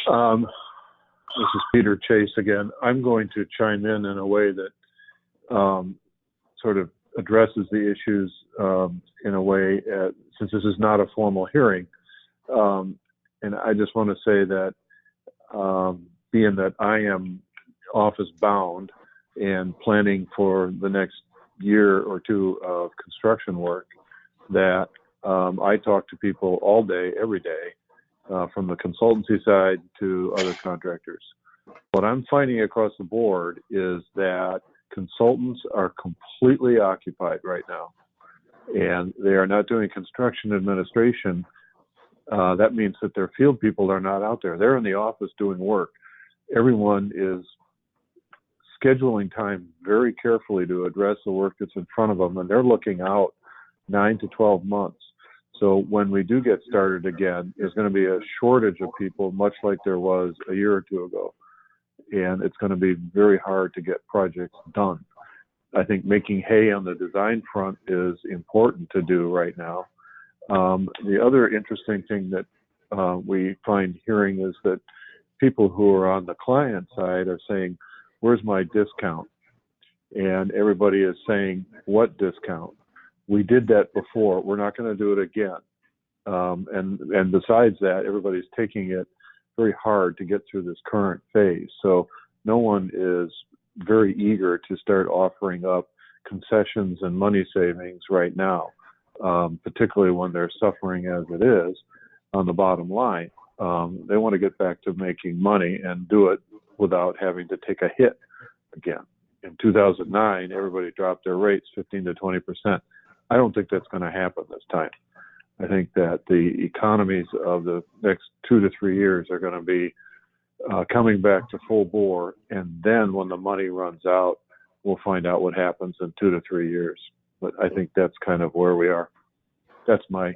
This is Peter Chase again. I'm going to chime in a way that sort of addresses the issues in a way, since this is not a formal hearing. And I just want to say that being that I am office bound and planning for the next year or two of construction work, that I talk to people all day, every day, from the consultancy side to other contractors. What I'm finding across the board is that consultants are completely occupied right now, and they are not doing construction administration. That means that their field people are not out there. They're in the office doing work. Everyone is scheduling time very carefully to address the work that's in front of them, and they're looking out 9 to 12 months. So when we do get started again, there's going to be a shortage of people, much like there was a year or two ago. And it's going to be very hard to get projects done. I think making hay on the design front is important to do right now. The other interesting thing that we find hearing is that people who are on the client side are saying, where's my discount? And everybody is saying, what discount? We did that before. We're not going to do it again. And besides that, everybody's taking it very hard to get through this current phase. So no one is very eager to start offering up concessions and money savings right now, particularly when they're suffering as it is on the bottom line. They want to get back to making money and do it without having to take a hit again. In 2009, everybody dropped their rates 15 to 20%. I don't think that's going to happen this time. I think that the economies of the next 2 to 3 years are going to be coming back to full bore, and then when the money runs out, we'll find out what happens in 2 to 3 years. But I think that's kind of where we are. That's my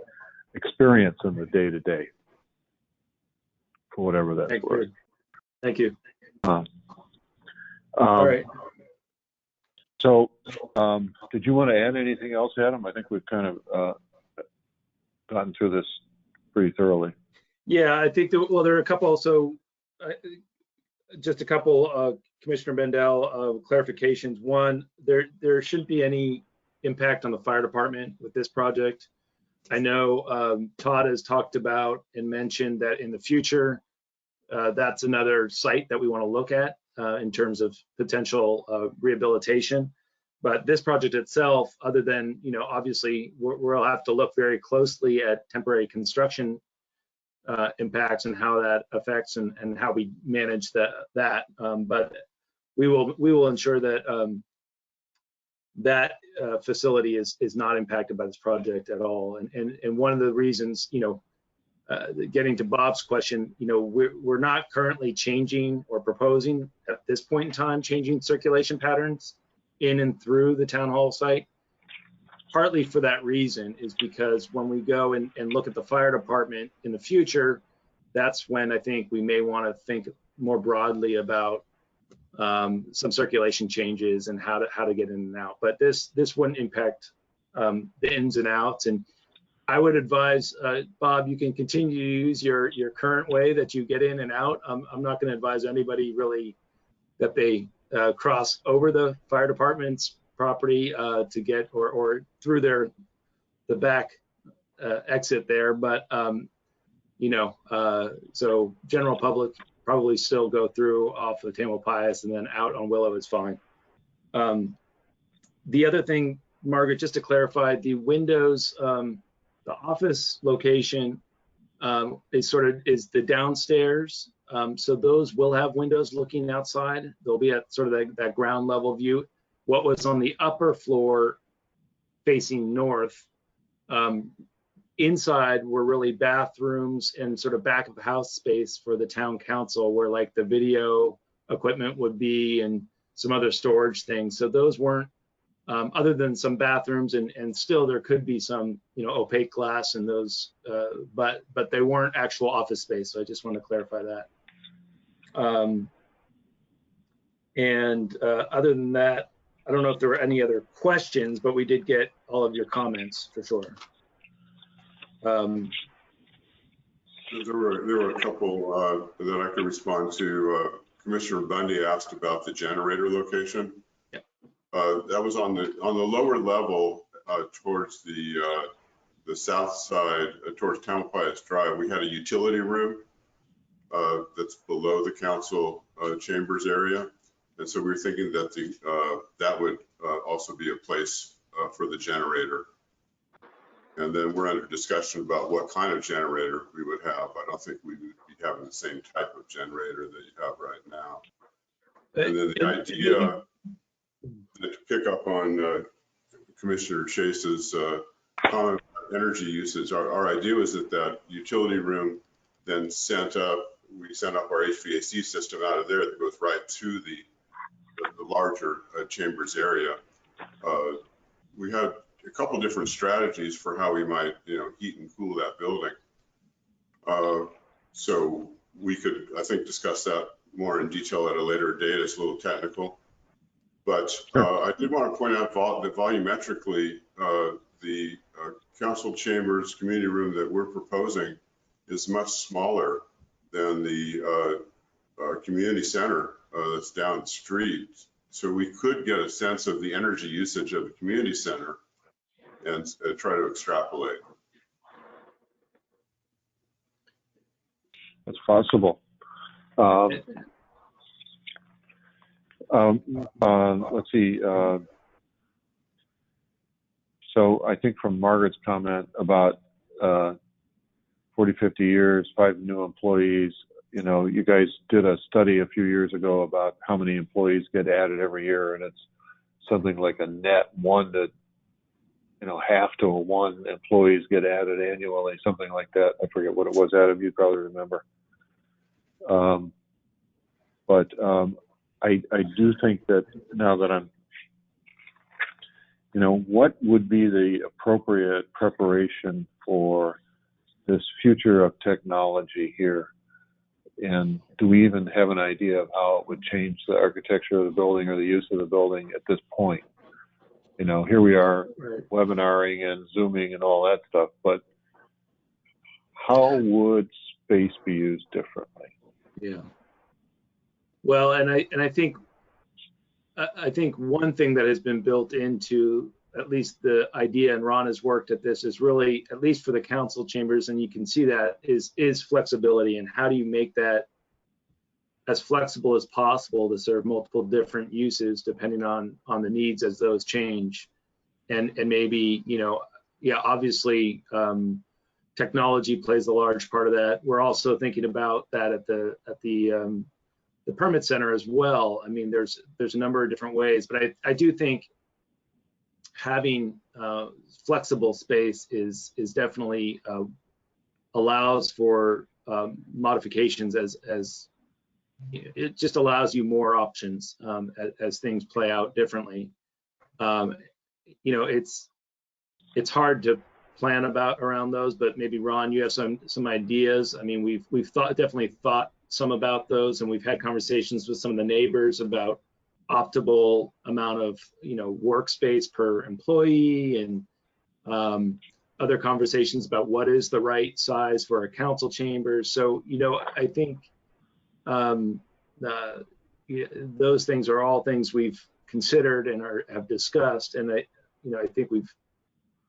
experience in the day-to-day, for whatever that's worth. Thank you. All right. So, did you want to add anything else, Adam? I think we've kind of gotten through this pretty thoroughly. Yeah, I think that, well, there are a couple. So, just a couple, Commissioner Bendel, clarifications. One, there shouldn't be any impact on the fire department with this project. I know Todd has talked about and mentioned that in the future, that's another site that we want to look at in terms of potential rehabilitation. But this project itself, other than, obviously we'll have to look very closely at temporary construction impacts and how that affects and how we manage that. But we will ensure that that facility is not impacted by this project at all. And one of the reasons, getting to Bob's question, we're not currently changing or proposing at this point in time changing circulation patterns in and through the town hall site. Partly for that reason is because when we go and look at the fire department in the future, that's when I think we may want to think more broadly about some circulation changes and how to get in and out. But this wouldn't impact the ins and outs. And I would advise, Bob, you can continue to use your current way that you get in and out. I'm not going to advise anybody really that they cross over the fire department's property to get or through the back exit there. But so general public probably still go through off the Tamalpais and then out on Willow is fine. The other thing, Margaret, just to clarify, the windows, the office location is the downstairs. So those will have windows looking outside. They'll be at sort of that ground level view. What was on the upper floor facing north, inside were really bathrooms and sort of back of house space for the town council, where like the video equipment would be and some other storage things. So those weren't, other than some bathrooms and still there could be some, opaque glass in those, but they weren't actual office space. So I just want to clarify that. Other than that, I don't know if there were any other questions, but we did get all of your comments for sure. There were a couple that I could respond to. Commissioner Bundy asked about the generator location. Yeah. That was on the lower level towards the south side, towards Tamalpais Drive. We had a utility room that's below the council chambers area. And so we were thinking that that would also be a place for the generator. And then we're under discussion about what kind of generator we would have. I don't think we would be having the same type of generator that you have right now. And then the idea, to pick up on Commissioner Chase's comment about energy usage, our idea was that utility room then we sent up our HVAC system out of there that goes right to the larger chambers area. We had a couple different strategies for how we might, heat and cool that building. So we could, I think, discuss that more in detail at a later date. It's a little technical, but I did want to point out that volumetrically, the council chambers community room that we're proposing is much smaller than the community center that's down the street. So we could get a sense of the energy usage of the community center and try to extrapolate. That's possible. Let's see. So I think from Margaret's comment about 40, 50 years, 5 new employees, you know, you guys did a study a few years ago about how many employees get added every year, and it's something like a net 1 to, you know, half to a 1 employees get added annually, something like that. I forget what it was, Adam, you probably remember. I do think that now that I'm, you know, what would be the appropriate preparation for this future of technology here? And do we even have an idea of how it would change the architecture of the building or the use of the building at this point? You know, here we are webinaring and Zooming and all that stuff, but how would space be used differently? Yeah. Well, and I think one thing that has been built into at least the idea, and Ron has worked at this, is really, at least for the council chambers, and you can see that is flexibility, and how do you make that as flexible as possible to serve multiple different uses depending on the needs as those change. And maybe, you know, yeah, obviously technology plays a large part of that. We're also thinking about that at the permit center as well. I mean, there's a number of different ways, but I do think having flexible space is definitely allows for modifications as it just allows you more options as things play out differently. You know, it's hard to plan around those, but maybe Ron, you have some ideas. I mean, we've definitely thought some about those, and we've had conversations with some of the neighbors about optimal amount of, you know, workspace per employee, and other conversations about what is the right size for a council chamber. So, you know, I think those things are all things we've considered and have discussed, and I think we've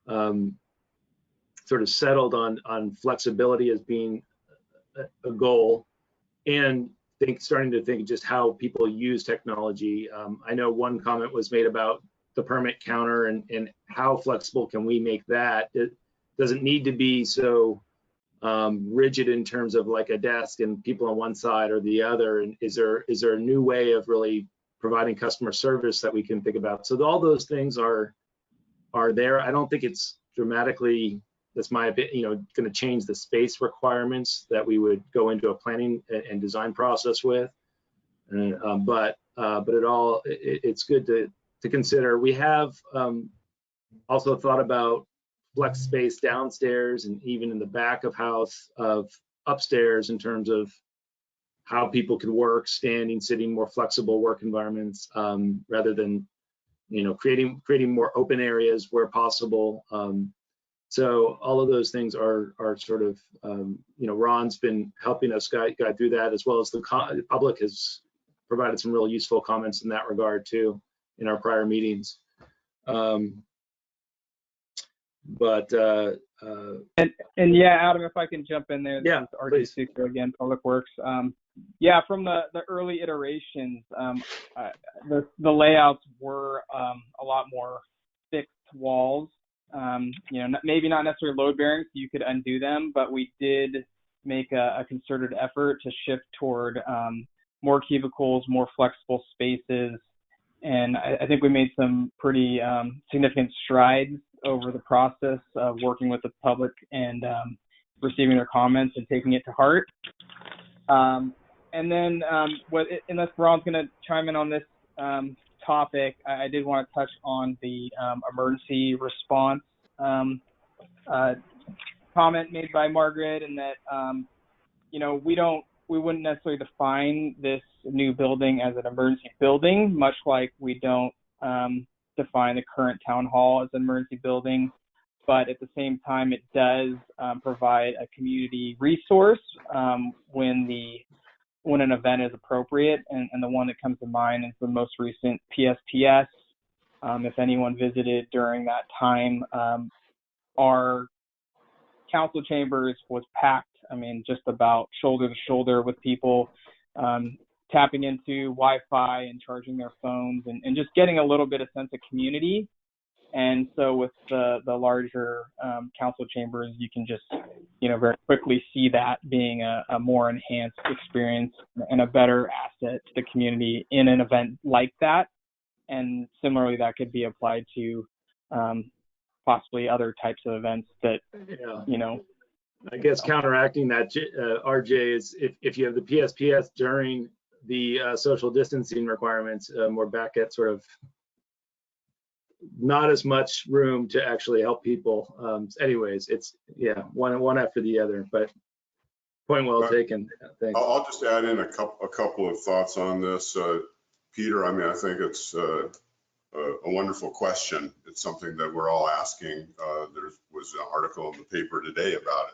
sort of settled on flexibility as being a goal, and starting to think just how people use technology. I know one comment was made about the permit counter and how flexible can we make that. It doesn't need to be so rigid in terms of like a desk and people on one side or the other. And is there a new way of really providing customer service that we can think about? So all those things are there. I don't think it's dramatically, that's my opinion, you know, going to change the space requirements that we would go into a planning and design process with. But it's good to consider. We have also thought about flex space downstairs and even in the back of house of upstairs in terms of how people can work, standing, sitting, more flexible work environments, rather than, you know, creating more open areas where possible. So all of those things are sort of, you know, Ron's been helping us guide through that, as well as the public has provided some really useful comments in that regard too in our prior meetings. And yeah, Adam, if I can jump in there, this yeah, is RJ Sucre again, Public Works. Yeah, from the early iterations, the layouts were a lot more fixed walls. You know, maybe not necessarily load bearing, so you could undo them, but we did make a concerted effort to shift toward more cubicles, more flexible spaces. And I think we made some pretty significant strides over the process of working with the public and receiving their comments and taking it to heart. And then, unless Ron's going to chime in on this topic, I did want to touch on the emergency response comment made by Margaret, and that you know, we wouldn't necessarily define this new building as an emergency building, much like we don't define the current town hall as an emergency building. But at the same time, it does provide a community resource when the when an event is appropriate, and the one that comes to mind is the most recent PSPS. If anyone visited during that time, our council chambers was packed. I mean, just about shoulder to shoulder with people tapping into Wi-Fi and charging their phones, and just getting a little bit of sense of community. And so with the larger council chambers, you can just, very quickly see that being a more enhanced experience and a better asset to the community in an event like that. And similarly, that could be applied to possibly other types of events that, I guess counteracting that, RJ, is if you have the PSPS during the social distancing requirements, we're back at sort of not as much room to actually help people. Anyways, it's one after the other, but point well taken. Thanks. I'll just add in a couple of thoughts on this. Peter, I mean, I think it's a wonderful question. It's something that we're all asking. There was an article in the paper today about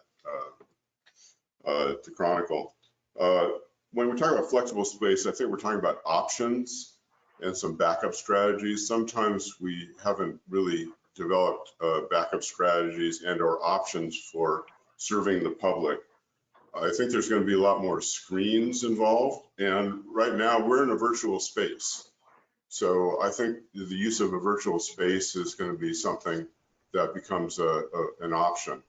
it, the Chronicle. When we talk about flexible space, I think we're talking about options and some backup strategies. Sometimes we haven't really developed backup strategies and or options for serving the public. I think there's going to be a lot more screens involved, and right now we're in a virtual space. So I think the use of a virtual space is going to be something that becomes an option.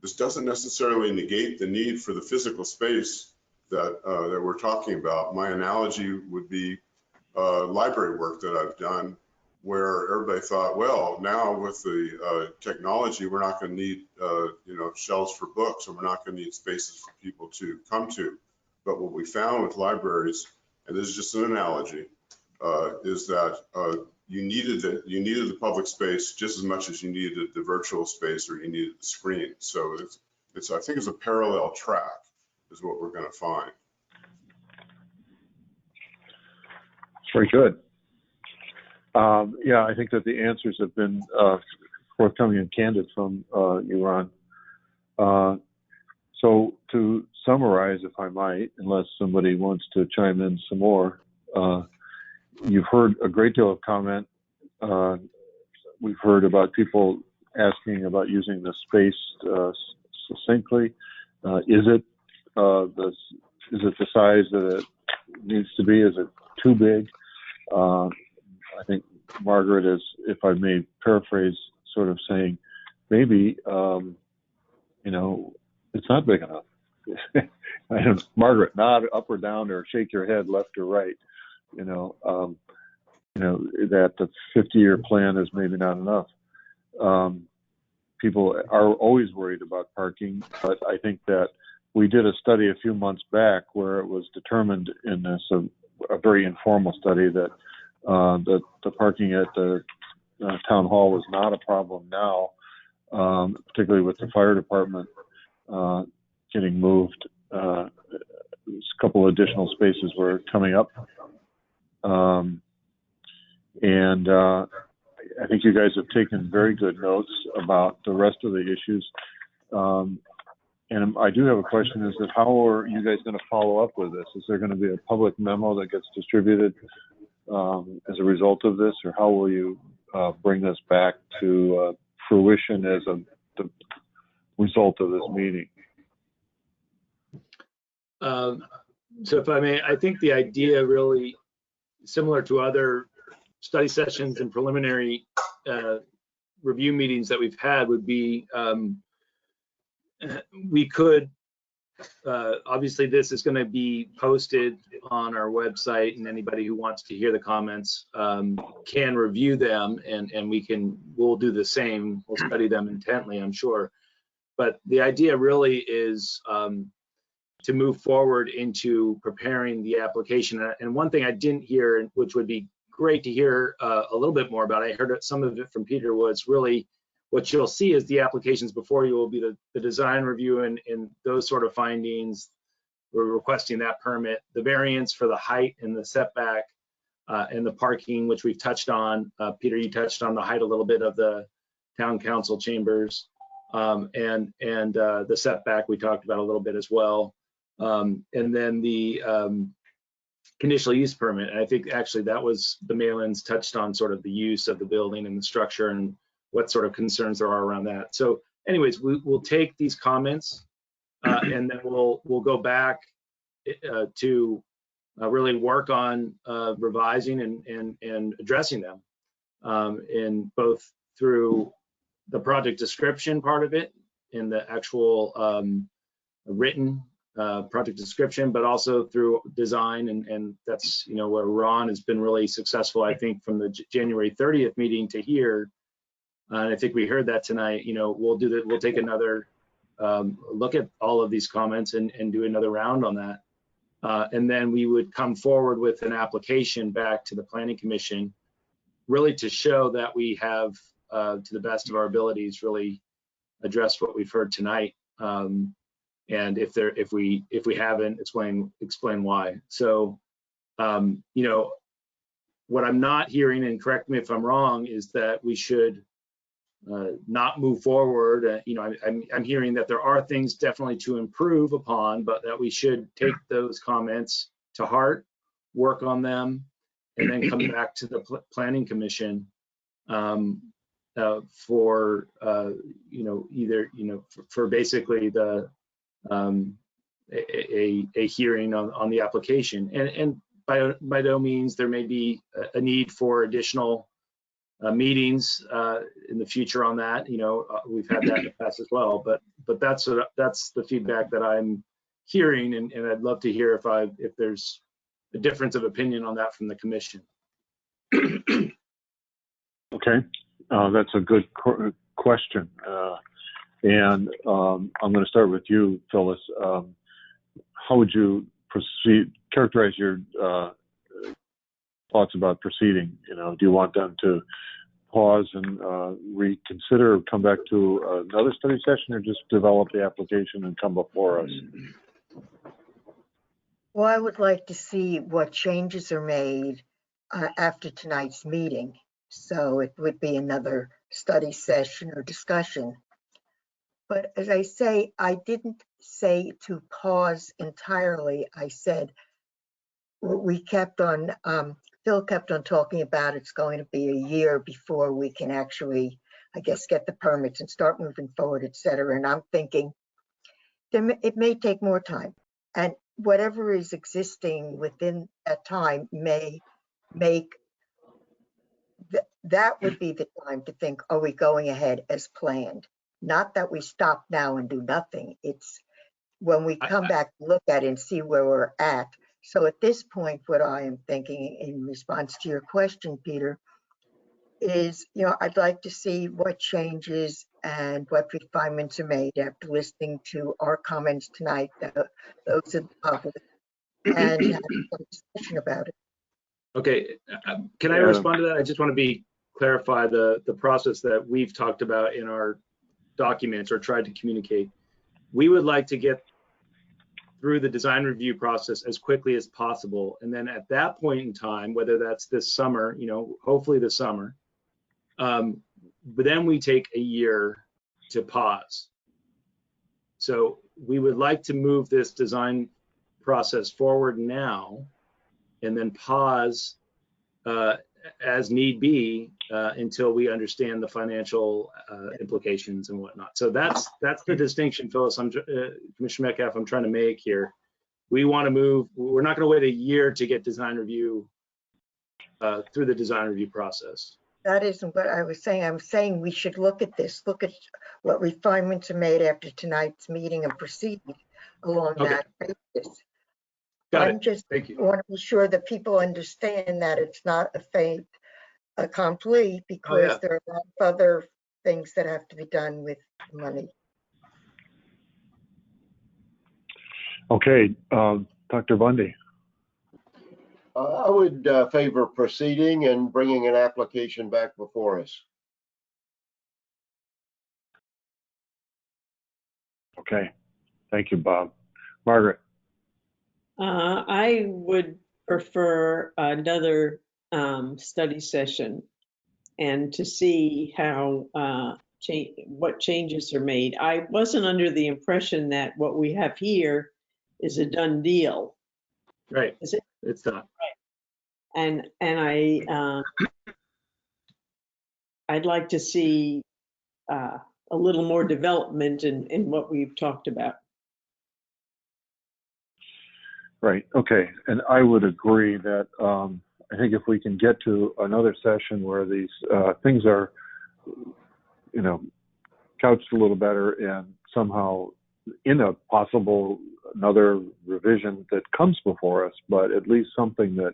This doesn't necessarily negate the need for the physical space that we're talking about. My analogy would be library work that I've done, where everybody thought, well, now with the technology, we're not going to need shelves for books, and we're not going to need spaces for people to come to. But what we found with libraries, and this is just an analogy, is that you needed the public space just as much as you needed the virtual space or you needed the screen. So I think it's a parallel track is what we're going to find. Very good. Yeah, I think that the answers have been forthcoming and candid from you, Ron. So to summarize, if I might, unless somebody wants to chime in some more, you've heard a great deal of comment. We've heard about people asking about using the space succinctly. Is it the size that it needs to be? Is it too big? I think Margaret is, if I may paraphrase, sort of saying, maybe, it's not big enough. Margaret, nod up or down or shake your head left or right. That the 50-year plan is maybe not enough. People are always worried about parking, but I think that we did a study a few months back where it was determined in this, a very informal study, that the parking at the town hall was not a problem now, particularly with the fire department getting moved. A couple of additional spaces were coming up. And I think you guys have taken very good notes about the rest of the issues. And I do have a question, is that how are you guys going to follow up with this? Is there going to be a public memo that gets distributed as a result of this, or how will you bring this back to fruition as the result of this meeting? So if I may, I think the idea, really similar to other study sessions and preliminary review meetings that we've had, would be we could obviously this is going to be posted on our website, and anybody who wants to hear the comments can review them, and we'll do the same. We'll study them intently, I'm sure. But the idea really is to move forward into preparing the application. And one thing I didn't hear, which would be great to hear a little bit more about, I heard some of it from Peter, was really what you'll see is the applications before you will be the design review and those sort of findings. We're requesting that permit, the variance for the height and the setback and the parking, which we've touched on. Peter, you touched on the height a little bit of the town council chambers, and the setback we talked about a little bit as well. And then the conditional use permit. And I think actually that was the mail-ins touched on sort of the use of the building and the structure and what sort of concerns there are around that. So anyways, we'll take these comments and then we'll go back to really work on revising and addressing them in both through the project description part of it and the actual written project description, but also through design. And that's, you know, where Ron has been really successful, I think, from the January 30th meeting to here. And I think we heard that tonight. You know, we'll do that. We'll take another look at all of these comments and do another round on that. And then we would come forward with an application back to the Planning Commission, really to show that we have, to the best of our abilities, really addressed what we've heard tonight. And if we haven't, explain why. So, you know, what I'm not hearing, and correct me if I'm wrong, is that we should not move forward. You know, I'm hearing that there are things definitely to improve upon, but that we should take those comments to heart, work on them, and then come back to the Planning Commission for you know, either, you know, for basically the a hearing on the application. And by no means there may be a need for additional meetings in the future on that. You know, we've had that in the past as well, but that's the feedback that I'm hearing, and I'd love to hear if there's a difference of opinion on that from the commission. Okay, that's a good question. And I'm going to start with you, Phyllis. How would you characterize your thoughts about proceeding? You know, do you want them to pause and reconsider, or come back to another study session, or just develop the application and come before us? Well, I would like to see what changes are made after tonight's meeting. So it would be another study session or discussion. But as I say, I didn't say to pause entirely. I said we kept on, Phil kept on talking about it's going to be a year before we can actually, I guess, get the permits and start moving forward, et cetera. And I'm thinking it may take more time. And whatever is existing within that time may make, that would be the time to think, are we going ahead as planned? Not that we stop now and do nothing. It's when we come back, look at it and see where we're at. So at this point, what I am thinking in response to your question, Peter, is, you know, I'd like to see what changes and what refinements are made after listening to our comments tonight, those of the public, and have some discussion about it. Okay, can I respond to that? I just want to clarify the process that we've talked about in our documents or tried to communicate. We would like to get through the design review process as quickly as possible. And then at that point in time, whether that's this summer, you know, hopefully this summer, but then we take a year to pause. So we would like to move this design process forward now and then pause as need be until we understand the financial implications and whatnot. So that's the distinction, Phyllis, Commissioner Metcalf, I'm trying to make here. We want to move, we're not going to wait a year to get design review through the design review process. That isn't what I was saying. I'm saying we should look at this, look at what refinements are made after tonight's meeting and proceed along that basis. I just want to be sure that people understand that it's not a fait accompli, because there are a lot of other things that have to be done with money. Okay, Dr. Bundy. I would favor proceeding and bringing an application back before us. Okay, thank you, Bob. Margaret. I would prefer another study session and to see how what changes are made. I wasn't under the impression that what we have here is a done deal. Right. Is it? It's not. And I'd like to see a little more development in what we've talked about. Right. Okay. And I would agree that I think if we can get to another session where these things are, you know, couched a little better and somehow in a possible another revision that comes before us, but at least something that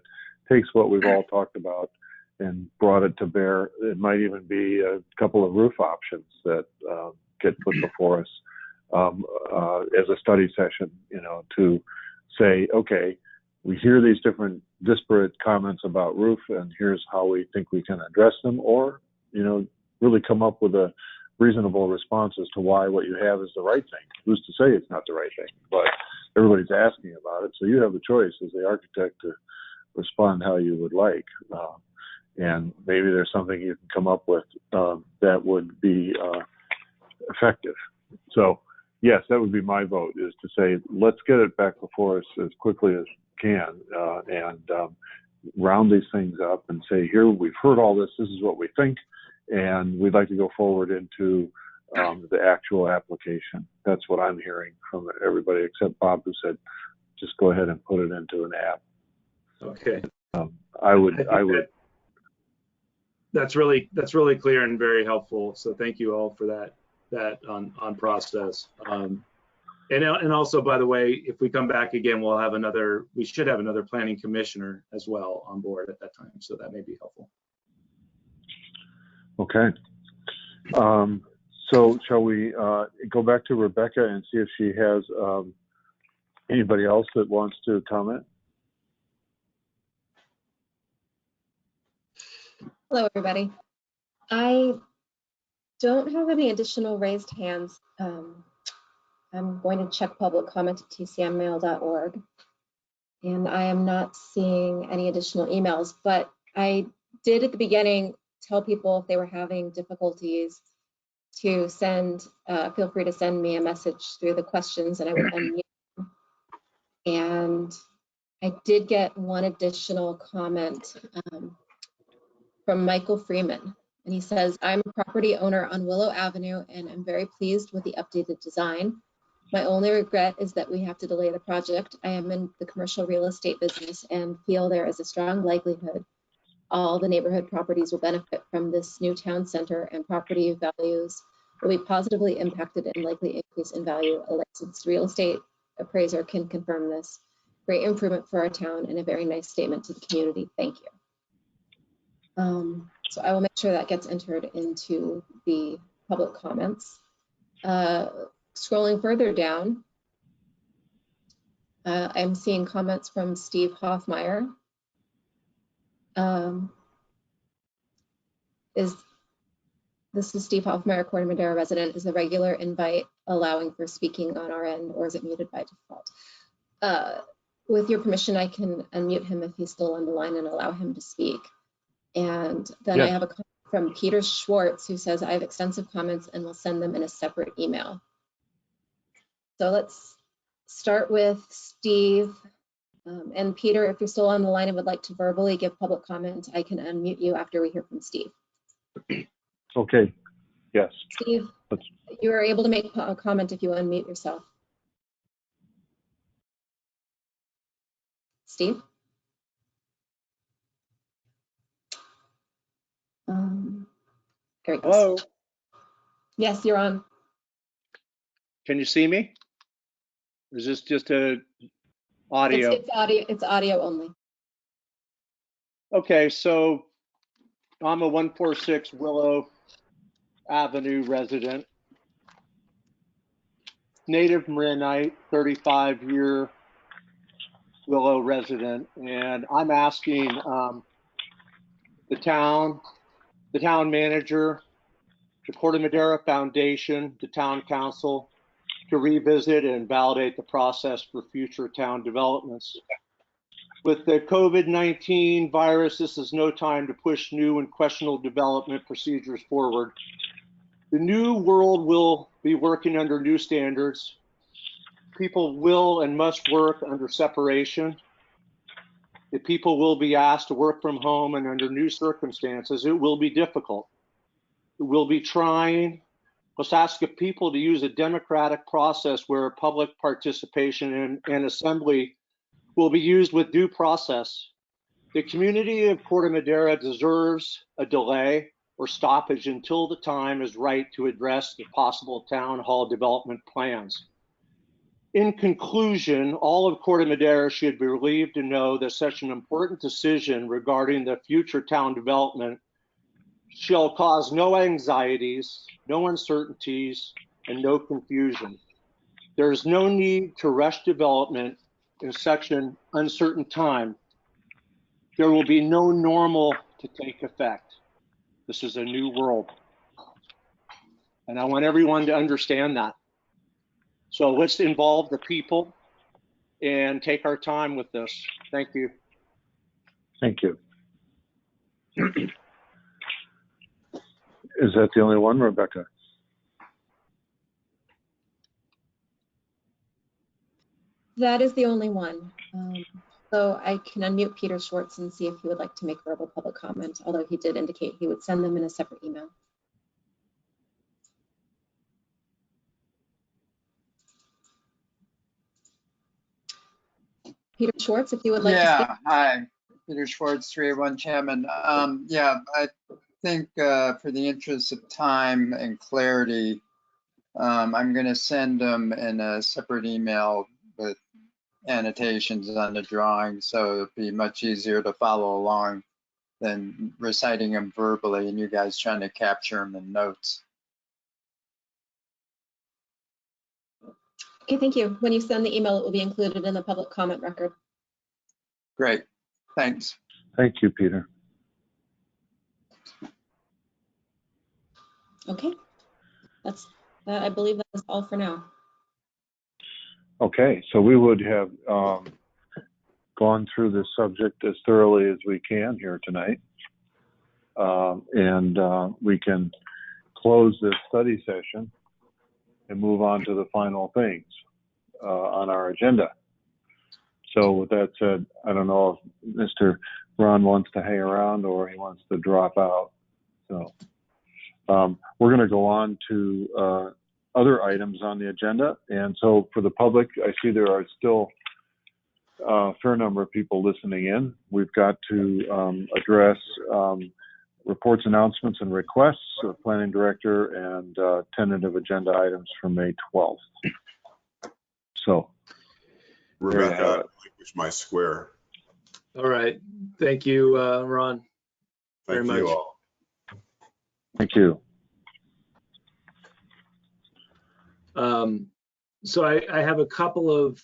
takes what we've all talked about and brought it to bear. It might even be a couple of roof options that get put before us as a study session, you know, to say, okay, we hear these different disparate comments about roof and here's how we think we can address them, or, you know, really come up with a reasonable response as to why what you have is the right thing. Who's to say it's not the right thing? But everybody's asking about it, so you have the choice as the architect to respond how you would like. And maybe there's something you can come up with that would be effective. So yes, that would be my vote, is to say, let's get it back before us as quickly as we can and round these things up and say, here, we've heard all this, this is what we think, and we'd like to go forward into the actual application. That's what I'm hearing from everybody except Bob, who said, just go ahead and put it into an app. Okay. I would. That's really clear and very helpful. So thank you all for that on process. And also, by the way, if we come back again, we should have another planning commissioner as well on board at that time. So that may be helpful. Okay. So shall we go back to Rebecca and see if she has anybody else that wants to comment? Hello, everybody. I don't have any additional raised hands. I'm going to check public comment at tcmmail.org. And I am not seeing any additional emails, but I did at the beginning tell people if they were having difficulties to send, feel free to send me a message through the questions and I would unmute them. And I did get one additional comment from Michael Freeman. And he says, I'm a property owner on Willow Avenue and I'm very pleased with the updated design. My only regret is that we have to delay the project. I am in the commercial real estate business and feel there is a strong likelihood all the neighborhood properties will benefit from this new town center and property values will be positively impacted and likely increase in value. A licensed real estate appraiser can confirm this. Great improvement for our town and a very nice statement to the community. Thank you. So I will make sure that gets entered into the public comments. Scrolling further down, I'm seeing comments from Steve Hoffmeyer. This is Steve Hoffmeyer, Corte Madera resident. Is the regular invite allowing for speaking on our end, or is it muted by default? With your permission, I can unmute him if he's still on the line and allow him to speak. And then I have a comment from Peter Schwartz, who says, I have extensive comments and will send them in a separate email. So let's start with Steve. And Peter, if you're still on the line and would like to verbally give public comment, I can unmute you after we hear from Steve. Okay, yes. Steve, you are able to make a comment if you unmute yourself. Steve? There he goes. Hello? Yes, you're on. Can you see me? Or is this just a audio? It's audio only. Okay, so I'm a 146 Willow Avenue resident. Native Marinite, 35-year Willow resident. And I'm asking the town manager, the Corte Madera Foundation, the town council, to revisit and validate the process for future town developments. With the COVID-19 virus, this is no time to push new and questionable development procedures forward. The new world will be working under new standards. people will and must work under separation. If people will be asked to work from home and under new circumstances, it will be difficult. It will be trying. Let's ask of people to use a democratic process where public participation and assembly will be used with due process. The community of Corte Madera deserves a delay or stoppage until the time is right to address the possible town hall development plans. In conclusion, all of Corte Madera should be relieved to know that such an important decision regarding the future town development shall cause no anxieties, no uncertainties, and no confusion. There is no need to rush development in such an uncertain time. There will be no normal to take effect. This is a new world. And I want everyone to understand that. So let's involve the people and take our time with this. Thank you. Thank you. Is that the only one, Rebecca? That is the only one. So I can unmute Peter Schwartz and see if he would like to make verbal public comment, although he did indicate he would send them in a separate email. Peter Schwartz, if you would like to speak. Yeah, hi, Peter Schwartz, 381 Chairman. Yeah, I think for the interest of time and clarity, I'm going to send them in a separate email with annotations on the drawing, so it'd be much easier to follow along than reciting them verbally and you guys trying to capture them in notes. Okay, thank you. When you send the email, it will be included in the public comment record. Great, thanks. Thank you, Peter. Okay, I believe that is all for now. Okay, so we would have gone through this subject as thoroughly as we can here tonight. And we can close this study session and move on to the final things on our agenda. So with that said, I don't know if Mr. Ron wants to hang around or he wants to drop out. So we're going to go on to other items on the agenda. And so for the public, I see there are still a fair number of people listening in. We've got to address reports, announcements, and requests of planning director and tentative agenda items for May 12th. So, Rebecca, I relinquish my square. All right. Thank you, Ron. Thank very you much. all. Thank you. So I have a couple of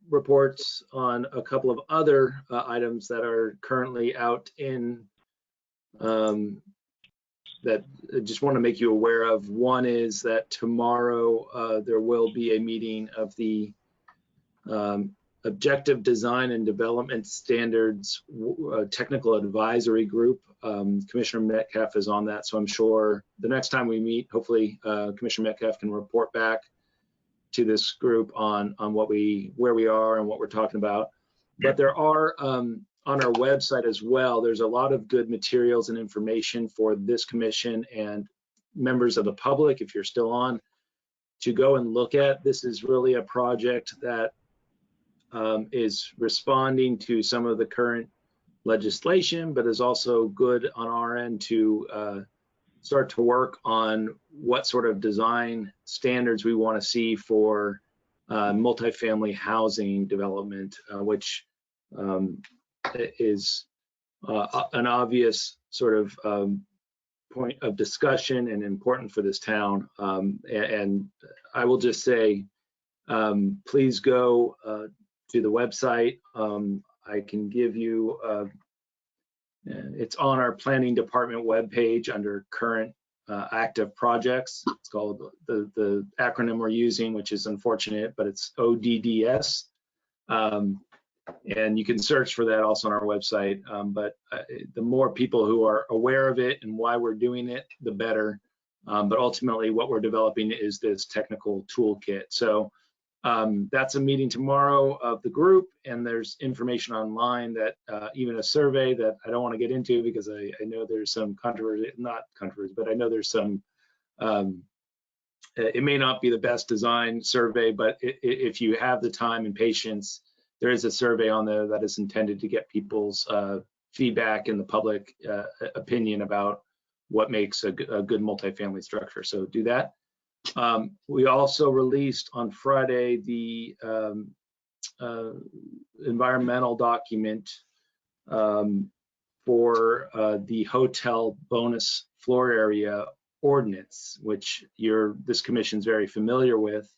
reports on a couple of other items that are currently out in that I just want to make you aware of. One is that tomorrow there will be a meeting of the Objective Design and Development Standards Technical Advisory Group. Commissioner Metcalf is on that, so I'm sure the next time we meet, hopefully Commissioner Metcalf can report back to this group on where we are and what we're talking about. But there are on our website as well, there's a lot of good materials and information for this commission and members of the public, if you're still on, to go and look at. This is really a project that is responding to some of the current legislation, but is also good on our end to start to work on what sort of design standards we want to see for multifamily housing development, which is an obvious sort of point of discussion and important for this town. And I will just say, please go to the website. I can give you, it's on our planning department webpage under current active projects. It's called the acronym we're using, which is unfortunate, but it's ODDS. And you can search for that also on our website. But the more people who are aware of it and why we're doing it, the better. But ultimately what we're developing is this technical toolkit. So That's a meeting tomorrow of the group, and there's information online that even a survey that I don't want to get into because I know there's some controversy, not controversy, but I know there's some, it may not be the best designed survey, but if you have the time and patience, there is a survey on there that is intended to get people's feedback and the public opinion about what makes a good multifamily structure. So do that. We also released on Friday the environmental document for the hotel bonus floor area ordinance, which this commission's very familiar with.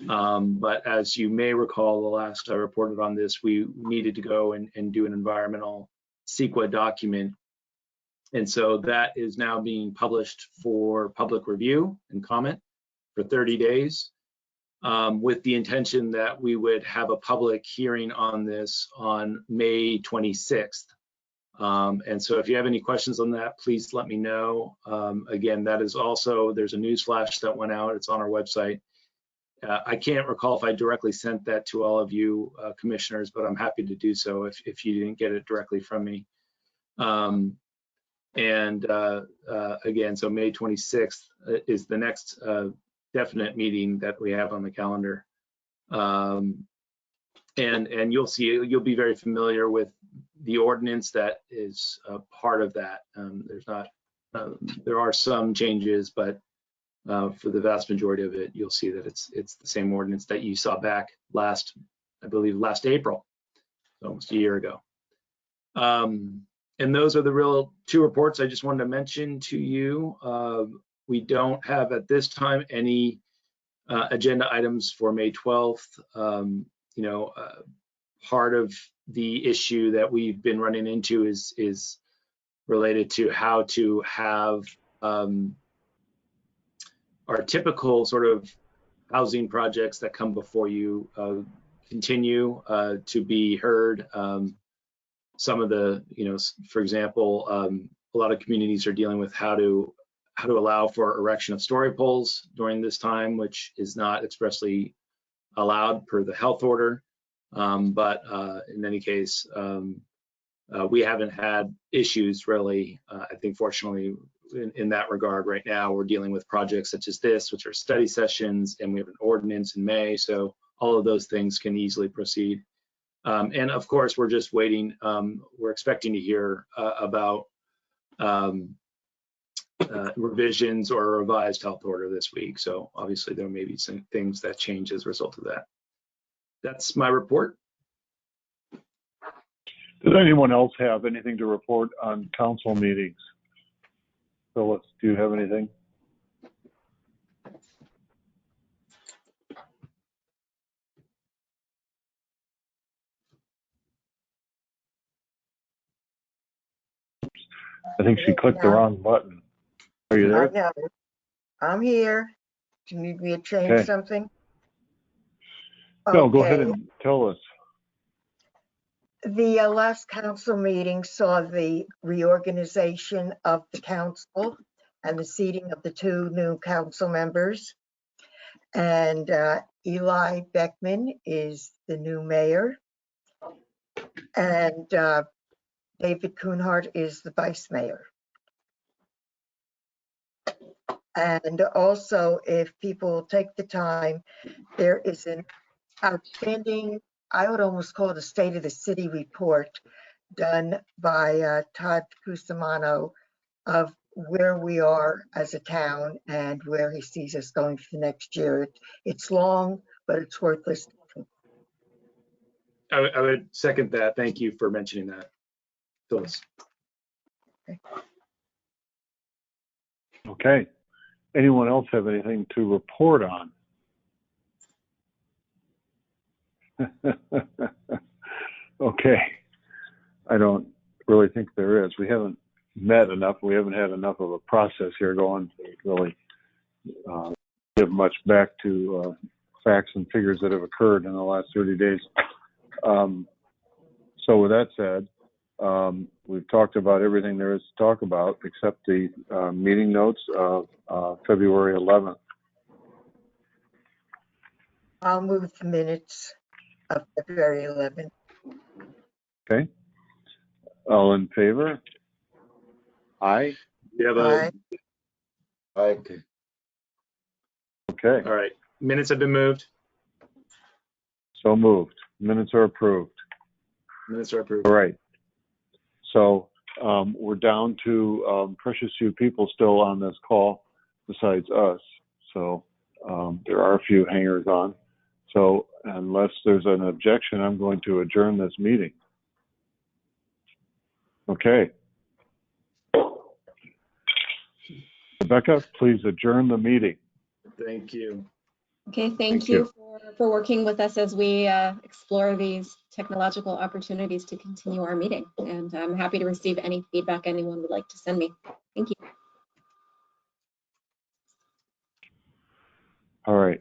But as you may recall, the last I reported on this, we needed to go and do an environmental CEQA document. And so that is now being published for public review and comment for 30 days, with the intention that we would have a public hearing on this on May 26th. And so if you have any questions on that, please let me know. Again, that is also, there's a news flash that went out. It's on our website. I can't recall if I directly sent that to all of you commissioners, but I'm happy to do so if you didn't get it directly from me. Again, so May 26th is the next definite meeting that we have on the calendar. And you'll see, you'll be very familiar with the ordinance that is part of that. There are some changes, but for the vast majority of it, you'll see that it's the same ordinance that you saw back I believe last April, almost a year ago. And those are the real two reports I just wanted to mention to you. We don't have at this time any agenda items for May 12th. Part of the issue that we've been running into is related to how to have our typical sort of housing projects that come before you continue to be heard. Some of the, for example, a lot of communities are dealing with how to allow for erection of story poles during this time, which is not expressly allowed per the health order. But in any case, we haven't had issues really. I think fortunately in that regard right now, we're dealing with projects such as this, which are study sessions, and we have an ordinance in May. So all of those things can easily proceed. And of course, we're just waiting. We're expecting to hear about revisions or a revised health order this week. So obviously there may be some things that change as a result of that. That's my report. Does anyone else have anything to report on council meetings? Phyllis, do you have anything? I think she clicked the wrong button. Are you there? I know. I'm here. Do you need me to change something? No, go ahead and tell us. The last council meeting saw the reorganization of the council and the seating of the 2 new council members. And Eli Beckman is the new mayor. And David Kuhnhart is the vice mayor. And also, if people will take the time, there is an outstanding, I would almost call it a state of the city report done by Todd Cusimano of where we are as a town and where he sees us going for the next year. It's long, but it's worth listening to. I would second that. Thank you for mentioning that, Phyllis. Okay. Anyone else have anything to report on? Okay. I don't really think there is. We haven't met enough. We haven't had enough of a process here going to really give much back to facts and figures that have occurred in the last 30 days. So with that said, we've talked about everything there is to talk about except the meeting notes of February 11th. I'll move the minutes of February 11th. Okay. All in favor? Aye. We have Aye. Okay. Okay, all right, minutes have been moved. so moved. Minutes are approved. Minutes are approved. All right. So we're down to precious few people still on this call besides us. So there are a few hangers on. So unless there's an objection, I'm going to adjourn this meeting. Okay. Rebecca, please adjourn the meeting. Thank you. Okay, Thank thank you for working with us as we explore these technological opportunities to continue our meeting. And I'm happy to receive any feedback anyone would like to send me. Thank you. All right.